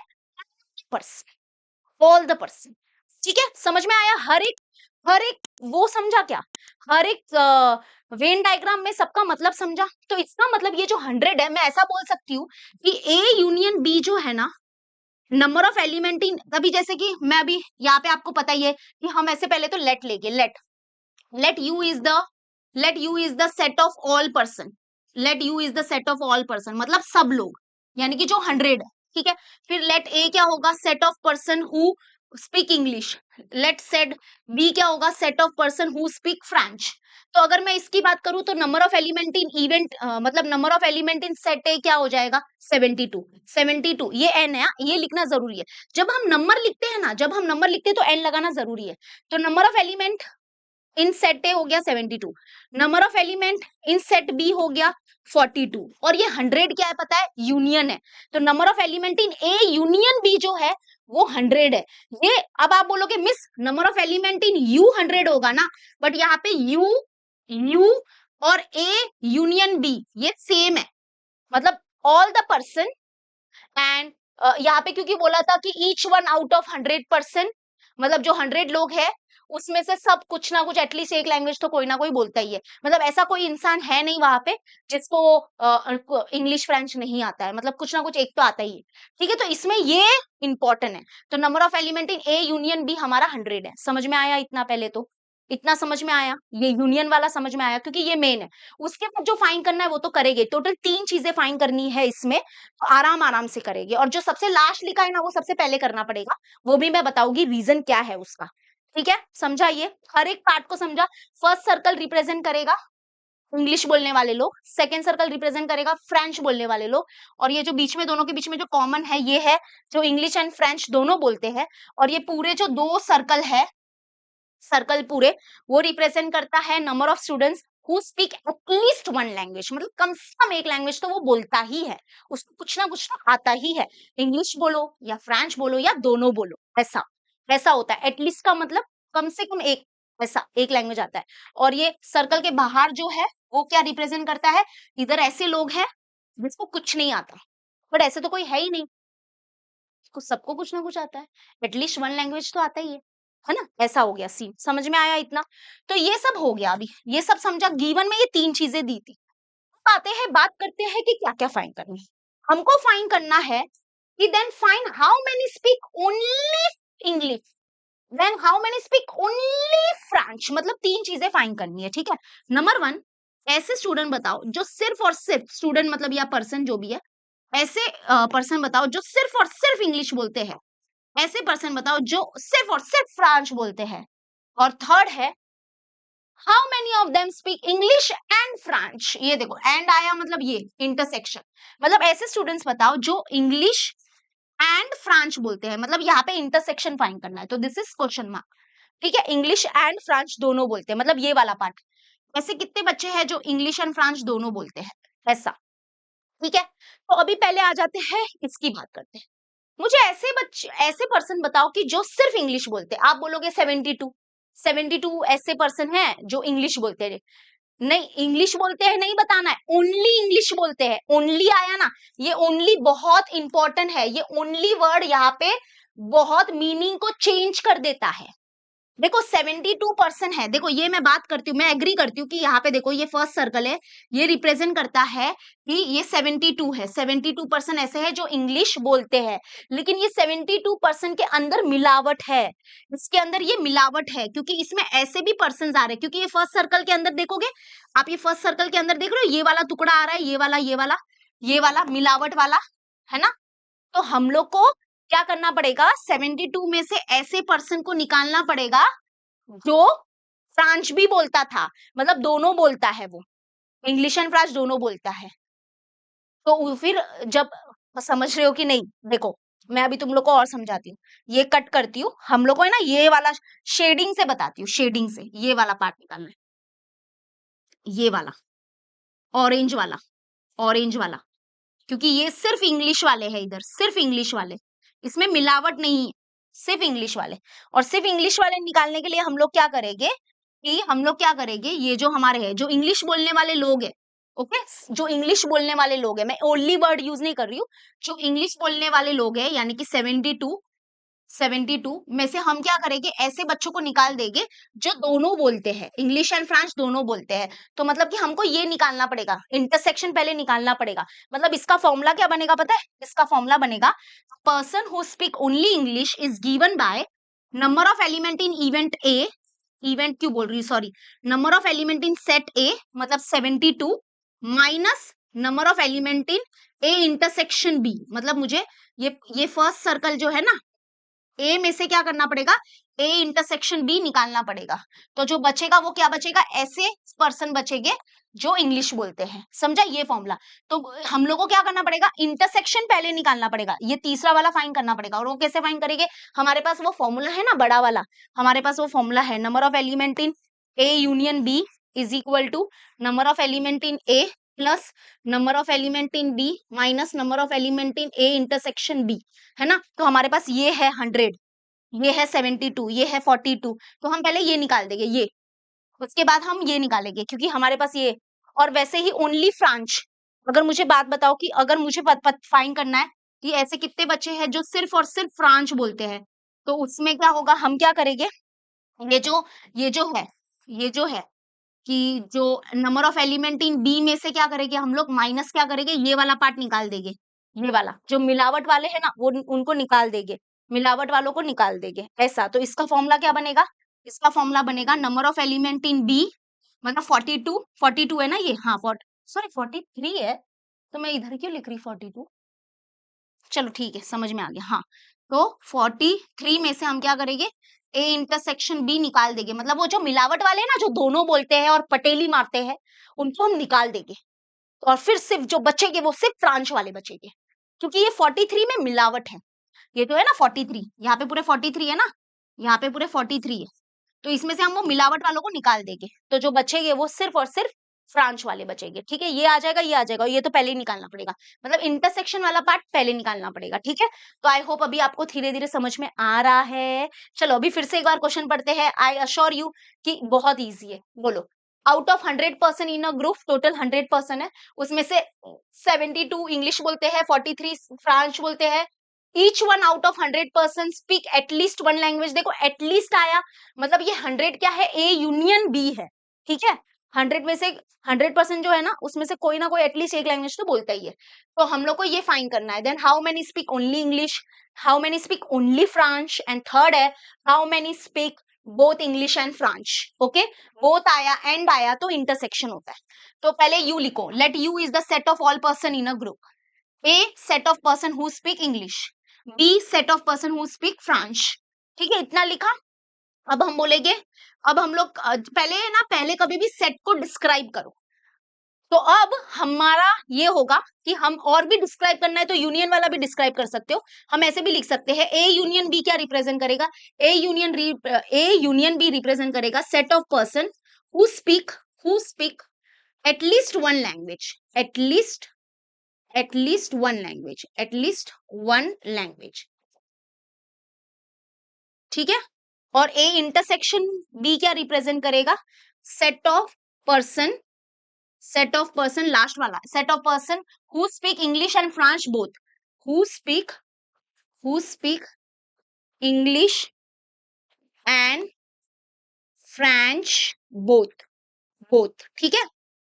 पर्सन, ऑल द पर्सन। ठीक है, समझ में आया? हर एक वो समझा क्या? हर एक वेन डायग्राम में सबका मतलब समझा? तो इसका मतलब ये जो 100 है, मैं ऐसा बोल सकती हूँ कि ए यूनियन बी जो है ना, नंबर ऑफ एलिमेंट इन, अभी जैसे कि मैं अभी यहाँ पे आपको पता ही है कि हम ऐसे पहले तो लेट लेंगे, late U is the set of all person, late U is the set of all person मतलब सब लोग, यानी कि जो 100 है। ठीक है, फिर लेट ए क्या होगा? Set of person who speak English. Let set B क्या होगा? Set of person who speak French. तो अगर मैं इसकी बात करूं तो number of element in event, मतलब number of element in set A क्या हो जाएगा? 72। 72 ये एन है, ये लिखना जरूरी है। जब हम नंबर लिखते हैं ना, जब हम नंबर लिखते हैं तो एन लगाना जरूरी है। तो number of element in set A हो गया 72, number of element in set B हो गया 42, और ये 100 क्या है पता है? यूनियन है। तो number of element in A union B जो है वो 100 है। ये अब आप बोलोगे miss number of element in U 100 होगा ना, बट यहाँ पे यू और ए यूनियन बी ये सेम है, मतलब ऑल द पर्सन एंड यहाँ पे क्योंकि बोला था कि ईच वन आउट ऑफ 100%, मतलब जो 100 लोग हैं उसमें से सब कुछ ना कुछ एटलीस्ट एक लैंग्वेज तो कोई ना कोई बोलता ही है, मतलब ऐसा कोई इंसान है नहीं वहां पे जिसको इंग्लिश फ्रेंच नहीं आता है, मतलब कुछ ना कुछ एक तो आता ही है। ठीक है, तो इसमें ये इंपॉर्टेंट है। तो number of element in A union B हमारा 100 है। समझ में आया इतना? पहले तो इतना समझ में आया, ये यूनियन वाला समझ में आया क्योंकि ये मेन है। उसके बाद जो फाइन करना है वो तो करेंगे, टोटल 3 चीजें फाइन करनी है इसमें, आराम आराम से करेंगे, और जो सबसे लास्ट लिखा है ना वो सबसे पहले करना पड़ेगा, वो भी मैं बताऊंगी रीजन क्या है उसका। ठीक है, समझा? ये हर एक पार्ट को समझा। फर्स्ट सर्कल रिप्रेजेंट करेगा इंग्लिश बोलने वाले लोग, सेकेंड सर्कल रिप्रेजेंट करेगा फ्रेंच बोलने वाले लोग, और ये जो बीच में दोनों के बीच में जो कॉमन है ये है जो इंग्लिश एंड फ्रेंच दोनों बोलते हैं, और ये पूरे जो 2 सर्कल है, सर्कल पूरे, वो रिप्रेजेंट करता है number of students who speak at least one language, मतलब कम से कम एक लैंग्वेज तो वो बोलता ही है, उसको कुछ ना कुछ तो आता ही है, इंग्लिश बोलो या फ्रेंच बोलो या दोनों बोलो, ऐसा ऐसा होता है। एटलीस्ट का मतलब कम से कम एक, ऐसा एक लैंग्वेज आता है। और ये सर्कल के बाहर जो है वो क्या रिप्रेजेंट करता है, इधर ऐसे लोग हैं जिसको कुछ नहीं आता, बट ऐसे तो कोई है ही नहीं, सबको कुछ ना कुछ आता है, एटलीस्ट वन लैंग्वेज तो आता ही है ना? ऐसा हो गया सीन। समझ में आया इतना? तो ये सब हो गया, अभी ये सब समझा। गिवन में ये 3 चीजें दी थी। अब आते हैं, बात करते हैं कि क्या क्या फाइन करना है। हमको फाइन करना है कि then find how many speak only English, then how many speak only French, मतलब 3 चीजें फाइन करनी है। ठीक है, नंबर 1, ऐसे स्टूडेंट बताओ जो सिर्फ और सिर्फ, स्टूडेंट मतलब या पर्सन जो भी है, ऐसे पर्सन बताओ जो सिर्फ और सिर्फ इंग्लिश बोलते हैं, ऐसे पर्सन बताओ जो सिर्फ और सिर्फ फ्रेंच बोलते हैं। और थर्ड है how many of them speak English and French. ये देखो एंड आया, मतलब ये इंटरसेक्शन, मतलब ऐसे स्टूडेंट्स बताओ जो इंग्लिश एंड फ्रेंच बोलते हैं, मतलब यहाँ पे इंटरसेक्शन फाइंड करना है, तो दिस इज क्वेश्चन मार्क। ठीक है, इंग्लिश एंड फ्रेंच दोनों बोलते हैं, मतलब ये वाला पार्ट। ऐसे कितने बच्चे हैं जो इंग्लिश एंड फ्रेंच दोनों बोलते हैं, ऐसा। ठीक है, तो अभी पहले आ जाते हैं, इसकी बात करते हैं। मुझे ऐसे बच्चे, ऐसे पर्सन बताओ कि जो सिर्फ इंग्लिश बोलते हैं। आप बोलोगे 72 ऐसे पर्सन हैं जो इंग्लिश बोलते हैं। नहीं, इंग्लिश बोलते हैं नहीं बताना है, ओनली इंग्लिश बोलते हैं। ओनली आया ना, ये ओनली बहुत इंपॉर्टेंट है, ये ओनली वर्ड यहाँ पे बहुत मीनिंग को चेंज कर देता है। देखो 72% है, देखो ये मैं बात करती हूँ, मैं एग्री करती हूँ कि यहाँ पे देखो ये फर्स्ट सर्कल है, ये रिप्रेजेंट करता है कि ये 72 है, 72% ऐसे है जो इंग्लिश बोलते हैं, लेकिन ये 72% के अंदर मिलावट है, इसके अंदर ये मिलावट है, क्योंकि इसमें ऐसे भी पर्सन आ रहे हैं, क्योंकि ये फर्स्ट सर्कल के अंदर देखोगे आप, ये फर्स्ट सर्कल के अंदर देख रहे हो, ये वाला टुकड़ा आ रहा है, ये वाला मिलावट वाला, है ना? तो हम लोग को क्या करना पड़ेगा, 72 में से ऐसे पर्सन को निकालना पड़ेगा जो फ्रेंच भी बोलता था, मतलब दोनों बोलता है, वो इंग्लिश एंड फ्रेंच दोनों बोलता है। तो फिर जब, समझ रहे हो कि नहीं? देखो मैं अभी तुम लोग को और समझाती हूँ, ये कट करती हूँ, हम लोग को है ना ये वाला शेडिंग से बताती हूँ, शेडिंग से ये वाला पार्ट निकालना है, ये वाला ऑरेंज वाला, ऑरेंज वाला, क्योंकि ये सिर्फ इंग्लिश वाले हैं, इधर सिर्फ इंग्लिश वाले, इसमें मिलावट नहीं है, सिर्फ इंग्लिश वाले। और सिर्फ इंग्लिश वाले निकालने के लिए हम लोग क्या करेंगे कि हम लोग क्या करेंगे, ये जो हमारे हैं जो इंग्लिश बोलने वाले लोग हैं, ओके, जो इंग्लिश बोलने वाले लोग हैं, मैं ओनली वर्ड यूज नहीं कर रही हूँ, जो इंग्लिश बोलने वाले लोग हैं यानी कि 72 में से हम क्या करेंगे, ऐसे बच्चों को निकाल देंगे जो दोनों बोलते हैं, इंग्लिश एंड फ्रेंच दोनों बोलते हैं। तो मतलब कि हमको ये निकालना पड़ेगा, इंटरसेक्शन पहले निकालना पड़ेगा। मतलब इसका फॉर्मूला क्या बनेगा पता है? इसका फॉर्मूला बनेगा person who speak only English is given by number of element in event A, event क्यों बोल रही हूँ, sorry, number of element in set A मतलब 72 minus number of element in A intersection B, मतलब मुझे ये फर्स्ट सर्कल जो है ना, ए में से क्या करना पड़ेगा, ए इंटरसेक्शन बी निकालना पड़ेगा। तो जो बचेगा वो क्या बचेगा, ऐसे पर्सन बचेंगे जो इंग्लिश बोलते हैं। समझा ये फॉर्मूला? तो हम लोगों को क्या करना पड़ेगा, इंटरसेक्शन पहले निकालना पड़ेगा, ये तीसरा वाला फाइन करना पड़ेगा। और वो कैसे फाइन करेंगे, हमारे पास वो फॉर्मूला है ना बड़ा वाला, हमारे पास वो फॉर्मूला है, number of element in A union B is equal to number of element in A plus number of element in B minus number of element in A intersection B, है ना। तो हमारे पास ये है 100, ये है 72, ये है 42, तो हम पहले ये निकाल देंगे ये, उसके बाद हम ये निकालेंगे क्योंकि हमारे पास ये। और वैसे ही ओनली फ्रांच, अगर मुझे बात बताओ कि अगर मुझे फाइंड करना है कि ऐसे कितने बच्चे हैं जो सिर्फ और सिर्फ फ्रांच बोलते हैं, तो उसमें क्या होगा, हम क्या करेंगे, ये जो ये जो है ये जो है कि जो number of element in B में से क्या करेंगे हम लोग, माइनस क्या करेंगे, ये वाला पार्ट निकाल देंगे, ये वाला जो मिलावट वाले हैं ना वो उनको निकाल देंगे, मिलावट वालों को निकाल देंगे ऐसा। तो इसका फॉर्मूला क्या बनेगा, इसका फॉर्मूला बनेगा number of element in B मतलब 42 है ना ये, हाँ सॉरी 43 है, तो मैं इधर क्यों लिख रही 42, चलो ठीक है समझ में आ गया। हाँ तो 43 में से हम क्या करेंगे, ए इंटरसेक्शन बी निकाल देंगे, मतलब वो जो मिलावट वाले हैं ना जो दोनों बोलते हैं और पटेली मारते हैं उनको हम निकाल देंगे, और फिर सिर्फ जो बचेंगे वो सिर्फ फ्रांच वाले बचेंगे, क्योंकि ये 43 में मिलावट है, ये तो है ना 43, यहाँ पे पूरे 43 है ना, यहाँ पे पूरे 43 है, तो इसमें से हम वो मिलावट वालों को निकाल देंगे, तो जो बचेंगे वो सिर्फ और सिर्फ फ्रांच वाले बचेंगे, ठीक है। ये आ जाएगा, ये आ जाएगा, ये तो पहले ही निकालना पड़ेगा, मतलब इंटरसेक्शन वाला पार्ट पहले निकालना पड़ेगा, ठीक है। तो आई होप अभी आपको धीरे धीरे समझ में आ रहा है। चलो अभी फिर से एक बार क्वेश्चन पढ़ते हैं, आई अश्योर यू कि बहुत ईजी है। बोलो, out of 100% in a group, total 100% है, उसमें से 72 इंग्लिश बोलते हैं, 43 फ्रांच बोलते हैं, each one out of 100% speak at least one language. देखो एटलीस्ट आया, मतलब ये 100 क्या है, ए यूनियन बी है, ठीक है। 100 में से 100% जो है ना उसमें से कोई ना कोई एटलीस्ट एक लैंग्वेज तो बोलता ही है, तो हम लोग को ये फाइंड करना है। Then how many speak only English, how many speak only French, and third है how many speak both English and French. Okay, both आया एंड आया तो इंटरसेक्शन होता है। तो पहले यू लिखो, let U is the set of all person in a group, A set of person who speak English, B set of person who speak French, ठीक है, इतना लिखा। अब हम बोलेंगे, अब हम लोग पहले ना, पहले कभी भी सेट को डिस्क्राइब करो, तो अब हमारा ये होगा कि हम और भी डिस्क्राइब करना है तो यूनियन वाला भी डिस्क्राइब कर सकते हो, हम ऐसे भी लिख सकते हैं, ए यूनियन बी क्या रिप्रेजेंट करेगा, ए यूनियन बी रिप्रेजेंट करेगा set of person who speak at least one language, at least one language, ठीक है। और ए इंटरसेक्शन बी क्या रिप्रेजेंट करेगा, सेट ऑफ पर्सन, लास्ट वाला set of person who speak English and French both, who speak English and French both, ठीक है।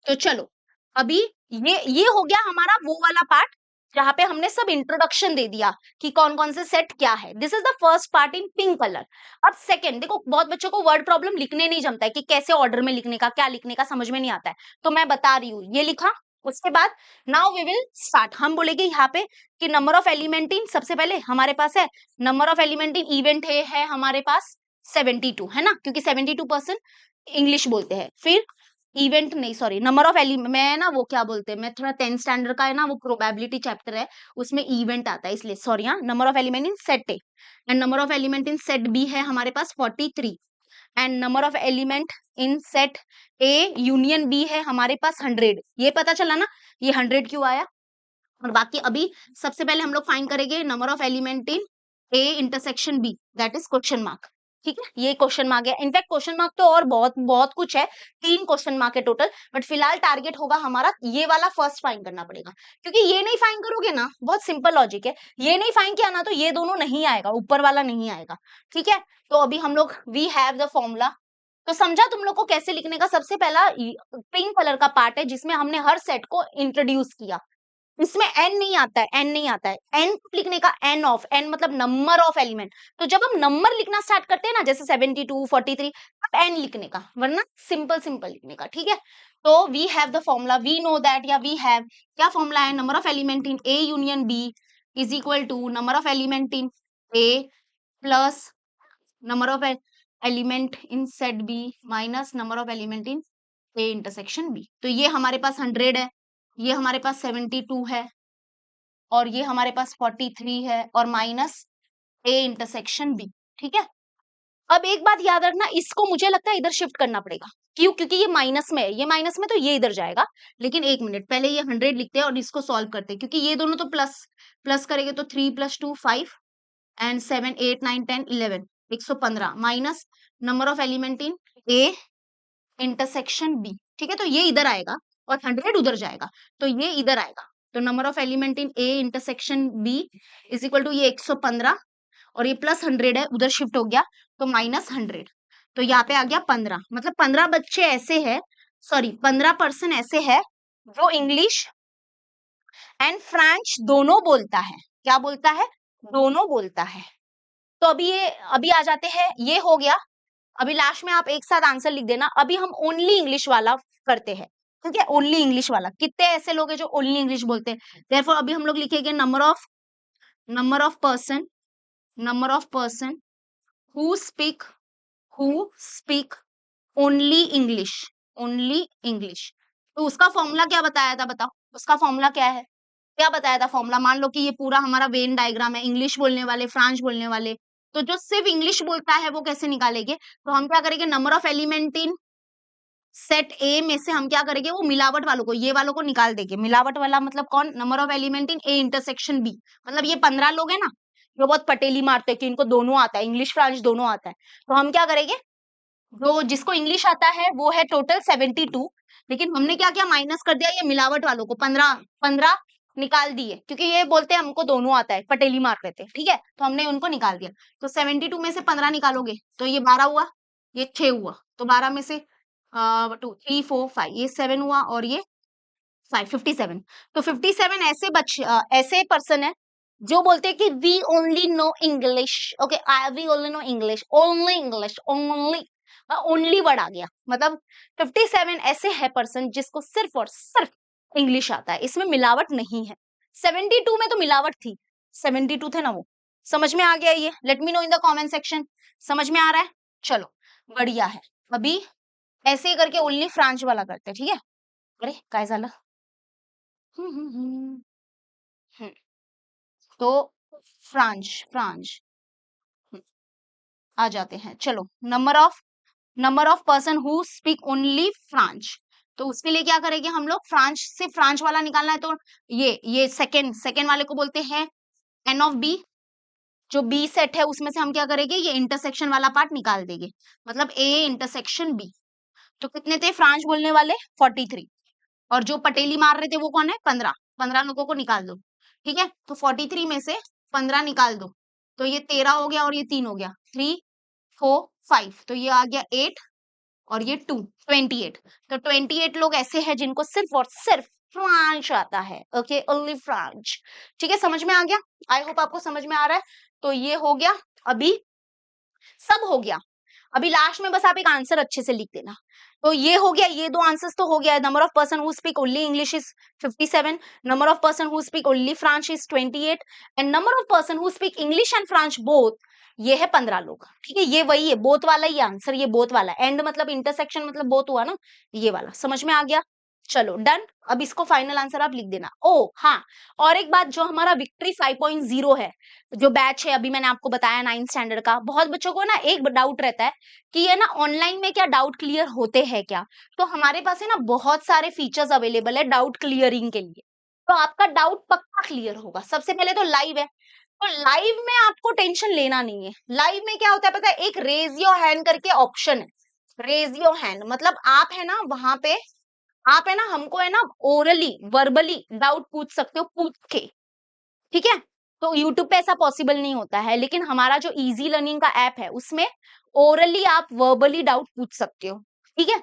तो चलो अभी ये हो गया हमारा वो वाला पार्ट जहां पे हमने सब इंट्रोडक्शन दे दिया कि कौन कौन से सेट क्या है। This is the first part in pink colour. अब सेकंड देखो, बहुत बच्चों को वर्ड प्रॉब्लम लिखने नहीं जमता है कि कैसे ऑर्डर में लिखने का, क्या लिखने का समझ में नहीं आता है, तो मैं बता रही हूँ, ये लिखा, उसके बाद नाउ वी विल स्टार्ट। हम बोलेंगे यहाँ पे कि नंबर ऑफ एलिमेंट इन, सबसे पहले हमारे पास है number of element in event है हमारे पास 72, है ना, क्योंकि 72% इंग्लिश बोलते हैं। फिर इवेंट नहीं, सॉरी, नंबर ऑफ एलिमेंट, मैं ना वो क्या बोलते हैं, मैं थोड़ा 10th स्टैंडर्ड का है ना, वो प्रोबेबिलिटी चैप्टर है, उसमें इवेंट आता है, इसलिए सॉरी। हाँ, number of element in set A and number of element in set B है हमारे पास 43 and number of element in set A union B है हमारे पास 100। ये पता चला ना, ये 100 क्यों आया। और बाकी अभी सबसे पहले हम लोग फाइंड करेंगे number of element in A intersection B, that is question mark, ठीक है। ये क्वेश्चन मार्क है, इनफैक्ट क्वेश्चन मार्क तो और बहुत बहुत कुछ है, 3 क्वेश्चन मार्क है टोटल, बट फिलहाल टारगेट होगा हमारा ये वाला फर्स्ट फाइंड करना पड़ेगा, क्योंकि ये नहीं फाइंड करोगे ना, बहुत सिंपल लॉजिक है, ये नहीं फाइंड किया ना तो ये दोनों नहीं आएगा, ऊपर वाला नहीं आएगा, ठीक है। तो अभी हम लोग वी हैव द फॉर्मूला, तो समझा तुम लोग को कैसे लिखने का। सबसे पहला पिंक कलर का पार्ट है जिसमें हमने हर सेट को इंट्रोड्यूस किया, इसमें एन नहीं आता है, एन नहीं आता है, एन लिखने का, एन ऑफ, एन मतलब नंबर ऑफ एलिमेंट, तो जब हम नंबर लिखना स्टार्ट करते हैं ना, जैसे 72 43, अब एन लिखने का, वरना सिंपल सिंपल लिखने का, ठीक है। तो we have the formula, we know that, या वी हैव क्या फॉर्मूला है, number of element in A union B is equal to number of element in A plus number of element in set B minus number of element in A intersection B. तो ये हमारे पास 100 है, ये हमारे पास 72 है, और ये हमारे पास 43 है, और माइनस ए इंटरसेक्शन बी, ठीक है। अब एक बात याद रखना, इसको मुझे लगता है इधर शिफ्ट करना पड़ेगा। क्यों? क्योंकि ये माइनस में है, ये माइनस में तो ये इधर जाएगा। लेकिन एक मिनट, पहले ये 100 लिखते हैं और इसको सॉल्व करते हैं, क्योंकि ये दोनों तो प्लस प्लस करेंगे तो 3 + 2 5 and 7 8 9 10 11 115 minus number of element in A intersection B. ठीक है, तो ये इधर आएगा और 100 उधर जाएगा, तो ये इधर आएगा। तो number of element in A intersection B is equal to ये 115 और ये प्लस 100 है, उधर शिफ्ट हो गया तो माइनस 100। तो यहाँ पे आ गया 15, मतलब 15 बच्चे ऐसे हैं, सॉरी 15% ऐसे है जो इंग्लिश एंड फ्रेंच दोनों बोलता है। क्या बोलता है? दोनों बोलता है। तो अभी आ जाते हैं, ये हो गया। अभी लास्ट में आप एक साथ आंसर लिख देना। अभी हम ओनली इंग्लिश वाला करते हैं, ठीक है? ओनली इंग्लिश वाला। कितने ऐसे लोग हैं जो ओनली इंग्लिश बोलते हैं? देयरफॉर अभी हम लोग लिखेंगे number of person who speak only English. तो उसका फॉर्मूला क्या बताया था? बताओ, उसका फॉर्मूला क्या है? क्या बताया था फॉर्मूला? मान लो कि ये पूरा हमारा वेन डायग्राम है, इंग्लिश बोलने वाले, फ्रेंच बोलने वाले। तो जो सिर्फ इंग्लिश बोलता है वो कैसे निकालेंगे? तो हम क्या करेंगे, number of element in set ए में से हम क्या करेंगे, वो मिलावट वालों को, ये वालों को निकाल देंगे। मिलावट वाला मतलब कौन? Number of element in A intersection B. मतलब ये 15 लोग हैं ना, जो बहुत पटेली मारते हैं कि इनको दोनों आता है, इंग्लिश फ्रेंच दोनों आता है। तो हम क्या करेंगे, जो जिसको इंग्लिश आता है वो है टोटल 72, लेकिन हमने क्या किया, माइनस कर दिया ये मिलावट वालों को, 15 निकाल दिए, क्योंकि ये बोलते हैं हमको दोनों आता है, पटेली मार रहे थे। ठीक है, तो हमने उनको निकाल दिया। तो 72 में से 15 निकालोगे तो ये 12 हुआ, ये 6 हुआ, तो 12 में से 2 3 4 5, ये 7 हुआ और ये 5, 57। तो 57 ऐसे पर्सन है जो बोलते हैं कि we only know English. Okay, we only know English, only word आ गया। मतलब 57 ऐसे है पर्सन जिसको सिर्फ और सिर्फ इंग्लिश आता है, इसमें मिलावट नहीं है। 72 में तो मिलावट थी, 72 थे ना वो। समझ में आ गया ये? Late me know in the comment section, समझ में आ रहा है? चलो बढ़िया है। अभी ऐसे ही करके ओनली फ्रांच वाला करते हैं, ठीक है? अरे काय झालं? हम्म। तो फ्रांच आ जाते हैं। चलो, number of person who speak only French. तो उसके लिए क्या करेंगे हम लोग, फ्रांच से फ्रांच वाला निकालना है, तो ये सेकेंड वाले को बोलते हैं एन ऑफ बी। जो बी सेट है उसमें से हम क्या करेंगे, ये इंटरसेक्शन वाला पार्ट निकाल देंगे, मतलब ए इंटरसेक्शन बी। तो कितने थे फ्रांच बोलने वाले? 43। और जो पटेली मार रहे थे वो कौन है? 15 लोगों को निकाल दो। ठीक है, तो 43 में से 15 निकाल दो, तो ये 13 हो गया और ये 3 हो गया, 3 4 5, तो ये आ गया 8 और ये 2, 28। तो 28 लोग ऐसे हैं जिनको सिर्फ और सिर्फ फ्रांच आता है। Okay, only French. ठीक है, समझ में आ गया? आई होप आपको समझ में आ रहा है। तो ये हो गया, अभी सब हो गया। अभी लास्ट में बस आप एक आंसर अच्छे से लिख देना। तो ये हो गया, ये दो आंसर्स तो हो गया। Number of person who speak only English is 57, number of person who speak only French is 28 and number of person who speak English and French both, ये है 15 लोग। ठीक है, ये वही है, बोथ वाला ही आंसर, ये बोथ वाला एंड मतलब इंटरसेक्शन मतलब बोथ हुआ ना, ये वाला। समझ में आ गया? चलो डन। अब इसको फाइनल आंसर आप लिख देना। ओ हाँ, और एक बात, जो हमारा विक्ट्री 5.0 है, जो बैच है, अभी मैंने आपको बताया 9th स्टैंडर्ड का, बहुत बच्चों को ना एक डाउट रहता है कि ये ना ऑनलाइन में क्या डाउट क्लियर होते हैं क्या? तो हमारे पास है ना बहुत सारे फीचर्स अवेलेबल है डाउट क्लियरिंग के लिए। तो आपका डाउट पक्का क्लियर होगा। सबसे पहले तो लाइव है, तो लाइव में आपको टेंशन लेना नहीं है। लाइव में क्या होता है पता है? एक रेज योर हैंड करके ऑप्शन है। रेज योर हैंड मतलब आप है ना वहां पे, आप है ना हमको है ना ओरली वर्बली डाउट पूछ सकते हो, पूछ के। ठीक है, तो YouTube पे ऐसा पॉसिबल नहीं होता है, लेकिन हमारा जो इजी लर्निंग का ऐप है उसमें ओरली आप वर्बली डाउट पूछ सकते हो। ठीक है,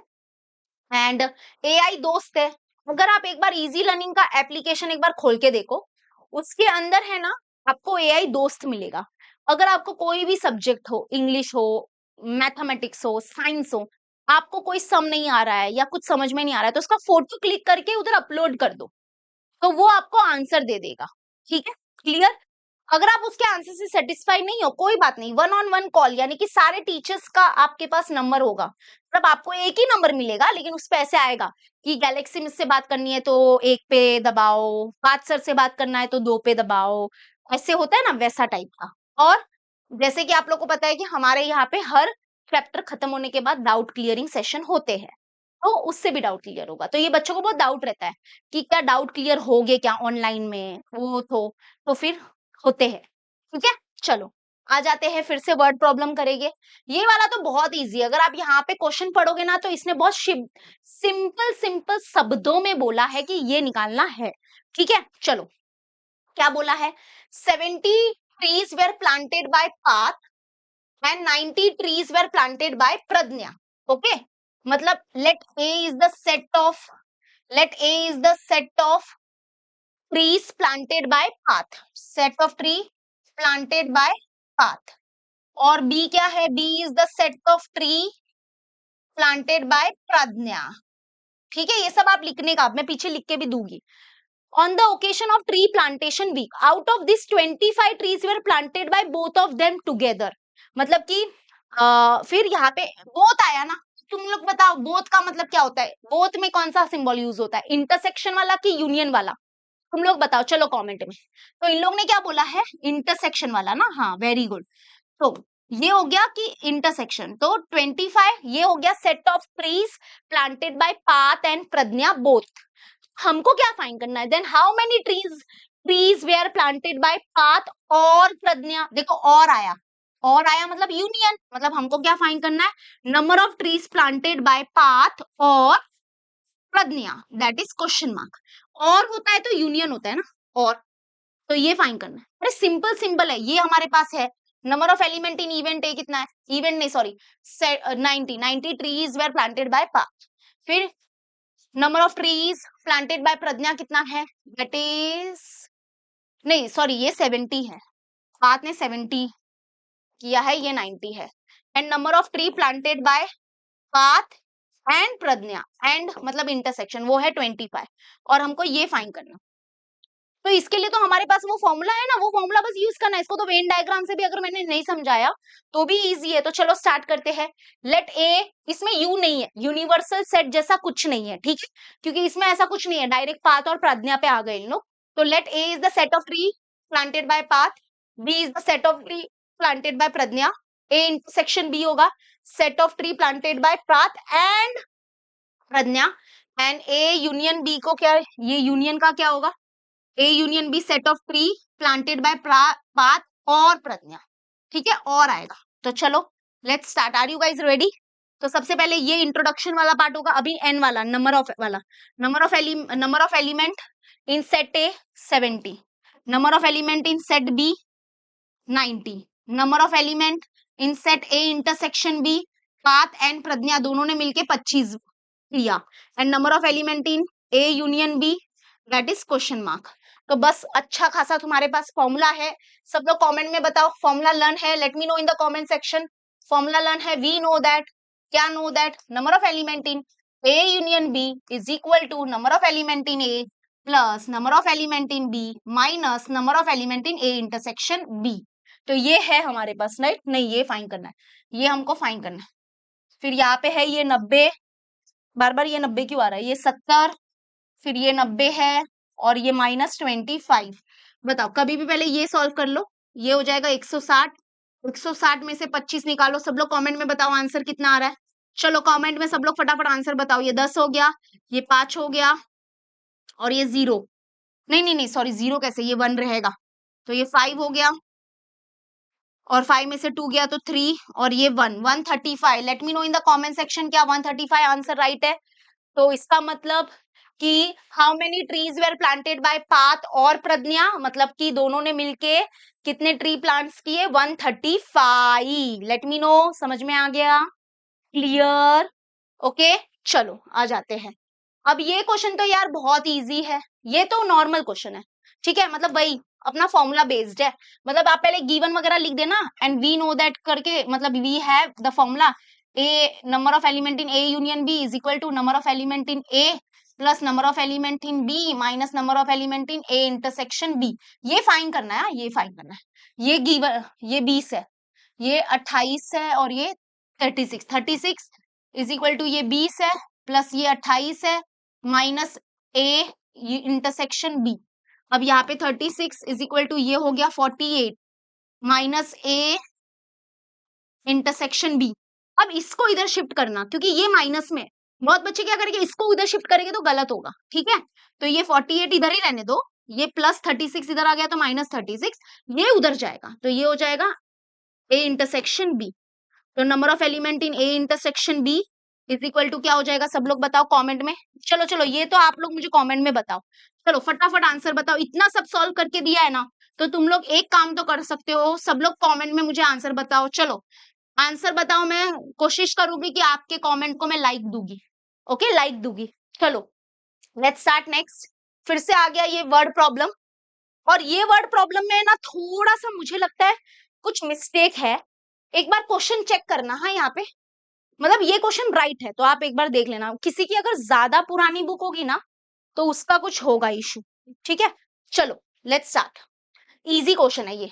एंड AI दोस्त है। अगर आप एक बार इजी लर्निंग का एप्लीकेशन एक बार खोल के देखो, उसके अंदर है ना आपको AI दोस्त मिलेगा। अगर आपको कोई भी सब्जेक्ट हो, इंग्लिश हो, मैथमेटिक्स हो, साइंस हो, आपको कोई सम नहीं आ रहा है या कुछ समझ में नहीं आ रहा है, तो उसका फोटो क्लिक करके उधर अपलोड कर दो, तो वो आपको आंसर दे देगा। ठीक है, क्लियर? अगर आप उसके आंसर से सेटिस्फाई नहीं हो, कोई बात नहीं, 1-on-1 कॉल, यानी कि सारे टीचर्स का आपके पास नंबर होगा। मतलब आपको एक ही नंबर मिलेगा, लेकिन उस पे ऐसे आएगा कि गैलेक्सी मिस से बात करनी है तो 1 पे दबाओ, बात सर से बात करना है तो 2 पे दबाओ, ऐसे होता है ना, वैसा टाइप का। और जैसे कि आप लोग को पता है कि हमारे यहाँ पे हर चैप्टर खत्म होने के बाद डाउट क्लियरिंग सेशन होते हैं, तो उससे भी डाउट क्लियर होगा। तो ये बच्चों को बहुत डाउट रहता है कि क्या डाउट क्लियर हो गए क्या ऑनलाइन में, वो तो फिर होते हैं। ठीक है, चलो आ जाते हैं, फिर से वर्ड प्रॉब्लम करेंगे। ये वाला तो बहुत इजी है, अगर आप यहाँ पे क्वेश्चन पढ़ोगे ना तो इसने बहुत सिंपल सिंपल शब्दों में बोला है कि ये निकालना है। ठीक है, चलो क्या बोला है, 70 trees were planted by Path and 90 trees were planted by Pradnya. Okay, मतलब let A is the set of trees planted by Path, set of tree planted by Path. और B क्या है, B is the set of tree planted by Pradnya. ठीक है, ये सब आप लिखने का, मैं पीछे लिख के भी दूंगी। On the occasion of tree plantation week, out of this 25 trees were planted by both of them together. मतलब कि फिर यहाँ पे बोथ आया ना, तुम लोग बताओ बोथ का मतलब क्या होता है, बोथ में कौन सा सिंबल यूज होता है, इंटरसेक्शन वाला कि यूनियन वाला, तुम लोग बताओ चलो कमेंट में। तो इन लोग ने क्या बोला है, इंटरसेक्शन वाला ना, हाँ वेरी गुड। तो ये हो गया कि इंटरसेक्शन, तो 25 ये हो गया set of trees planted by Parth and Pragya both. हमको क्या फाइंड करना है, then how many trees were planted by Parth और प्रज्ञा, देखो और आया मतलब यूनियन, मतलब हमको क्या फाइंड करना है, number of trees planted by Parth और प्रज्ञा, दैट इज क्वेश्चन मार्क। और होता है तो यूनियन होता है ना, और तो ये फाइंड करना है, अरे सिंपल सिंपल है, ये हमारे पास है। Number of element in event A कितना है, इवेंट नहीं sorry 90 trees were planted by Parth. फिर number of trees planted by Pragya कितना है, दैट इज नहीं सॉरी ये 70 है, पाथ ने 70 किया है, ये 90 है। And number of tree planted by Parth and Pragya, and मतलब इंटरसेक्शन वो है 25, और हमको ये फाइंड करना। तो इसके लिए तो हमारे पास वो फॉर्मूला है ना, वो फॉर्मूला बस यूज करना है, इसको तो वेन डायग्राम से भी अगर मैंने नहीं समझाया तो भी इजी है। तो चलो स्टार्ट करते हैं। लेट ए, इसमें यू नहीं है, यूनिवर्सल सेट जैसा कुछ नहीं है, ठीक है, क्योंकि इसमें ऐसा कुछ नहीं है, डायरेक्ट पाथ और प्रज्ञा पे आ गए इन लोग। तो let A is the set of tree planted by Parth, B is the set of tree planted by Pragya, A intersection B होगा set of tree planted by Parth and Pragya, and A union B को क्या, ये यूनियन का क्या होगा, A union B set of tree planted by Parth और प्रज्ञा। ठीक है, और आएगा। तो चलो let's start, are you guys ready. तो सबसे पहले ये इंट्रोडक्शन वाला पार्ट होगा, अभी एन वाला नंबर ऑफ वाला, number of element in set A 70, number of element in set B 90, number of element in set A intersection B Parth and Pragya दोनों ने मिलके 25 किया, and number of element in A union B, that is question mark. तो बस अच्छा खासा तुम्हारे पास फॉर्मूला है, सब लोग कमेंट में बताओ फॉर्मूला लर्न है, let me know in the comment section. Formula learn है, वी नो दैट, क्या know that, number of element in A union B is equal to number of element in A plus number of element in B minus number of element in A intersection B. तो ये है हमारे पास, राइट, नहीं ये फाइंड करना है, ये हमको फाइंड करना है। फिर यहाँ पे है ये 90, बार बार ये 90 क्यों आ रहा है, ये 70, फिर ये 90 है, और ये -25। बताओ कभी भी पहले ये सॉल्व कर लो, ये हो जाएगा 160, 160 में से 25 निकालो, सब लोग कमेंट में बताओ आंसर कितना आ रहा है। चलो कमेंट में सब लोग फटाफट आंसर बताओ, ये 10 हो गया, ये 5 हो गया, और ये 0, नहीं नहीं नहीं सॉरी 0 कैसे, ये 1 रहेगा, तो ये 5 हो गया, और 5 में से 2 गया तो 3, और ये 1, 135। Let me know in the comment section क्या 135 आंसर राइट है। तो इसका मतलब कि how many trees were planted by Parth और प्रज्ञा, मतलब कि दोनों ने मिलके कितने ट्री प्लांट्स किए, 135। लेट मी नो, समझ में आ गया, क्लियर, ओके। चलो आ जाते हैं, अब ये क्वेश्चन तो यार बहुत इजी है, ये तो नॉर्मल क्वेश्चन है, ठीक है, मतलब वही अपना फॉर्मूला बेस्ड है, मतलब आप पहले गिवन वगैरह लिख देना, एंड वी नो दैट करके, मतलब we have the formula a number of element in A union B is equal to number of element in A plus number of element in B minus number of element in A intersection B. ये फाइंड करना है, ये फाइंड करना है, ये गिवन, ये 20 है, ये 28 है, और ये 36, 36 इज इक्वल टू ये 20 है प्लस ये 28 है माइनस ए इंटरसेक्शन बी। अब यहाँ पे 36 इज इक्वल टू ये हो गया 48 माइनस ए इंटरसेक्शन बी। अब इसको इधर शिफ्ट करना, क्योंकि ये माइनस में, बहुत बच्चे क्या करेंगे, इसको उधर शिफ्ट करेंगे तो गलत होगा, ठीक है। तो ये 48 इधर ही रहने दो, ये प्लस 36 इधर आ गया तो माइनस 36, ये उधर जाएगा तो ये हो जाएगा ए इंटरसेक्शन बी। तो number of element in A intersection B is equal to क्या हो जाएगा, सब लोग बताओ कमेंट में। चलो चलो, ये तो आप लोग मुझे कमेंट में बताओ, चलो फटाफट आंसर बताओ। इतना सब सॉल्व करके दिया है ना, तो तुम लोग एक काम तो कर सकते हो, सब लोग कमेंट में मुझे आंसर बताओ। चलो आंसर बताओ, मैं कोशिश करूंगी कि आपके कमेंट को मैं लाइक दूंगी, ओके लाइक दूंगी। चलो लेट्स स्टार्ट नेक्स्ट। फिर से आ गया ये वर्ड प्रॉब्लम, और ये वर्ड प्रॉब्लम में ना थोड़ा सा मुझे लगता है कुछ मिस्टेक है। एक बार क्वेश्चन चेक करना, हाँ यहाँ पे मतलब ये क्वेश्चन राइट है तो आप एक बार देख लेना। किसी की अगर ज्यादा पुरानी बुक होगी ना तो उसका कुछ होगा इशू, ठीक है। चलो लेट्स स्टार्ट। इजी क्वेश्चन है ये।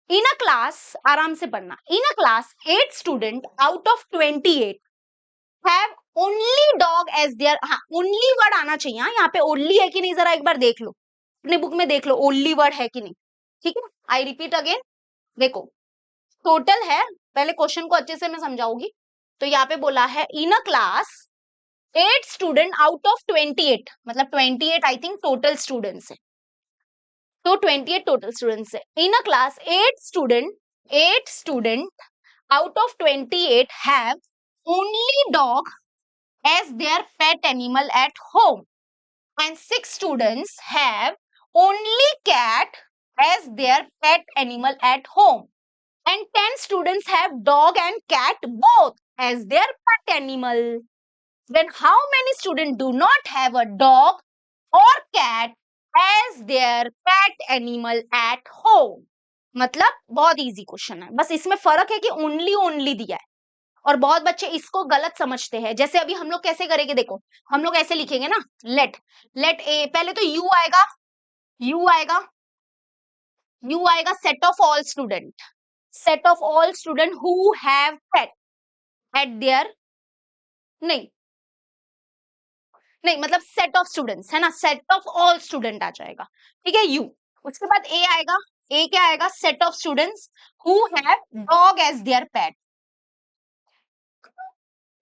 इन अ क्लास, आराम से पढ़ना, in a class 8 student out of 28 have only dog as their, हाँ ओनली वर्ड आना चाहिए, हाँ यहाँ पे ओनली है कि नहीं जरा एक बार देख लो, अपने बुक में देख लो ओनली वर्ड है कि नहीं, ठीक है। आई रिपीट अगेन, देखो टोटल है, पहले क्वेश्चन को अच्छे से मैं समझाऊंगी। तो यहाँ पे बोला है in a class 8 student out of 28, मतलब 28 आई थिंक टोटल स्टूडेंट्स है, तो 28 टोटल स्टूडेंट्स है। In a class 8 student out of 28 have only dog as their pet animal at home, and 6 students have only cat as their pet animal at home, and 10 students have dog and cat both as their pet animal. Then how many students do not have a dog or cat as their pet animal at home? मतलब बहुत इजी क्वेश्चन है, बस इसमें फर्क है कि ओनली ओनली दिया है, और बहुत बच्चे इसको गलत समझते हैं। जैसे अभी हम लोग कैसे करेंगे, देखो हम लोग ऐसे लिखेंगे ना, लेट ए, पहले तो यू आएगा, यू आएगा, यू आएगा set of all student, set of all student who have pet eight there, नहीं नहीं मतलब सेट ऑफ स्टूडेंट्स है ना, सेट ऑफ ऑल स्टूडेंट आ जाएगा, ठीक है यू। उसके बाद ए आएगा, ए क्या आएगा, set of students who have dog as their pet.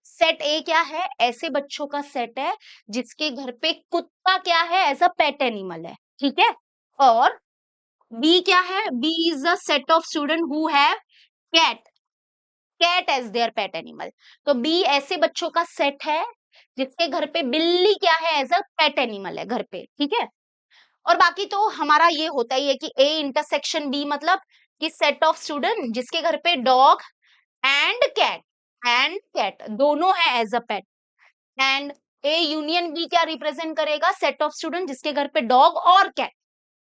Set A क्या है, ऐसे बच्चों का सेट है जिसके घर पे कुत्ता क्या है, एज अ पेट एनिमल है, ठीक है। और बी क्या है, B is a set of student who have cat, cat as their pet animal. तो बी ऐसे बच्चों का सेट है जिसके घर पे बिल्ली क्या है, एज अ पेट एनिमल है घर पे, ठीक है। और बाकी तो हमारा ये होता ही है कि ए इंटरसेक्शन बी मतलब कि सेट ऑफ स्टूडेंट जिसके घर पे dog and cat, and cat दोनों है as a pet, and A union B क्या रिप्रेजेंट करेगा, सेट ऑफ स्टूडेंट जिसके घर पे डॉग और कैट,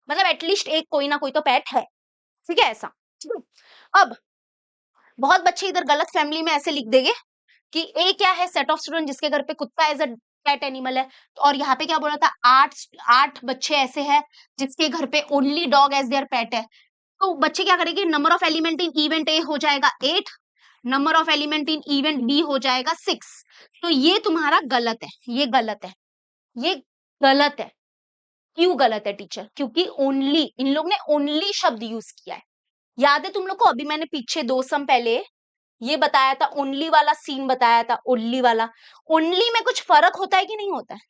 मतलब एटलीस्ट एक कोई ना कोई तो पेट है, ठीक है ऐसा। अब बहुत बच्चे इधर गलत फैमिली में ऐसे लिख देंगे कि ए क्या है, सेट ऑफ स्टूडेंट जिसके घर पे कुत्ता एज अ पेट एनिमल है, और यहाँ पे क्या बोला था, आठ बच्चे ऐसे हैं जिसके घर पे only dog as their pet है। तो बच्चे क्या करेंगे, number of element in event A हो जाएगा 8, number of element in event B हो जाएगा 6। तो ये तुम्हारा गलत है, ये गलत है, ये गलत है। क्यों गलत है टीचर, क्योंकि ओनली, इन लोग ने ओनली शब्द यूज किया है। याद है तुम लोग को, अभी मैंने पीछे 2 सम पहले ये बताया था, ओनली वाला सीन बताया था, ओनली वाला। ओनली में कुछ फर्क होता है कि नहीं होता है,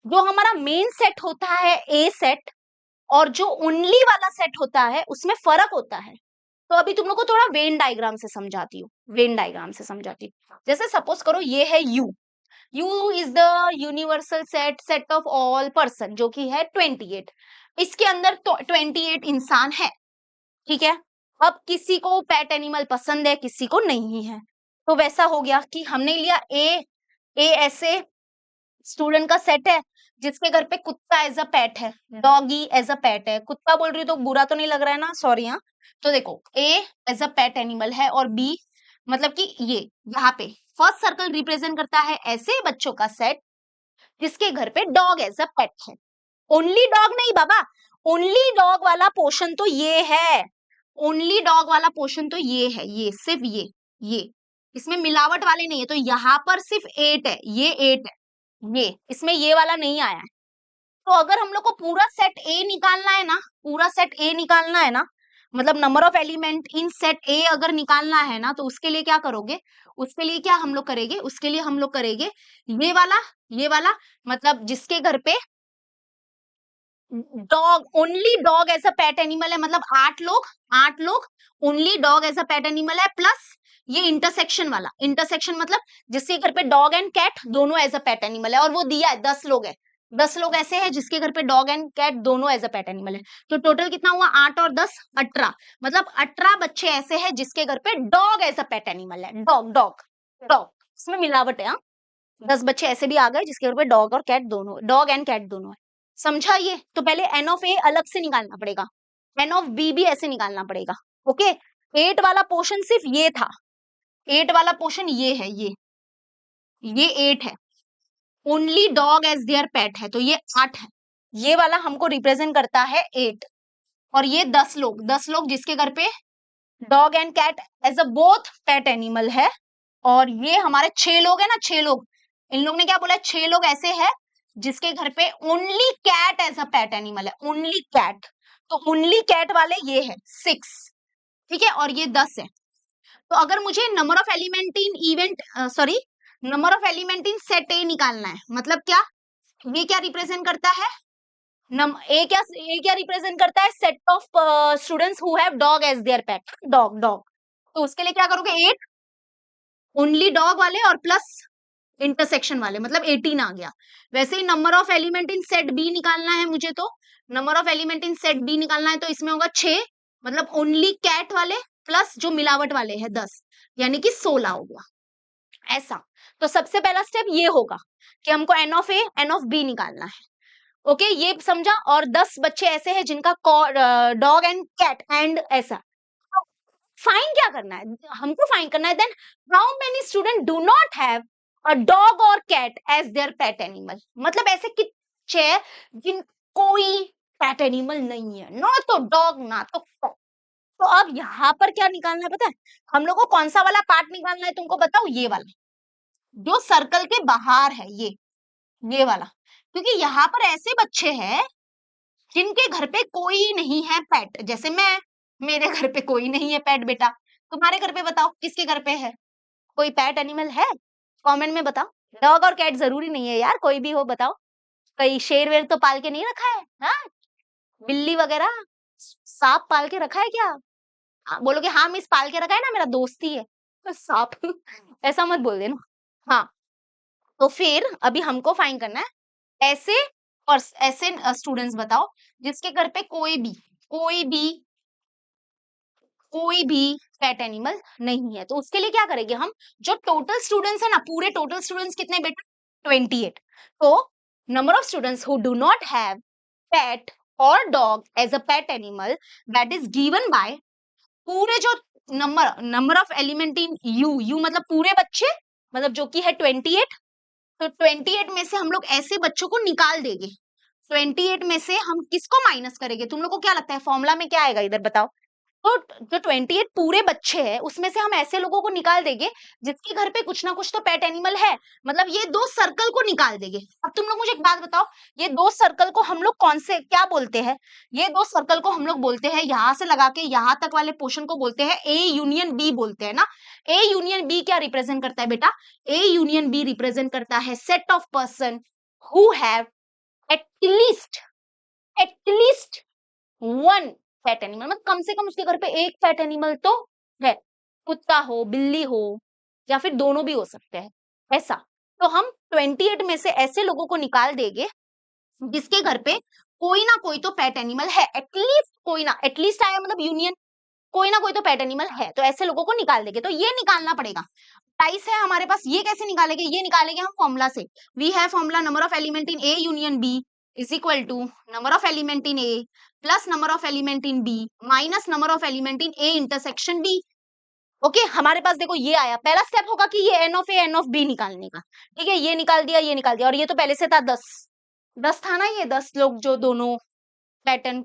जो हमारा मेन सेट होता है ए सेट, और जो ओनली वाला सेट होता है उसमें फर्क होता है। तो अभी तुम लोग को थोड़ा वेन डायग्राम से समझाती हूँ, वेन डायग्राम से समझाती हूँ। जैसे सपोज करो ये है you, U is the universal set, set of all person जो कि है 28, इसके अंदर तो 28 इंसान है, ठीक है। अब किसी को पेट एनिमल पसंद है, किसी को नहीं है, तो वैसा हो गया कि हमने लिया ए ऐसे स्टूडेंट का सेट है जिसके घर पे कुत्ता एज अ पेट है, डॉगी एज अ पेट है, कुत्ता बोल रही हूँ तो बुरा तो नहीं लग रहा है ना, सॉरी हाँ। तो देखो ए एज अ पेट एनिमल है, और बी मतलब कि ये यहाँ पे फर्स्ट सर्कल रिप्रेजेंट करता है ऐसे बच्चों का सेट जिसके घर पे डॉग एज अ पेट है। ओनली डॉग नहीं बाबा, ओनली डॉग वाला पोर्शन तो ये है, ओनली डॉग वाला पोर्शन तो ये है, ये सिर्फ ये इसमें मिलावट वाले नहीं है, तो यहाँ पर सिर्फ 8 है, ये 8 है, ये इसमें ये वाला नहीं आया है। तो अगर हम लोग को पूरा सेट ए निकालना है ना, पूरा सेट ए निकालना है ना, मतलब number of element in set ए अगर निकालना है ना, तो उसके लिए क्या करोगे, उसके लिए क्या हम लोग करेंगे, उसके लिए हम लोग करेंगे ये वाला मतलब जिसके घर पे dog, only dog as a pet animal है, मतलब 8 लोग only dog as a pet animal है, प्लस ये इंटरसेक्शन मतलब जिसके घर पे डॉग एंड कैट दोनों एज अ पेट एनिमल है, और वो दिया है 10 लोग है, 10 लोग ऐसे हैं जिसके घर पे डॉग एंड कैट दोनों एज अ पेट एनिमल है। तो टोटल कितना हुआ, 8 और 10 18, मतलब 18 बच्चे ऐसे हैं जिसके घर पे dog as a pet animal है। डॉग डॉग डॉग, इसमें मिलावट है। 10 बच्चे ऐसे भी आ गए जिसके ऊपर डॉग और कैट दोनों, डॉग एंड कैट दोनों है। समझा ये? तो पहले एन ऑफ ए अलग से निकालना पड़ेगा, एन ऑफ बी भी ऐसे निकालना पड़ेगा। ओके, 8 वाला पोर्शन सिर्फ ये था, 8 वाला पोर्शन ये है, ये 8 है, only dog as their pet है, तो ये 8 है। ये वाला हमको रिप्रेजेंट करता है 8, और ये 10 लोग जिसके घर पे dog and cat as a both pet animal है, और ये हमारे 6 लोग है ना, 6 लोग, इन लोग ने क्या बोला, 6 लोग ऐसे हैं जिसके घर पे only cat as a pet animal है, ओनली कैट, तो ओनली कैट वाले ये है 6, ठीक है, और ये 10 है। तो अगर मुझे number of element in event sorry number of element in set ए निकालना है, मतलब क्या, ये क्या रिप्रेजेंट करता है, ए क्या रिप्रेजेंट करता है, set of students who have dog as their pet, dog dog, तो उसके लिए क्या करोगे, 8 ओनली डॉग वाले और प्लस इंटरसेक्शन वाले, मतलब 18 आ गया। वैसे ही number of element in set B निकालना है मुझे, तो number of element in set B निकालना है, तो इसमें होगा 6, मतलब ओनली कैट वाले प्लस जो मिलावट वाले हैं 10, यानी कि 16 हो गया। ऐसा, तो सबसे पहला स्टेप ये होगा कि हमको N of A N of B निकालना है। ओके, ये समझा। और 10 बच्चे ऐसे हैं जिनका डॉग एंड कैट एंड ऐसा, फाइन क्या करना है, हमको फाइन करना है, then how many student do not have a dog और cat as their pet animal, मतलब ऐसे कितने जिन कोई पेट एनिमल नहीं है, ना तो डॉग ना तो कैट। तो अब यहाँ पर क्या निकालना है पता है, हम लोग को कौन सा वाला पार्ट निकालना है तुमको बताओ, ये वाला जो सर्कल के बाहर है, ये वाला, क्योंकि यहाँ पर ऐसे बच्चे हैं जिनके घर पे कोई नहीं है पेट, जैसे मैं, मेरे घर पे कोई नहीं है पेट बेटा, तुम्हारे घर पे बताओ किसके घर पे है, कोई पेट एनिमल है, कमेंट में बताओ। डॉग और कैट जरूरी नहीं है यार, कोई भी हो बताओ, कहीं शेर वेर तो पाल के नहीं रखा है, हाँ, बिल्ली वगैरह, सांप पाल के रखा है क्या, हाँ, बोलोगे हाँ मिस पाल के रखा है ना, मेरा दोस्त ही है तो सांप ऐसा मत बोल देना। हाँ, तो फिर अभी हमको फाइन करना है ऐसे, और ऐसे स्टूडेंट्स बताओ जिसके घर पे कोई भी पेट एनिमल नहीं है, तो उसके लिए क्या करेंगे हम, जो टोटल स्टूडेंट्स है ना, पूरे टोटल स्टूडेंट्स कितने बेटा, 28, तो number of students who do not have pet और dog as a pet animal, that is given by, पूरे जो number of element in U मतलब पूरे बच्चे, मतलब जो कि है 28, तो 28 में से हम लोग ऐसे बच्चों को निकाल देंगे, 28 में से हम किसको माइनस करेंगे, तुम लोग को क्या लगता है फॉर्मूला में क्या आएगा इधर बताओ, तो जो 28 पूरे बच्चे हैं उसमें से हम ऐसे लोगों को निकाल देंगे जिसके घर पे कुछ ना कुछ तो पेट एनिमल है, मतलब ये दो सर्कल को निकाल देंगे। अब तुम लोग मुझे एक बात बताओ, ये दो सर्कल को हम लोग कौन से क्या बोलते हैं, ये दो सर्कल को हम लोग बोलते हैं, यहां से लगा के यहां तक वाले पोर्शन को बोलते हैं ए यूनियन बी बोलते हैं ना। ए यूनियन बी क्या रिप्रेजेंट करता है बेटा, ए यूनियन बी रिप्रेजेंट करता है set of person who have at least at least one pet animal, मतलब कम से कम उसके घर पे एक पेट एनिमल तो है, कुत्ता हो बिल्ली हो या फिर दोनों भी हो सकते हैं, ऐसा। तो हम 28 में से ऐसे लोगों को निकाल देंगे जिसके घर पे कोई ना कोई तो पेट एनिमल है, एटलीस्ट कोई ना, एटलीस्ट आया मतलब यूनियन, कोई ना कोई तो पेट एनिमल है, तो ऐसे लोगों को निकाल देंगे। तो ये निकालना पड़ेगा, 28 है हमारे पास, ये कैसे निकालेंगे, ये निकालेंगे हम फॉर्मूला से, we have formula number of element in A union B is equal to number of element in A plus number of element in B minus number of element in A intersection B. Okay, हमारे पास देखो ये आया, पहला स्टेप होगा कि ये n of A N of B निकालने का, ठीक है, ये निकाल दिया, ये निकाल दिया, और ये तो पहले से था 10, 10 था ना, ये 10 लोग जो दोनों पैटर्न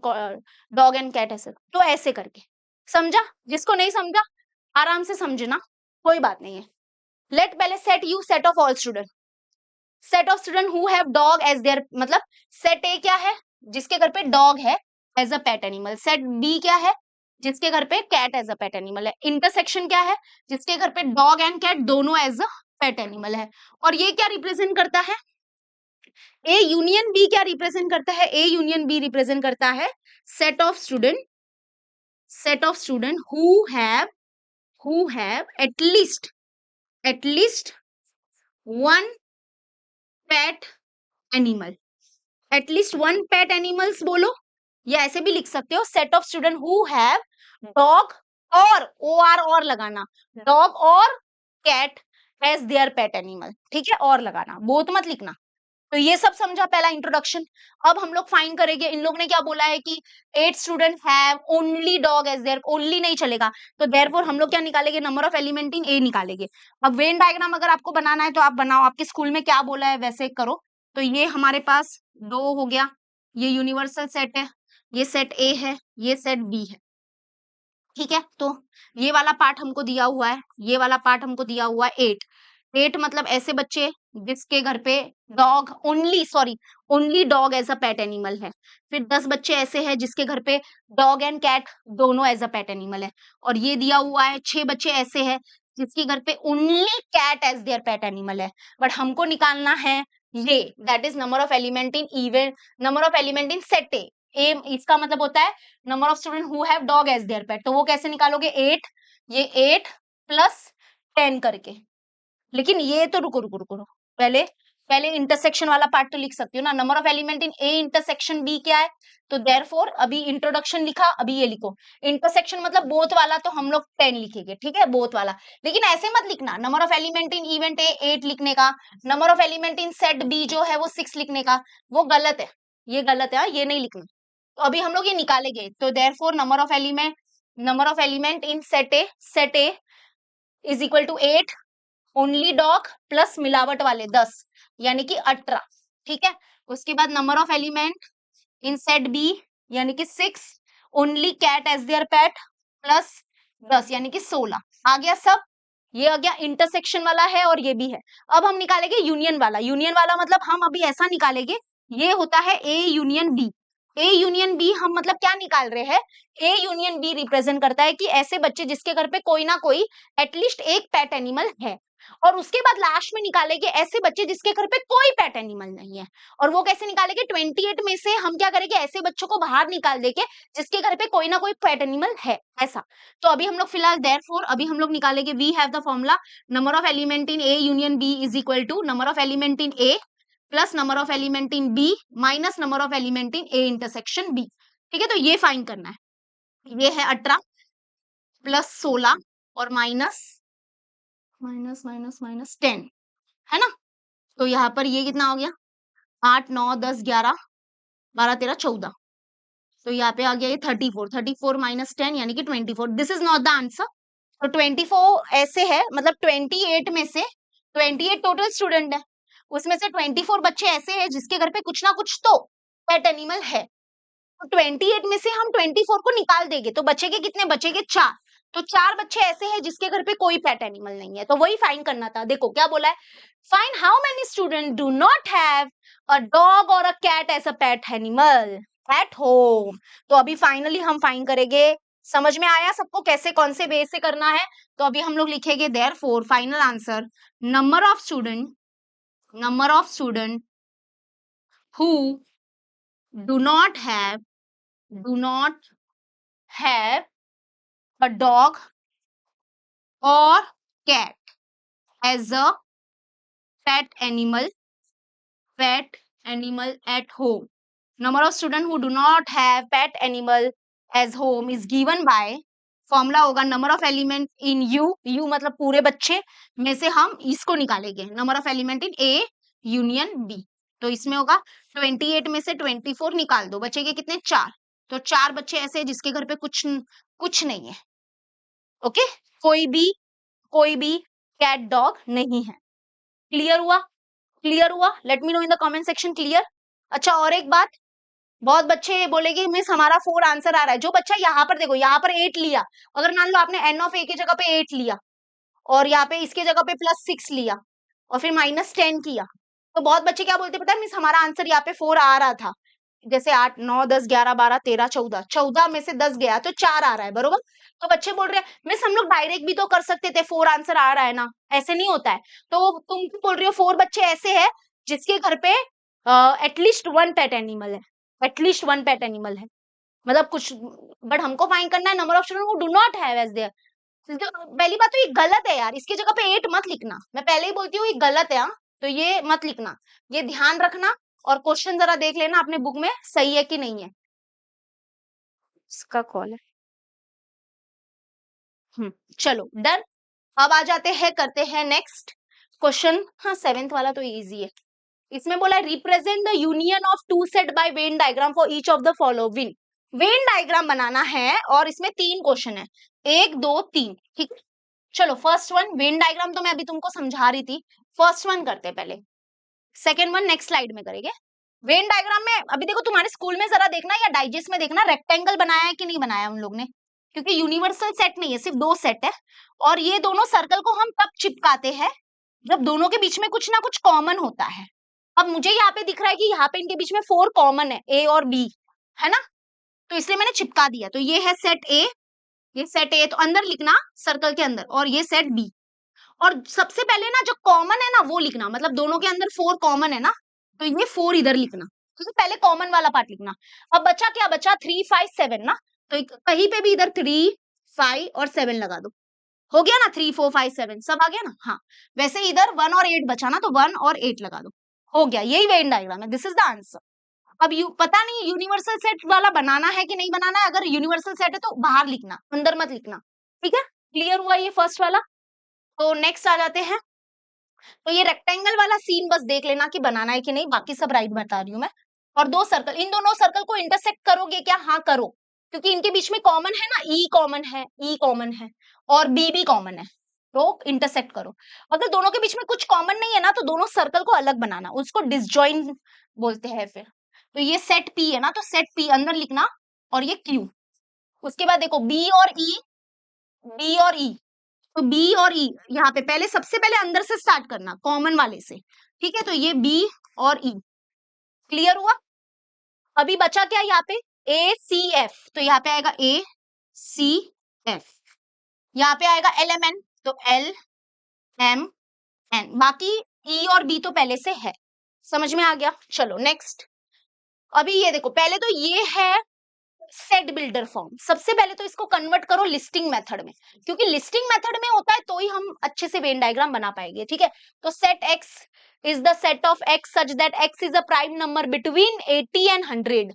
डॉग एंड कैट ऐसे, तो ऐसे करके समझा, जिसको नहीं समझा आराम से समझना, कोई बात नहीं है। लेट पहले set U set of all student, set of student who have dog as their, मतलब सेट ए क्या है, जिसके घर पे डॉग है as a pet animal, set B क्या है, जिसके घर पे cat as a pet animal है। इंटरसेक्शन क्या है, जिसके घर पे डॉग एंड कैट दोनों एज अ पेट एनिमल है। और ये क्या रिप्रेजेंट करता है, ए यूनियन बी क्या रिप्रेजेंट करता है, ए यूनियन बी रिप्रेजेंट करता है set of student, set of student who have at least one pet animal, at least one pet animals बोलो, या ऐसे भी लिख सकते हो set of student who have dog और और लगाना, डॉग और cat as their pet animal, ठीक है, और लगाना, बोथ मत लिखना। तो ये सब समझा पहला इंट्रोडक्शन। अब हम लोग फाइंड करेंगे, इन लोग ने क्या बोला है कि 8 student have only dog as their, only नहीं चलेगा, तो देयरफॉर हम लोग क्या निकालेंगे, number of element in A निकालेंगे। अब वेन डायग्राम अगर आपको बनाना है तो आप बनाओ, आपके स्कूल में क्या बोला है वैसे करो। तो ये हमारे पास 2 हो गया, ये यूनिवर्सल सेट है, ये सेट ए है, ये सेट बी है, ठीक है। तो ये वाला पार्ट हमको दिया हुआ है, ये वाला पार्ट हमको दिया हुआ है 8, 8 मतलब ऐसे बच्चे जिसके घर पे dog only dog as a pet animal है। फिर 10 बच्चे ऐसे हैं जिसके घर पे डॉग एंड कैट दोनों एज अ पेट एनिमल है। और ये दिया हुआ है 6 बच्चे ऐसे हैं जिसके घर पे only cat as their pet animal है। बट हमको निकालना है ये, that is number of element in even, number of element in set A. इसका मतलब होता है number of student who have dog as their pet, तो वो कैसे निकालोगे, 8, ये 8 प्लस 10 करके। लेकिन ये तो रुको रुको रुको रुको, पहले पहले इंटरसेक्शन वाला पार्ट तो लिख सकती हो ना, number of element in A intersection B क्या है, तो देयरफॉर अभी इंट्रोडक्शन लिखा, अभी ये लिखो इंटरसेक्शन मतलब बोथ वाला, तो हम लोग 10 लिखेंगे, ठीक है, बोथ वाला। लेकिन ऐसे मत लिखना, number of element in event A 8 लिखने का, number of element in set B जो है वो 6 लिखने का, वो गलत है, ये गलत है, ये नहीं लिखना। तो अभी हम लोग ये निकालेंगे, तो therefore number of element in set A is equal to 8, only dog plus मिलावट वाले 10 यानी कि 18, ठीक है। उसके बाद number of element in set B यानी कि 6, only cat as their pet plus 10 यानी कि 16 आ गया सब। ये आ गया इंटरसेक्शन वाला है और ये भी है। अब हम निकालेंगे यूनियन वाला, यूनियन वाला मतलब हम अभी ऐसा निकालेंगे, ये होता है A union B, A union B हम मतलब क्या निकाल रहे हैं, ए यूनियन बी रिप्रेजेंट करता है कि ऐसे बच्चे जिसके घर पे कोई ना कोई एटलीस्ट एक पेट एनिमल है। और उसके बाद लास्ट में निकालेंगे ऐसे बच्चे जिसके घर पे कोई पेट एनिमल नहीं है। और वो कैसे निकालेंगे, 28 में से हम क्या करेंगे, ऐसे बच्चों को बाहर निकाल देंगे जिसके घर पे कोई ना कोई पेट एनिमल है, ऐसा। तो अभी हम लोग फिलहाल देयरफॉर अभी हम लोग निकालेंगे, we have the formula number of element in A union B is equal to number of element in A plus number of element in B minus number of element in A intersection B, ठीक है। तो ये फाइंड करना है, ये है 18 प्लस 16 और माइनस माइनस माइनस माइनस 10, है ना। तो यहाँ पर ये कितना हो गया, 8 9 10 11 12 13 14, तो यहाँ पे आ गया ये 34, 34 माइनस 10 यानी कि 24, this is not the answer. तो 24 ऐसे है, मतलब 28 में से 28 टोटल स्टूडेंट है, उसमें से 24 बच्चे ऐसे हैं जिसके घर पे कुछ ना कुछ तो पेट एनिमल है। तो 28 में से हम 24 को निकाल देंगे तो बचेंगे कितने, बचेंगे 4। तो 4 बच्चे ऐसे हैं जिसके घर पे कोई पेट एनिमल नहीं है, तो वही फाइंड करना था। देखो क्या बोला है, find how many student do not have a dog और a cat as a pet animal at home. तो अभी फाइनली हम फाइंड करेंगे, समझ में आया सबको कैसे कौन से बेस से करना है। तो अभी हम लोग लिखेंगे therefore final answer number of student who do not have a dog or cat as a pet animal at home. Number of students who do not have pet animal as home is given by, formula होगा number of element in U मतलब पूरे बच्चे में से हम इसको निकालेंगे, number of element in A union B. तो इसमें होगा 28 में से 24 निकाल दो, बचेंगे कितने, 4। तो 4 बच्चे ऐसे जिसके घर पे कुछ नहीं है, ओके, कोई भी कैट डॉग नहीं है। क्लियर हुआ, क्लियर हुआ, late me know in the comment section, clear. अच्छा और एक बात, बहुत बच्चे बोलेंगे मिस हमारा 4 आंसर आ रहा है, जो बच्चा यहाँ पर देखो यहाँ पर 8 लिया, अगर मान लो आपने एन ऑफ ए की जगह पे 8 लिया और यहाँ पे इसके जगह पे प्लस 6 लिया और फिर माइनस 10 किया, तो बहुत बच्चे क्या बोलते पता है, मिस हमारा आंसर यहाँ पे 4 आ रहा था, जैसे 8 9 10 11 12 13 14, 14 में से 10 गया तो 4 आ रहा है, बरोबर। तो बच्चे बोल रहे हैं मिस हम लोग डायरेक्ट भी तो कर सकते थे, 4 आंसर आ रहा है ना, ऐसे नहीं होता है। तो तुम बोल रही हो 4 बच्चे ऐसे हैं जिसके घर पे एटलीस्ट 1 पेट एनिमल है, एटलीस्ट 1 पेट एनिमल है, मतलब कुछ। बट हमको फाइंड करना है number of children who do not have as their. पहली बात तो ये गलत है यार, इसकी जगह पे 8 मत लिखना, मैं पहले ही बोलती हूँ ये गलत है, हाँ। तो ये मत लिखना, ये ध्यान रखना। और क्वेश्चन जरा देख लेना अपने बुक में सही है कि नहीं है। इसका कॉल है। चलो डन। अब आ जाते हैं, करते हैं नेक्स्ट क्वेश्चन। हाँ 7th वाला तो इजी है। इसमें बोला represent the union of two set by Venn diagram for each of the following. Venn diagram बनाना है और इसमें 3 क्वेश्चन है, 1 2 3, ठीक है। चलो फर्स्ट वन, वेन डायग्राम तो मैं अभी तुमको समझा रही थी, फर्स्ट वन करते हैं पहले, सेकेंड वन नेक्स्ट स्लाइड में करेंगे। वेन डायग्राम में अभी देखो तुम्हारे स्कूल में जरा देखना या डाइजेस्ट में देखना, रेक्टेंगल बनाया है कि नहीं बनाया उन लोग ने, क्योंकि यूनिवर्सल सेट नहीं है, सिर्फ 2 सेट है। और ये दोनों सर्कल को हम तब चिपकाते हैं जब दोनों के बीच में कुछ ना कुछ कॉमन होता है। अब मुझे यहाँ पे दिख रहा है कि यहाँ पे इनके बीच में 4 कॉमन है, ए और बी, है ना, तो इसलिए मैंने चिपका दिया। तो ये है सेट ए, ये सेट ए तो अंदर लिखना सर्कल के अंदर, और ये सेट बी। और सबसे पहले ना जो कॉमन है ना वो लिखना, मतलब दोनों के अंदर 4 कॉमन है ना, तो ये 4 इधर लिखना, तो पहले कॉमन वाला पार्ट लिखना। अब बचा क्या, बचा 3 5 7 ना, तो कहीं पे भी इधर 3 5 और 7 लगा दो, हो गया ना, 3 4 5 7 सब आ गया ना। हाँ वैसे इधर 1 और 8 बचा ना, तो 1 और 8 लगा दो, हो गया, यही वेन डायग्राम है, दिस इज द आंसर। अब पता नहीं यूनिवर्सल सेट वाला बनाना है कि नहीं बनाना है, अगर यूनिवर्सल सेट है तो बाहर लिखना, अंदर मत लिखना, ठीक है। क्लियर हुआ ये फर्स्ट वाला। तो नेक्स्ट आ जाते हैं। तो ये रेक्टेंगल वाला सीन बस देख लेना कि बनाना है कि नहीं, बाकी सब राइट बता रही हूँ मैं। और 2 सर्कल, इन दोनों सर्कल को इंटरसेक्ट करोगे क्या, हाँ करो, क्योंकि इनके बीच में कॉमन है ना, ई कॉमन है, ई कॉमन है और बी भी कॉमन है, तो इंटरसेक्ट करो। अगर दोनों के बीच में कुछ कॉमन नहीं है ना, तो दोनों सर्कल को अलग बनाना, उसको डिसजॉइन बोलते हैं फिर। तो ये सेट पी है ना, तो सेट पी अंदर लिखना, और ये क्यू। उसके बाद देखो बी और ई, बी और ई, तो बी और ई यहाँ पे पहले, सबसे पहले अंदर से स्टार्ट करना, कॉमन वाले से, ठीक है। तो ये बी और ई, क्लियर हुआ। अभी बचा क्या यहाँ पे, ए सी एफ, तो यहाँ पे आएगा ए सी एफ, यहाँ पे आएगा एल एम एन, तो एल एम एन, बाकी ई और बी तो पहले से है, समझ में आ गया। चलो नेक्स्ट। अभी ये देखो, पहले तो ये है सेट बिल्डर फॉर्म, सबसे पहले तो इसको कन्वर्ट करो लिस्टिंग मेथड में, क्योंकि लिस्टिंग मेथड में होता है तो ही हम अच्छे से वेन डायग्राम बना पाएंगे, ठीक है। तो set x is the set of x such that x is a prime number between 80 and 100।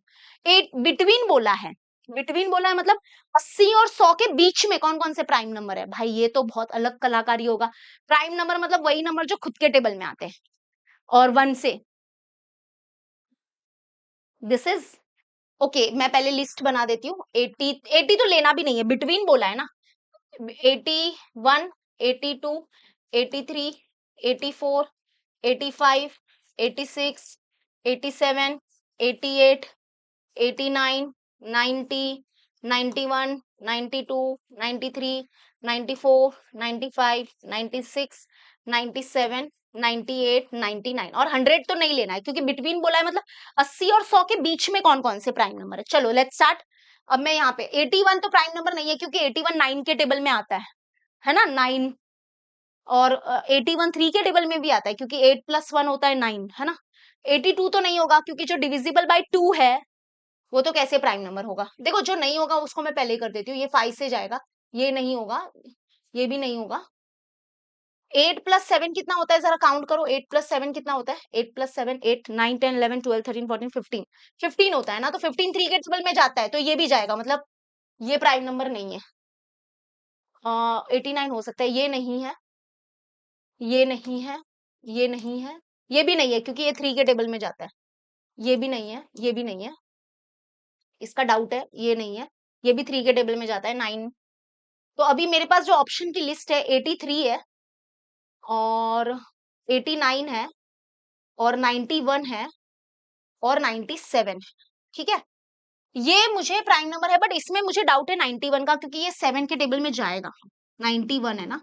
Between बोला है, बिटवीन बोला है मतलब 80 और 100 के बीच में कौन कौन से प्राइम नंबर है, भाई ये तो बहुत अलग कलाकारी होगा। प्राइम नंबर मतलब वही नंबर जो खुद के टेबल में आते हैं, और 1 से, दिस इज ओके। मैं पहले लिस्ट बना देती हूँ। 80 80 तो लेना भी नहीं है, बिटवीन बोला है ना। 81 82 83 84 85 86 87 88 89 90 91 92 93 94 95 96 97 98 99 और 100 तो नहीं लेना है, क्योंकि बिटवीन बोला है, मतलब 80 और 100 के बीच में कौन कौन से प्राइम नंबर है। चलो लेट्स स्टार्ट। अब मैं यहाँ पे 81 तो प्राइम नंबर नहीं है, क्योंकि 81 9 के टेबल में आता है ना 9, और 81 3 के टेबल में भी आता है, क्योंकि 8 + 1 होता है 9, है ना। 82 तो नहीं होगा, क्योंकि जो डिविजिबल बाय 2 है वो तो कैसे प्राइम नंबर होगा। देखो जो नहीं होगा उसको मैं पहले कर देती हूँ, ये 5 से जाएगा, ये नहीं होगा, ये भी नहीं होगा। 8 + 7 कितना होता है, जरा काउंट करो, 8 + 7 कितना होता है, 8 + 7 8 9 10 11 12 13 14 15 15 होता है ना, तो 15 3 के टेबल में जाता है, तो ये भी जाएगा, मतलब ये प्राइम नंबर नहीं है। 89 हो सकता है, ये नहीं है, ये नहीं है, ये नहीं है, ये भी नहीं है, क्योंकि ये 3 के टेबल में जाता है, ये भी नहीं है, ये भी नहीं है, इसका डाउट है, ये नहीं है, ये भी 3 के टेबल में जाता है 9। तो अभी मेरे पास जो ऑप्शन की लिस्ट है 83 है, और 89 है, और 91 है, और 97 है, ठीक है। ये मुझे प्राइम नंबर है, बट इसमें मुझे डाउट है 91 का, क्योंकि ये 7 के टेबल में जाएगा, 91 है ना।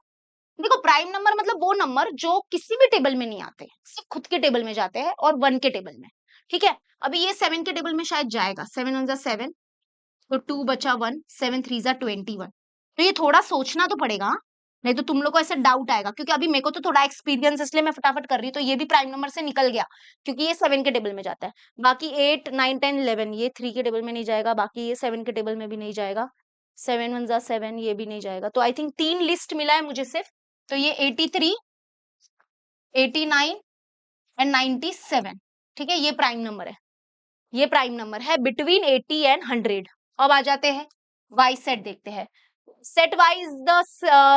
देखो प्राइम नंबर मतलब वो नंबर जो किसी भी टेबल में नहीं आते, सिर्फ खुद के टेबल में जाते हैं और 1 के टेबल में, ठीक है, अभी ये 7 के टेबल में शायद जाएगा, 7 वन जा 7, तो 2 बचा 1, 7 3 जा 21। तो ये थोड़ा सोचना तो पड़ेगा, नहीं तो तुम लोग को ऐसे डाउट आएगा, क्योंकि अभी मेरे को तो थोड़ा एक्सपीरियंस, इसलिए मैं फटाफट कर रही हूँ। तो ये भी प्राइम नंबर से निकल गया, क्योंकि ये 7 के टेबल में जाता है। बाकी 8 9 10 11 ये 3 के टेबल में नहीं जाएगा, बाकी ये 7 के टेबल में भी नहीं जाएगा, 7 वन जा 7 ये भी नहीं जाएगा। तो आई थिंक 3 लिस्ट मिला है मुझे सिर्फ। तो ये 83, 89 एंड 97, ठीक है, ये प्राइम नंबर है, ये प्राइम नंबर है बिटवीन 80 एंड 100। अब आ जाते हैं वाई सेट, देखते हैं। Set Y is the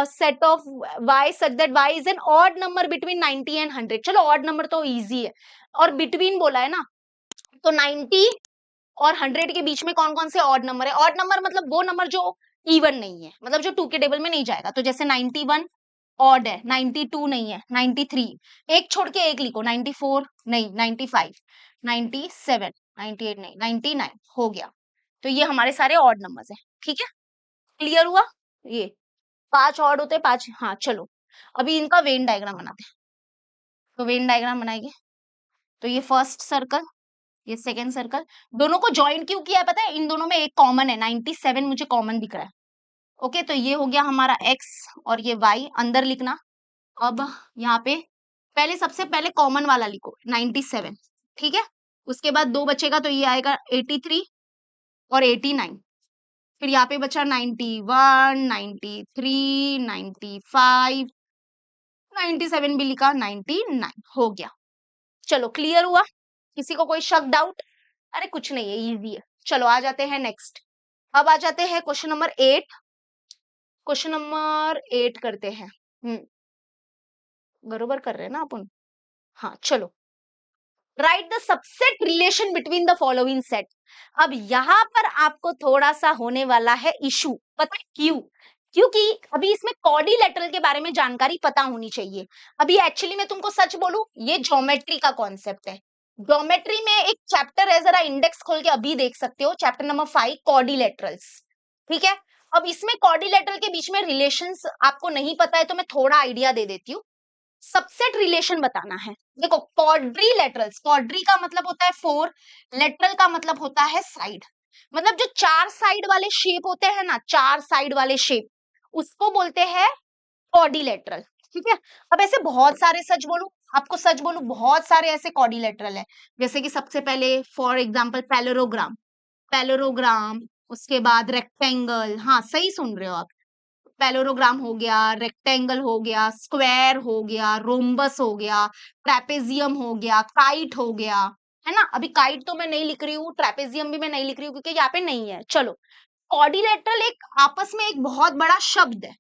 set of Y such that Y is an odd number between 90 and 100। चलो ऑड नंबर तो इजी है, और बिटवीन बोला है ना, तो 90 और 100 के बीच में कौन कौन से ऑड नंबर है? ऑड नंबर मतलब वो नंबर जो इवन नहीं है, मतलब जो 2 के टेबल में नहीं जाएगा। तो जैसे 91 ऑड है, 92 नहीं है, 93, एक छोड़ के एक लिखो, 94 नहीं, 95, 97, 98 नहीं, 99 हो गया। तो ये हमारे सारे ऑड नंबर्स हैं, ठीक है, क्लियर हुआ? ये 5 ऑड होते हैं, 5, हाँ चलो अभी इनका वेन डायग्राम बनाते हैं। तो वेन डायग्राम बनाएंगे, तो ये फर्स्ट सर्कल, ये सेकेंड सर्कल, दोनों को ज्वाइन क्यों किया है पता है? इन दोनों में एक कॉमन है, 97 मुझे कॉमन दिख रहा है। ओके, तो ये हो गया हमारा x और ये y अंदर लिखना। अब यहाँ पे पहले सबसे पहले कॉमन वाला लिखो 97, ठीक है, उसके बाद 2 बचेगा, तो ये आएगा 83 और 89, फिर यहाँ पे बचा 91, 93, 95, 97 भी लिखा, 99 हो गया। चलो क्लियर हुआ? किसी को कोई शक डाउट? अरे कुछ नहीं है, इजी है। चलो आ जाते हैं नेक्स्ट। अब आ जाते हैं क्वेश्चन नंबर 8। क्वेश्चन नंबर 8 करते हैं। बरोबर कर रहे हैं ना अपन? हाँ चलो, right the subset relation between the following set. अब यहां पर आपको थोड़ा सा होने वाला है इशू, पता है क्यों? क्योंकि अभी इसमें क्वाड्रिलेटरल के बारे में जानकारी पता होनी चाहिए। अभी एक्चुअली मैं तुमको सच बोलूं, ये ज्योमेट्री का कॉन्सेप्ट है। ज्योमेट्री में एक चैप्टर है, जरा इंडेक्स खोल के अभी देख सकते हो, चैप्टर नंबर 5 क्वाड्रिलेटरल्स, ठीक है। अब इसमें क्वाड्रिलेटरल के बीच में रिलेशंस आपको नहीं पता है, तो मैं थोड़ा आइडिया दे देती हूँ। सबसेट रिलेशन बताना है। देखो क्वाड्रिलेटरल्स, क्वाड्री का मतलब होता है 4, लेटरल का मतलब होता है साइड, मतलब जो 4 साइड वाले शेप होते हैं ना, 4 साइड वाले शेप, उसको बोलते हैं क्वाड्रिलेटरल, ठीक है। अब ऐसे बहुत सारे, सच बोलूं आपको, सच बोलूं बहुत सारे ऐसे क्वाड्रिलेटरल है, जैसे कि सबसे पहले फॉर एग्जांपल पैरेललोग्राम, पैरेललोग्राम, उसके बाद रेक्टेंगल, हाँ सही सुन रहे हो आप, पैरेललोग्राम हो गया, रेक्टेंगल हो गया, स्क्वायर हो गया, रोम्बस हो गया, ट्रेपेजियम हो गया, काइट हो गया, है ना। अभी काइट तो मैं नहीं लिख रही हूँ, ट्रेपेजियम भी मैं नहीं लिख रही हूँ, क्योंकि यहाँ पे नहीं है। चलो, क्वाड्रिलेटरल एक आपस में एक बहुत बड़ा शब्द है,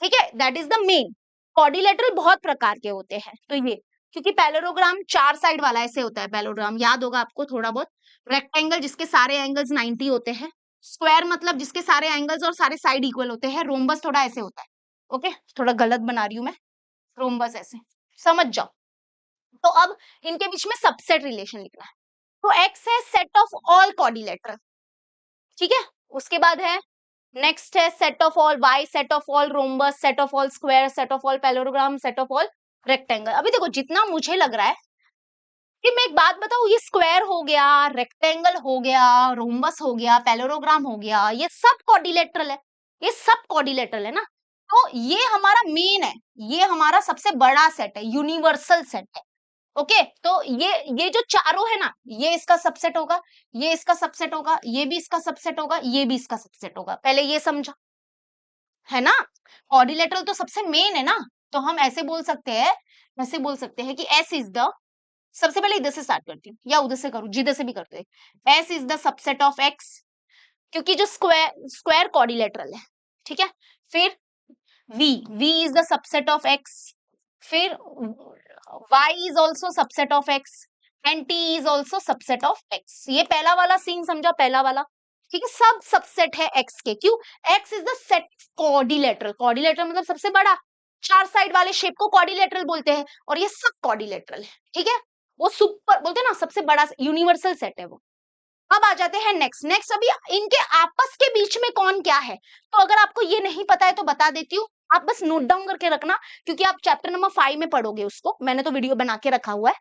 ठीक है, that is the main. Quadrilateral बहुत प्रकार के होते हैं, तो ये, क्योंकि पैरेललोग्राम 4 साइड वाला ऐसे होता है, पैरेललोग्राम याद होगा आपको थोड़ा बहुत। रेक्टेंगल जिसके सारे एंगल्स 90 होते हैं, स्क्वायर मतलब जिसके सारे एंगल्स और सारे साइड इक्वल होते हैं, रोम्बस थोड़ा ऐसे होता है। ओके, थोड़ा गलत बना रही हूं मैं, रोम्बस ऐसे, समझ जाओ। तो अब इनके बीच में सबसेट रिलेशन लिखना है। तो एक्स है सेट ऑफ ऑल क्वाड्रिलेटरल, ठीक है। उसके बाद है नेक्स्ट है set of all Y, set of all rhombus, set of all square, set of all parallelogram, set of all rectangle. अभी देखो जितना मुझे लग रहा है कि मैं एक बात बताऊं, ये स्क्वायर हो गया, रेक्टेंगल हो गया, रोम्बस हो गया, पैरेललोग्राम हो गया, ये सब क्वाड्रिलेटरल है, ये सब क्वाड्रिलेटरल है ना। तो ये हमारा मेन है, ये हमारा सबसे बड़ा सेट है, यूनिवर्सल सेट है। ओके, तो ये जो चारों है ना, ये इसका सबसेट होगा, ये इसका सबसेट होगा, ये भी इसका सबसेट होगा, ये भी इसका सबसेट होगा। पहले ये समझा है ना। क्वाड्रिलेटरल तो सबसे मेन है ना, तो हम ऐसे बोल सकते हैं, ऐसे बोल सकते हैं कि S इज द, सबसे पहले इधर से स्टार्ट करती हूँ या उधर से करूँ, जिधर से भी करते हैं। S is the subset of X, क्योंकि जो स्क्वायर स्क्वायर क्वाड्रिलेटरल है, ठीक है। फिर V is the subset of X, फिर Y is also subset of X and T is also subset of X। ये पहला वाला सीन समझा, पहला वाला, ठीक है, सब सबसेट है X के। क्यों? X is the set quadrilateral, quadrilateral मतलब सबसे बड़ा, 4 साइड वाले शेप को क्वाड्रिलेटरल बोलते हैं, और ये सब क्वाड्रिलेटरल है, ठीक है। वो सुपर बोलते हैं ना, सबसे बड़ा यूनिवर्सल सेट है वो। अब आ जाते हैं नेक्स्ट। नेक्स्ट अभी इनके आपस के बीच में कौन क्या है, तो अगर आपको ये नहीं पता है तो बता देती हूँ, आप बस नोट डाउन करके रखना, क्योंकि आप चैप्टर नंबर 5 में पढ़ोगे उसको, मैंने तो वीडियो बना के रखा हुआ है।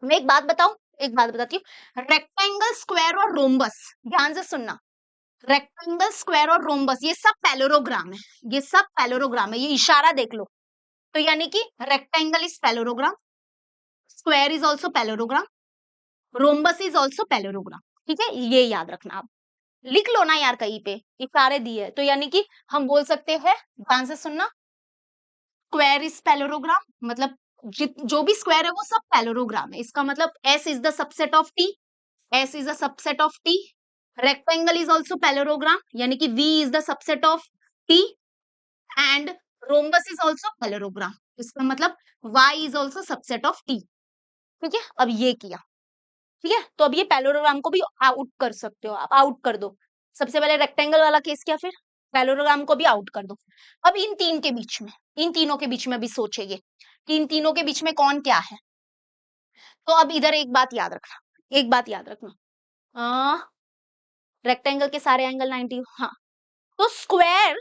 मैं एक बात बताऊं, एक बात बताती हूँ, रेक्टेंगल, स्क्वायर और रोम्बस, ध्यान से सुनना, रेक्टेंगल, स्क्वायर और रोम्बस ये सब पैलोरोग्राम है, ये सब पैलोरोग्राम है, ये इशारा देख लो। तो यानी कि rectangle is parallelogram, square is also parallelogram, rhombus is also parallelogram. ठीक है, ये याद रखना आप, लिख लो ना यार कहीं पे, इशारे दिए, तो यानी कि हम बोल सकते हैं, ध्यान से सुनना, स्क्वायर इज पैलोरोग्राम, मतलब जो भी स्क्वायर है वो सब पैलोरोग्राम है, इसका मतलब S is the subset of T, S is the subset of T, rectangle is also parallelogram, यानी कि V is the subset of T, and rhombus is also parallelogram, इसका मतलब Y is also subset of T. ठीक है, अब ये किया, ठीक है, तो अब ये पैलोरोग्राम को भी आउट कर सकते हो आप, आउट कर दो। सबसे पहले रेक्टेंगल वाला केस किया, फिर पैलोरोग्राम को भी आउट कर दो। अब इन तीन के बीच में, इन तीनों के बीच में भी सोचेंगे कि इन तीनों के बीच में कौन क्या है। तो अब इधर एक बात याद रखना, एक बात याद रखना, रेक्टेंगल के सारे एंगल 90, हाँ, तो square,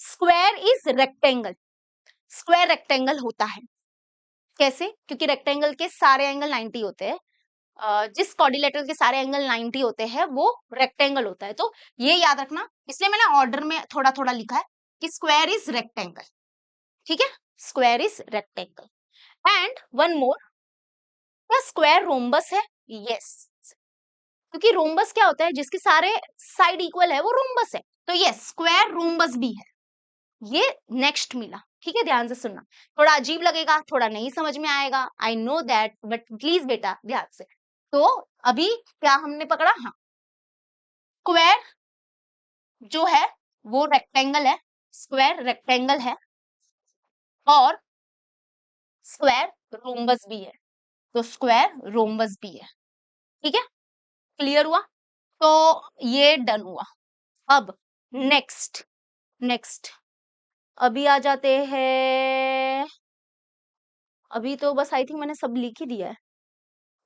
square is rectangle, square rectangle होता है, कैसे? क्योंकि रेक्टेंगल के सारे एंगल 90 होते हैं, जिस क्वाड्रिलेटरल के सारे एंगल 90 होते हैं वो रेक्टेंगल होता है, तो ये याद रखना, इसलिए मैंने ऑर्डर में थोड़ा थोड़ा लिखा है कि स्क्वायर इज रेक्टेंगल। ठीक है, square is rectangle. And one more, क्या स्क्वायर रोम्बस है? यस, क्योंकि रोम्बस क्या होता है, जिसके सारे साइड इक्वल है वो रोम्बस है, तो यस स्क्वायर रोम्बस भी है। ये नेक्स्ट मिला, ठीक है, ध्यान से सुनना, थोड़ा अजीब लगेगा, थोड़ा नहीं समझ में आएगा, I know that, but please बेटा ध्यान से। तो अभी क्या हमने पकड़ा, हाँ, स्क्वायर जो है वो रेक्टेंगल है, स्क्वायर रेक्टेंगल है, और स्क्वायर रोम्बस भी है, तो स्क्वायर रोम्बस भी है। ठीक है, क्लियर हुआ? तो ये डन हुआ। अब नेक्स्ट, नेक्स्ट अभी आ जाते हैं, अभी तो बस आई थिंक मैंने सब लिख ही दिया है,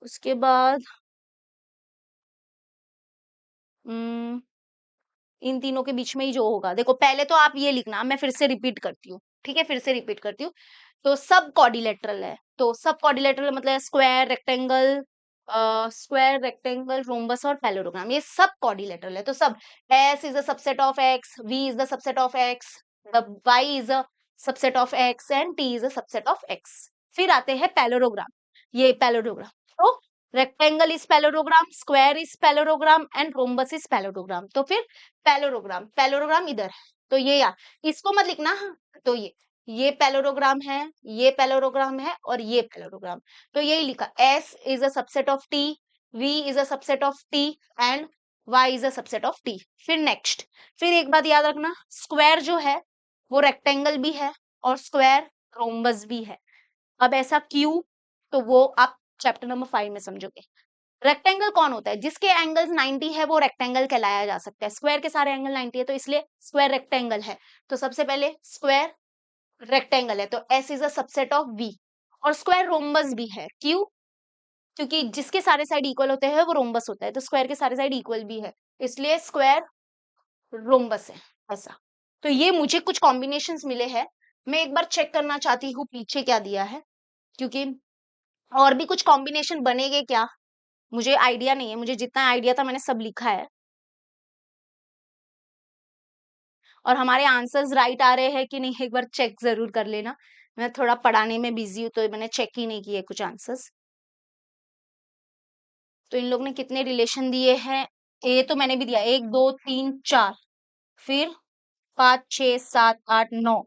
उसके बाद इन तीनों के बीच में ही जो होगा, देखो पहले तो आप ये लिखना, मैं फिर से रिपीट करती हूँ, ठीक है, फिर से रिपीट करती हूँ। तो सब क्वाड्रिलेटरल है, तो सब क्वाड्रिलेटरल मतलब square rectangle, square rectangle rhombus और पैलोरोग्राम, ये सब क्वाड्रिलेटरल है, तो सब S is a subset of X, V is the subset of X, the Y is a subset of X, and T is a subset of X. फिर आते हैं पैलोरोग्राम, ये पैलोरोग्राम, तो rectangle is parallelogram, square is parallelogram, and rhombus is parallelogram. तो फिर पैलोरोग्राम, पैलोरोग्राम इधर है, तो ये यार इसको मत लिखना, तो ये पैलोरोग्राम है, ये पैलोरोग्राम है, और ये पैलोरोग्राम, तो यही लिखा, S is a subset of T, V is a subset of T, and Y is a subset of T। फिर नेक्स्ट, फिर एक बात याद रखना, स्क्वायर जो है वो रेक्टेंगल भी है और स्क्वायर रोम्बस भी है। अब ऐसा क्यों, तो वो आप चैप्टर नंबर 5 में समझोगे। रेक्टेंगल कौन होता है, जिसके एंगल्स 90 है वो रेक्टेंगल कहलाया जा सकता है, स्क्वायर के सारे एंगल 90 है तो इसलिए स्क्वायर रेक्टेंगल है। तो सबसे पहले स्क्वायर रेक्टेंगल है, तो S is a subset of V, और स्क्वायर रोम्बस भी है, क्यों? क्योंकि जिसके सारे साइड इक्वल होते हैं वो रोम्बस होता है, तो स्क्वायर के सारे साइड इक्वल भी है, इसलिए स्क्वायर रोम्बस है, ऐसा। तो ये मुझे कुछ कॉम्बिनेशंस मिले हैं, मैं एक बार चेक करना चाहती हूँ पीछे क्या दिया है, क्योंकि और भी कुछ कॉम्बिनेशन बनेंगे क्या, मुझे आइडिया नहीं है, मुझे जितना आइडिया था मैंने सब लिखा है, और हमारे आंसर्स राइट आ रहे हैं कि नहीं एक बार चेक जरूर कर लेना, मैं थोड़ा पढ़ाने में बिजी हूँ तो मैंने चेक ही नहीं किए कुछ आंसर्स। तो इन लोग ने कितने रिलेशन दिए हैं, ये तो मैंने भी दिया, 1 2 3 4, फिर 5 6 7 8 9,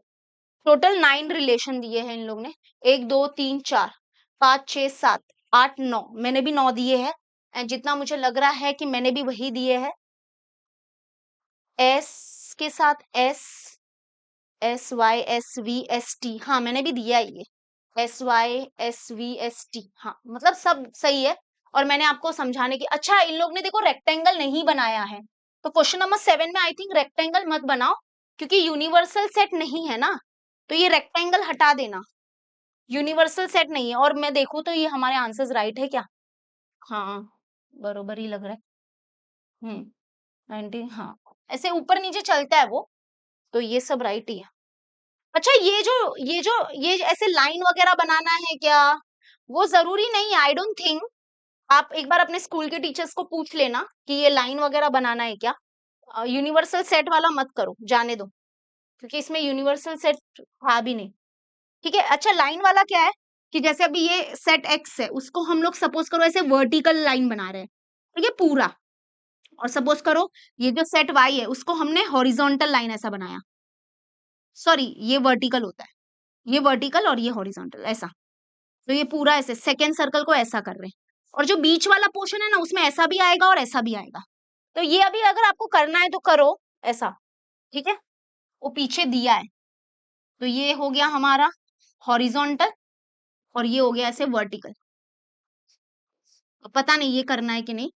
टोटल 9 रिलेशन दिए हैं इन लोग ने, 1 2 3 4 5 6 7 8 9, मैंने भी 9 दिए हैं, एंड जितना मुझे लग रहा है कि मैंने भी वही दिए हैं, एस के साथ S, S Y S V S T, हाँ मैंने भी दिया है ये, S Y S V S T, हाँ मतलब सब सही है। और मैंने आपको समझाने की, अच्छा इन लोग ने देखो रेक्टेंगल नहीं बनाया है, तो क्वेश्चन नंबर 7 में आई थिंक रेक्टेंगल मत बनाओ, क्योंकि यूनिवर्सल सेट नहीं है ना, तो ये रेक्टेंगल हटा देना, यूनिवर्सल सेट नहीं है। और मैं देखूं तो ये हमारे आंसर्स राइट है क्या, हाँ बरोबर ही लग रहा है, 19, हाँ ऐसे ऊपर नीचे चलता है वो, तो ये सब राइट ही है। अच्छा ये जो ये ऐसे लाइन वगैरह बनाना है क्या, वो जरूरी नहीं है, आई डोंट थिंक आप एक बार अपने स्कूल के टीचर्स को पूछ लेना कि ये लाइन वगैरह बनाना है क्या। यूनिवर्सल सेट वाला मत करो, जाने दो, क्योंकि इसमें यूनिवर्सल सेट था भी नहीं। ठीक है, अच्छा लाइन वाला क्या है कि जैसे अभी ये सेट एक्स है, उसको हम लोग सपोज करो ऐसे वर्टिकल लाइन बना रहे हैं, ठीक है पूरा। और सपोज करो ये जो सेट वाई है उसको हमने हॉरिजॉन्टल लाइन ऐसा बनाया, सॉरी ये वर्टिकल होता है, ये वर्टिकल और ये हॉरिजॉन्टल ऐसा। तो ये पूरा ऐसे सेकेंड सर्कल को ऐसा कर रहे हैं, और जो बीच वाला पोर्शन है ना उसमें ऐसा भी आएगा और ऐसा भी आएगा। तो ये अभी अगर आपको करना है तो करो ऐसा, ठीक है। वो पीछे दिया है, तो ये हो गया हमारा हॉरिजॉन्टल और ये हो गया ऐसे वर्टिकल। पता नहीं ये करना है कि नहीं,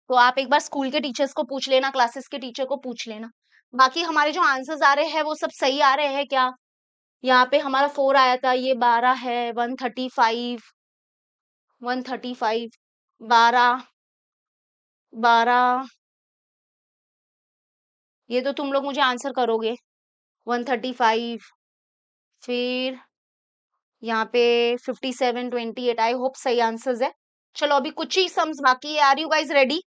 तो आप एक बार स्कूल के टीचर्स को पूछ लेना, क्लासेस के टीचर को पूछ लेना। बाकी हमारे जो आंसर्स आ रहे हैं वो सब सही आ रहे हैं क्या। यहाँ पे हमारा 4 आया था, ये 12 है, 135, 135, 12, 12, ये तो तुम लोग मुझे आंसर करोगे। 135, फिर यहाँ पे 57, 28, आई होप सही आंसर्स है। चलो अभी कुछ ही सम्स बाकी है, आर यू गाइज रेडी।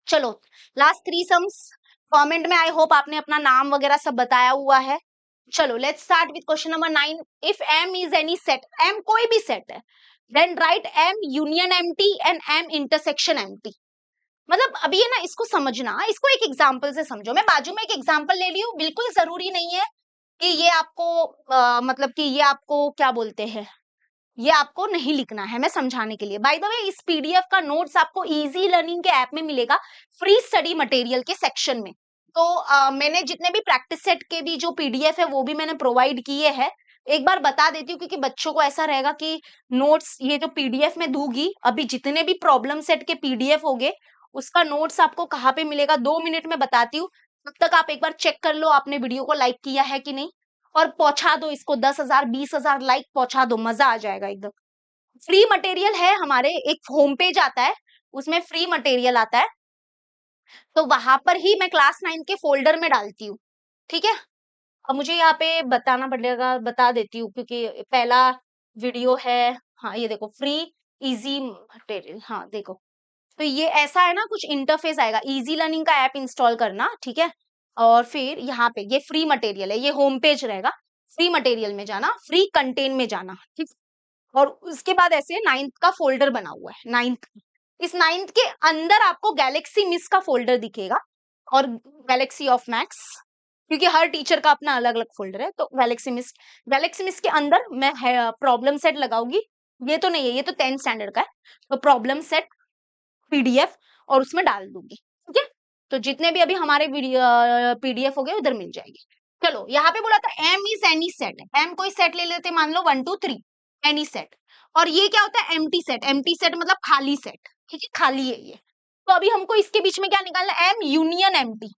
चलो लास्ट 3 सम्स कमेंट में, आई होप आपने अपना नाम वगैरह सब बताया हुआ है। चलो let's start with question number 9। If m is any set, m कोई भी सेट है, then right m union empty and m intersection empty. मतलब अभी ये ना इसको समझना, इसको एक एग्जांपल से समझो। मैं बाजू में एक एग्जांपल ले ली हूँ, बिल्कुल जरूरी नहीं है कि ये आपको मतलब कि ये आपको क्या बोलते हैं, ये आपको नहीं लिखना है, मैं समझाने के लिए। बाय द वे इस पीडीएफ का नोट्स आपको इजी लर्निंग के ऐप में मिलेगा, फ्री स्टडी मटेरियल के सेक्शन में। तो मैंने जितने भी प्रैक्टिस सेट के भी जो पीडीएफ है वो भी मैंने प्रोवाइड किए हैं। एक बार बता देती हूँ क्योंकि बच्चों को ऐसा रहेगा कि नोट्स ये जो पीडीएफ में दूंगी, अभी जितने भी प्रॉब्लम सेट के पीडीएफ होंगे उसका नोट्स आपको कहाँ पे मिलेगा 2 मिनट में बताती हूँ। तब तक आप एक बार चेक कर लो आपने वीडियो को लाइक किया है कि नहीं, और पहुंचा दो इसको 10,000 20,000 लाइक पहुंचा दो, मजा आ जाएगा एकदम। फ्री मटेरियल है हमारे, एक होम पेज आता है उसमें फ्री मटेरियल आता है, तो वहां पर ही मैं क्लास 9 के फोल्डर में डालती हूँ, ठीक है। अब मुझे यहाँ पे बताना पड़ेगा, बता देती हूँ क्योंकि पहला वीडियो है। हाँ ये देखो फ्री इजी मटेरियल, हाँ देखो। तो ये ऐसा है ना, कुछ इंटरफेस आएगा, इजी लर्निंग का ऐप इंस्टॉल करना, ठीक है। और फिर यहाँ पे ये फ्री मटेरियल है, ये होम पेज रहेगा, फ्री मटेरियल में जाना, फ्री कंटेंट में जाना, ठीक। और उसके बाद ऐसे 9th का फोल्डर बना हुआ है, 9th, इस 9th के अंदर आपको गैलेक्सी मिस का फोल्डर दिखेगा और गैलेक्सी ऑफ मैक्स, क्योंकि हर टीचर का अपना अलग अलग फोल्डर है। तो गैलेक्सी मिस के अंदर मैं प्रॉब्लम सेट लगाऊंगी, ये तो नहीं है, ये तो 10th स्टैंडर्ड का है, तो प्रॉब्लम सेट पीडीएफ और उसमें डाल दूंगी, ठीक है। तो जितने भी अभी हमारे पीडीएफ हो गए उधर मिल जाएगी। चलो यहाँ पे बोला था m is any set, m कोई सेट ले लेते, मान लो 1 2 3 एनी सेट। और ये क्या होता है एम्प्टी सेट, एम्प्टी सेट मतलब खाली सेट, ठीक है, खाली है ये। तो अभी हमको इसके बीच में क्या निकालना है, m union empty.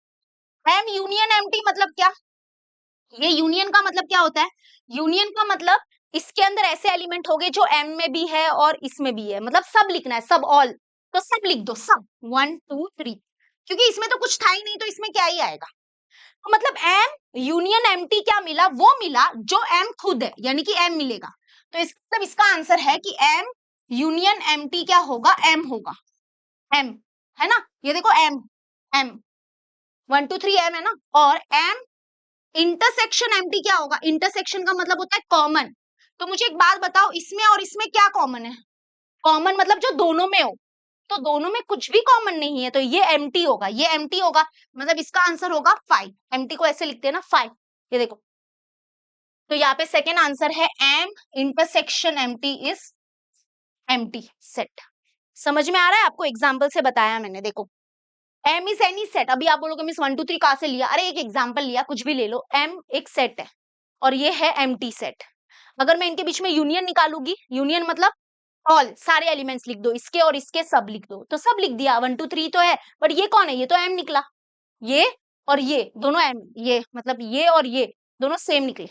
m union empty मतलब क्या, ये यूनियन का मतलब क्या होता है, यूनियन का मतलब इसके अंदर ऐसे एलिमेंट हो गए जो m में भी है और इसमें भी है, मतलब सब लिखना है, सब ऑल। तो सब लिख दो, सब 1 2 3, क्योंकि इसमें तो कुछ था ही नहीं तो इसमें क्या ही आएगा। तो मतलब m यूनियन एम्प्टी क्या मिला, वो मिला जो m खुद है, यानी कि m मिलेगा। तो मतलब इसका आंसर है कि m यूनियन एम्प्टी क्या होगा, m होगा, m है ना, ये देखो m, m 1 2 3 m है ना। और m इंटरसेक्शन एम्प्टी क्या होगा, इंटरसेक्शन का मतलब होता है कॉमन। तो मुझे एक बात बताओ, इसमें और इसमें क्या कॉमन है, कॉमन मतलब जो दोनों में हो, तो दोनों में कुछ भी कॉमन नहीं है, तो ये एम्प्टी होगा, ये एम्प्टी होगा, मतलब इसका आंसर होगा 5। एम्प्टी को ऐसे लिखते हैं ना 5, ये देखो। तो यहाँ पे सेकेंड आंसर है m intersection empty is empty set. समझ में आ रहा है आपको, एग्जाम्पल से बताया मैंने, देखो m इज एनी सेट। अभी आप बोलोगे मिस 1 2 3 कहां से लिया, अरे एक एग्जाम्पल लिया, कुछ भी ले लो, m एक सेट है और ये है एम्प्टी सेट। अगर मैं इनके बीच में यूनियन निकालूंगी, यूनियन मतलब ऑल, सारे एलिमेंट्स लिख दो, इसके और इसके सब लिख दो, तो सब लिख दिया, 1 2 3 तो है, बट ये कौन है, ये तो m निकला, ये और ये दोनों m, ये मतलब ये और ये दोनों सेम निकले।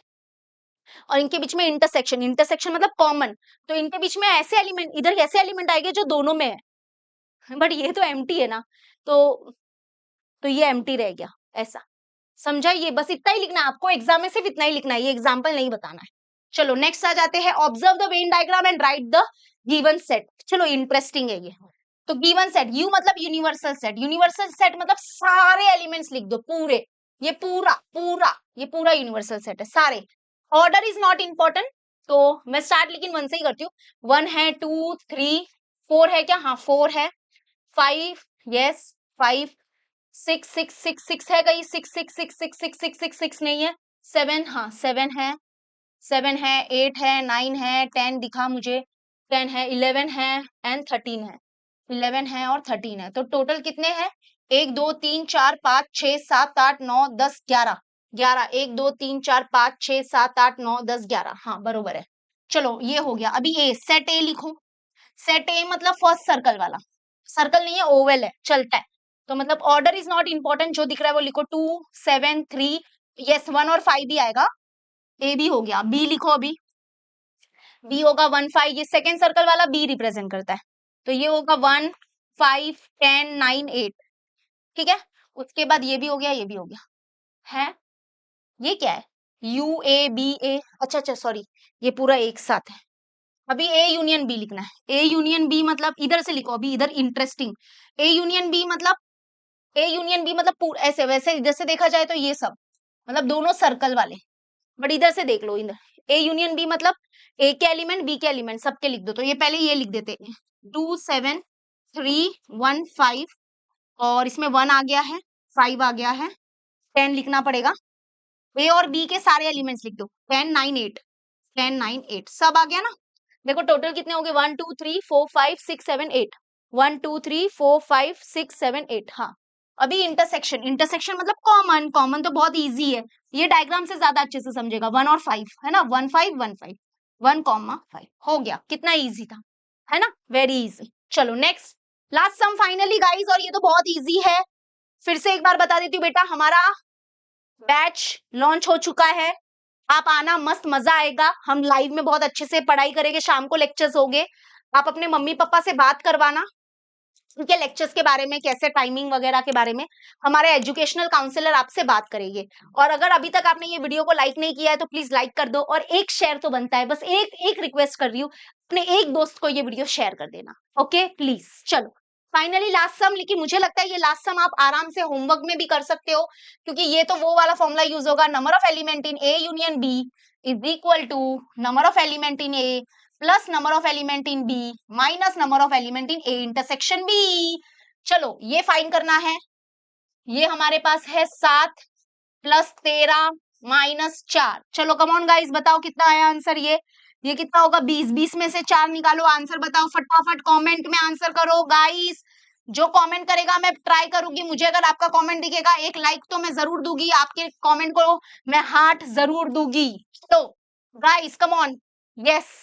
और इनके बीच में इंटरसेक्शन, इंटरसेक्शन मतलब कॉमन, तो इनके बीच में ऐसे एलिमेंट, इधर ऐसे एलिमेंट आएंगे जो दोनों में है, बट ये तो एम्प्टी है ना, तो ये एम्प्टी रह गया, ऐसा समझा। ये बस इतना ही लिखना है आपको, एग्जाम में सिर्फ इतना ही लिखना है, ये एग्जाम्पल नहीं बताना है। चलो नेक्स्ट आ जाते हैं, observe the Venn diagram and right the given set. चलो इंटरेस्टिंग है ये, तो गिवन सेट, यू मतलब यूनिवर्सल सेट, यूनिवर्सल सेट मतलब सारे एलिमेंट्स लिख दो पूरे, ये पूरा यूनिवर्सल सेट है सारे। ऑर्डर इज नॉट इंपॉर्टेंट, तो मैं स्टार्ट लेकिन 1 से ही करती हूँ। 1 है, 2 3 4 है क्या? हाँ 4 है। 5, यस 5, 6 6 6 6 है कहीं? 6 6 6 6 6 6 6 6 नहीं है। 7, हाँ 7 है, 7 है, 8 है, 9 है, 10 दिखा मुझे, 10 है, 11 है एंड 13 है, 11 है और 13 है। तो टोटल कितने हैं? 1 2 3 4 5 6 7 8 9 10 11, 11, 1 2 3 4 5 6 7 8 9 10 11, हाँ बरोबर है। चलो ये हो गया। अभी ए, सेट ए लिखो। सेट ए मतलब फर्स्ट सर्कल वाला, सर्कल नहीं है ओवल है, चलता है। तो मतलब ऑर्डर इज नॉट इंपॉर्टेंट, जो दिख रहा है वो लिखो। 2 7 3, यस 1 और 5 भी आएगा। ए भी हो गया। बी लिखो अभी। बी होगा 1 5, ये सेकेंड सर्कल वाला बी रिप्रेजेंट करता है, तो ये होगा 1 5 10 9 8, ठीक है। उसके बाद ये भी हो गया, ये भी हो गया है। ये क्या है? यू ए बी ए, अच्छा अच्छा सॉरी, ये पूरा एक साथ है। अभी ए यूनियन बी लिखना है। ए यूनियन बी मतलब इधर से लिखो, अभी इधर इंटरेस्टिंग। ए यूनियन बी मतलब, ए यूनियन बी मतलब ऐसे वैसे इधर से देखा जाए तो ये सब मतलब दोनों सर्कल वाले, बट इधर से देख लो। इधर ए यूनियन बी मतलब ए के एलिमेंट बी के एलिमेंट सबके लिख दो। तो ये पहले ये लिख देते हैं, 2 7 3 1 5, और इसमें 1 आ गया है, 5 आ गया है, 10 लिखना पड़ेगा। ए और बी के सारे एलिमेंट्स लिख दो। 10 9 8, 10 9 8 सब आ गया ना। देखो टोटल कितने हो गए? 1 2 3 4 5 6 7 8, 1 2 3 4 5 6 7 8, हाँ। अभी इंटरसेक्शन, इंटरसेक्शन मतलब कॉमन, कॉमन तो बहुत इजी है, ये डायग्राम से ज्यादा अच्छे से समझेगा। 1 और 5 है ना, 1 5 1 5, 1 कॉमा 5 हो गया। कितना इजी था, है ना, वेरी इजी। चलो नेक्स्ट, लास्ट सम फाइनली गाइस, और ये तो बहुत इजी है। फिर से एक बार बता देती हूँ बेटा, हमारा बैच लॉन्च हो चुका है, आप आना, मस्त मजा आएगा। हम लाइव में बहुत अच्छे से पढ़ाई करेंगे, शाम को लेक्चर्स होंगे। आप अपने मम्मी पापा से बात करवाना उनके लेक्चर्स के बारे में, कैसे टाइमिंग वगैरह के बारे में। हमारे एजुकेशनल काउंसलर आपसे बात करेंगे। और अगर अभी तक आपने ये वीडियो को लाइक नहीं किया है तो प्लीज लाइक कर दो, और एक शेयर तो बनता है, बस एक एक रिक्वेस्ट कर रही हूँ, अपने एक दोस्त को ये वीडियो शेयर कर देना, ओके प्लीज। चलो फाइनली लास्ट सम, लेकिन मुझे लगता है ये लास्ट सम आप आराम से होमवर्क में भी कर सकते हो, क्योंकि ये तो वो वाला फॉर्मूला यूज होगा, number of element in A union B is equal to number of element in A plus number of element in B minus number of element in A intersection B. चलो ये फाइन करना है। ये हमारे पास है 7 प्लस 13 माइनस 4। चलो कमॉन गाइस बताओ कितना आया आंसर। ये कितना होगा? 20, 20 में से 4 निकालो, आंसर बताओ फटाफट, कमेंट में आंसर करो गाइस। जो कमेंट करेगा मैं ट्राई करूंगी, मुझे अगर आपका कमेंट दिखेगा एक लाइक तो मैं जरूर दूंगी, आपके कमेंट को मैं हार्ट जरूर दूंगी। तो गाइस कम ऑन, यस।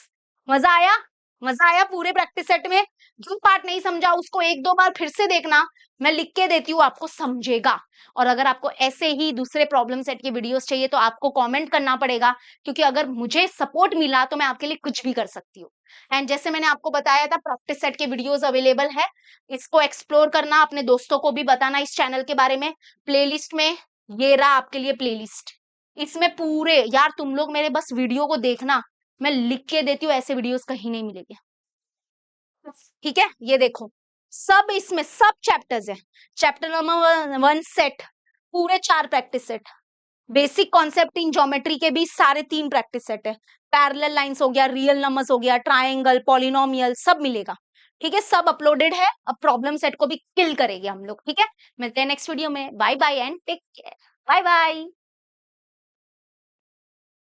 मजा आया? मजा आया पूरे प्रैक्टिस सेट में? जो पार्ट नहीं समझा उसको एक दो बार फिर से देखना, मैं लिख के देती हूँ, आपको समझेगा। और अगर आपको ऐसे ही दूसरे प्रॉब्लम सेट के वीडियोस चाहिए तो आपको कमेंट करना पड़ेगा, क्योंकि अगर मुझे सपोर्ट मिला तो मैं आपके लिए कुछ भी कर सकती हूँ। एंड जैसे मैंने आपको बताया था, प्रैक्टिस सेट के वीडियोस अवेलेबल है, इसको एक्सप्लोर करना, अपने दोस्तों को भी बताना इस चैनल के बारे में। प्लेलिस्ट में ये रहा आपके लिए प्लेलिस्ट, इसमें पूरे, यार तुम लोग मेरे बस वीडियो को देखना, मैं लिख के देती हूँ, ऐसे वीडियोस कहीं नहीं मिलेंगे, ठीक है। ये देखो सब, इसमें सब चैप्टर्स है। चैप्टर नंबर 1 सेट, पूरे 4 practice set. Basic concept in geometry के भी सारे 3 प्रैक्टिस सेट है। पैरेलल लाइंस हो गया, रियल नंबर्स हो गया, ट्रायंगल, पॉलिनोमियल, सब मिलेगा, ठीक है। सब अपलोडेड है। अब प्रॉब्लम सेट को भी किल करेंगे हम लोग, ठीक है। मिलते हैं नेक्स्ट वीडियो में। Bye bye and take care. Bye bye.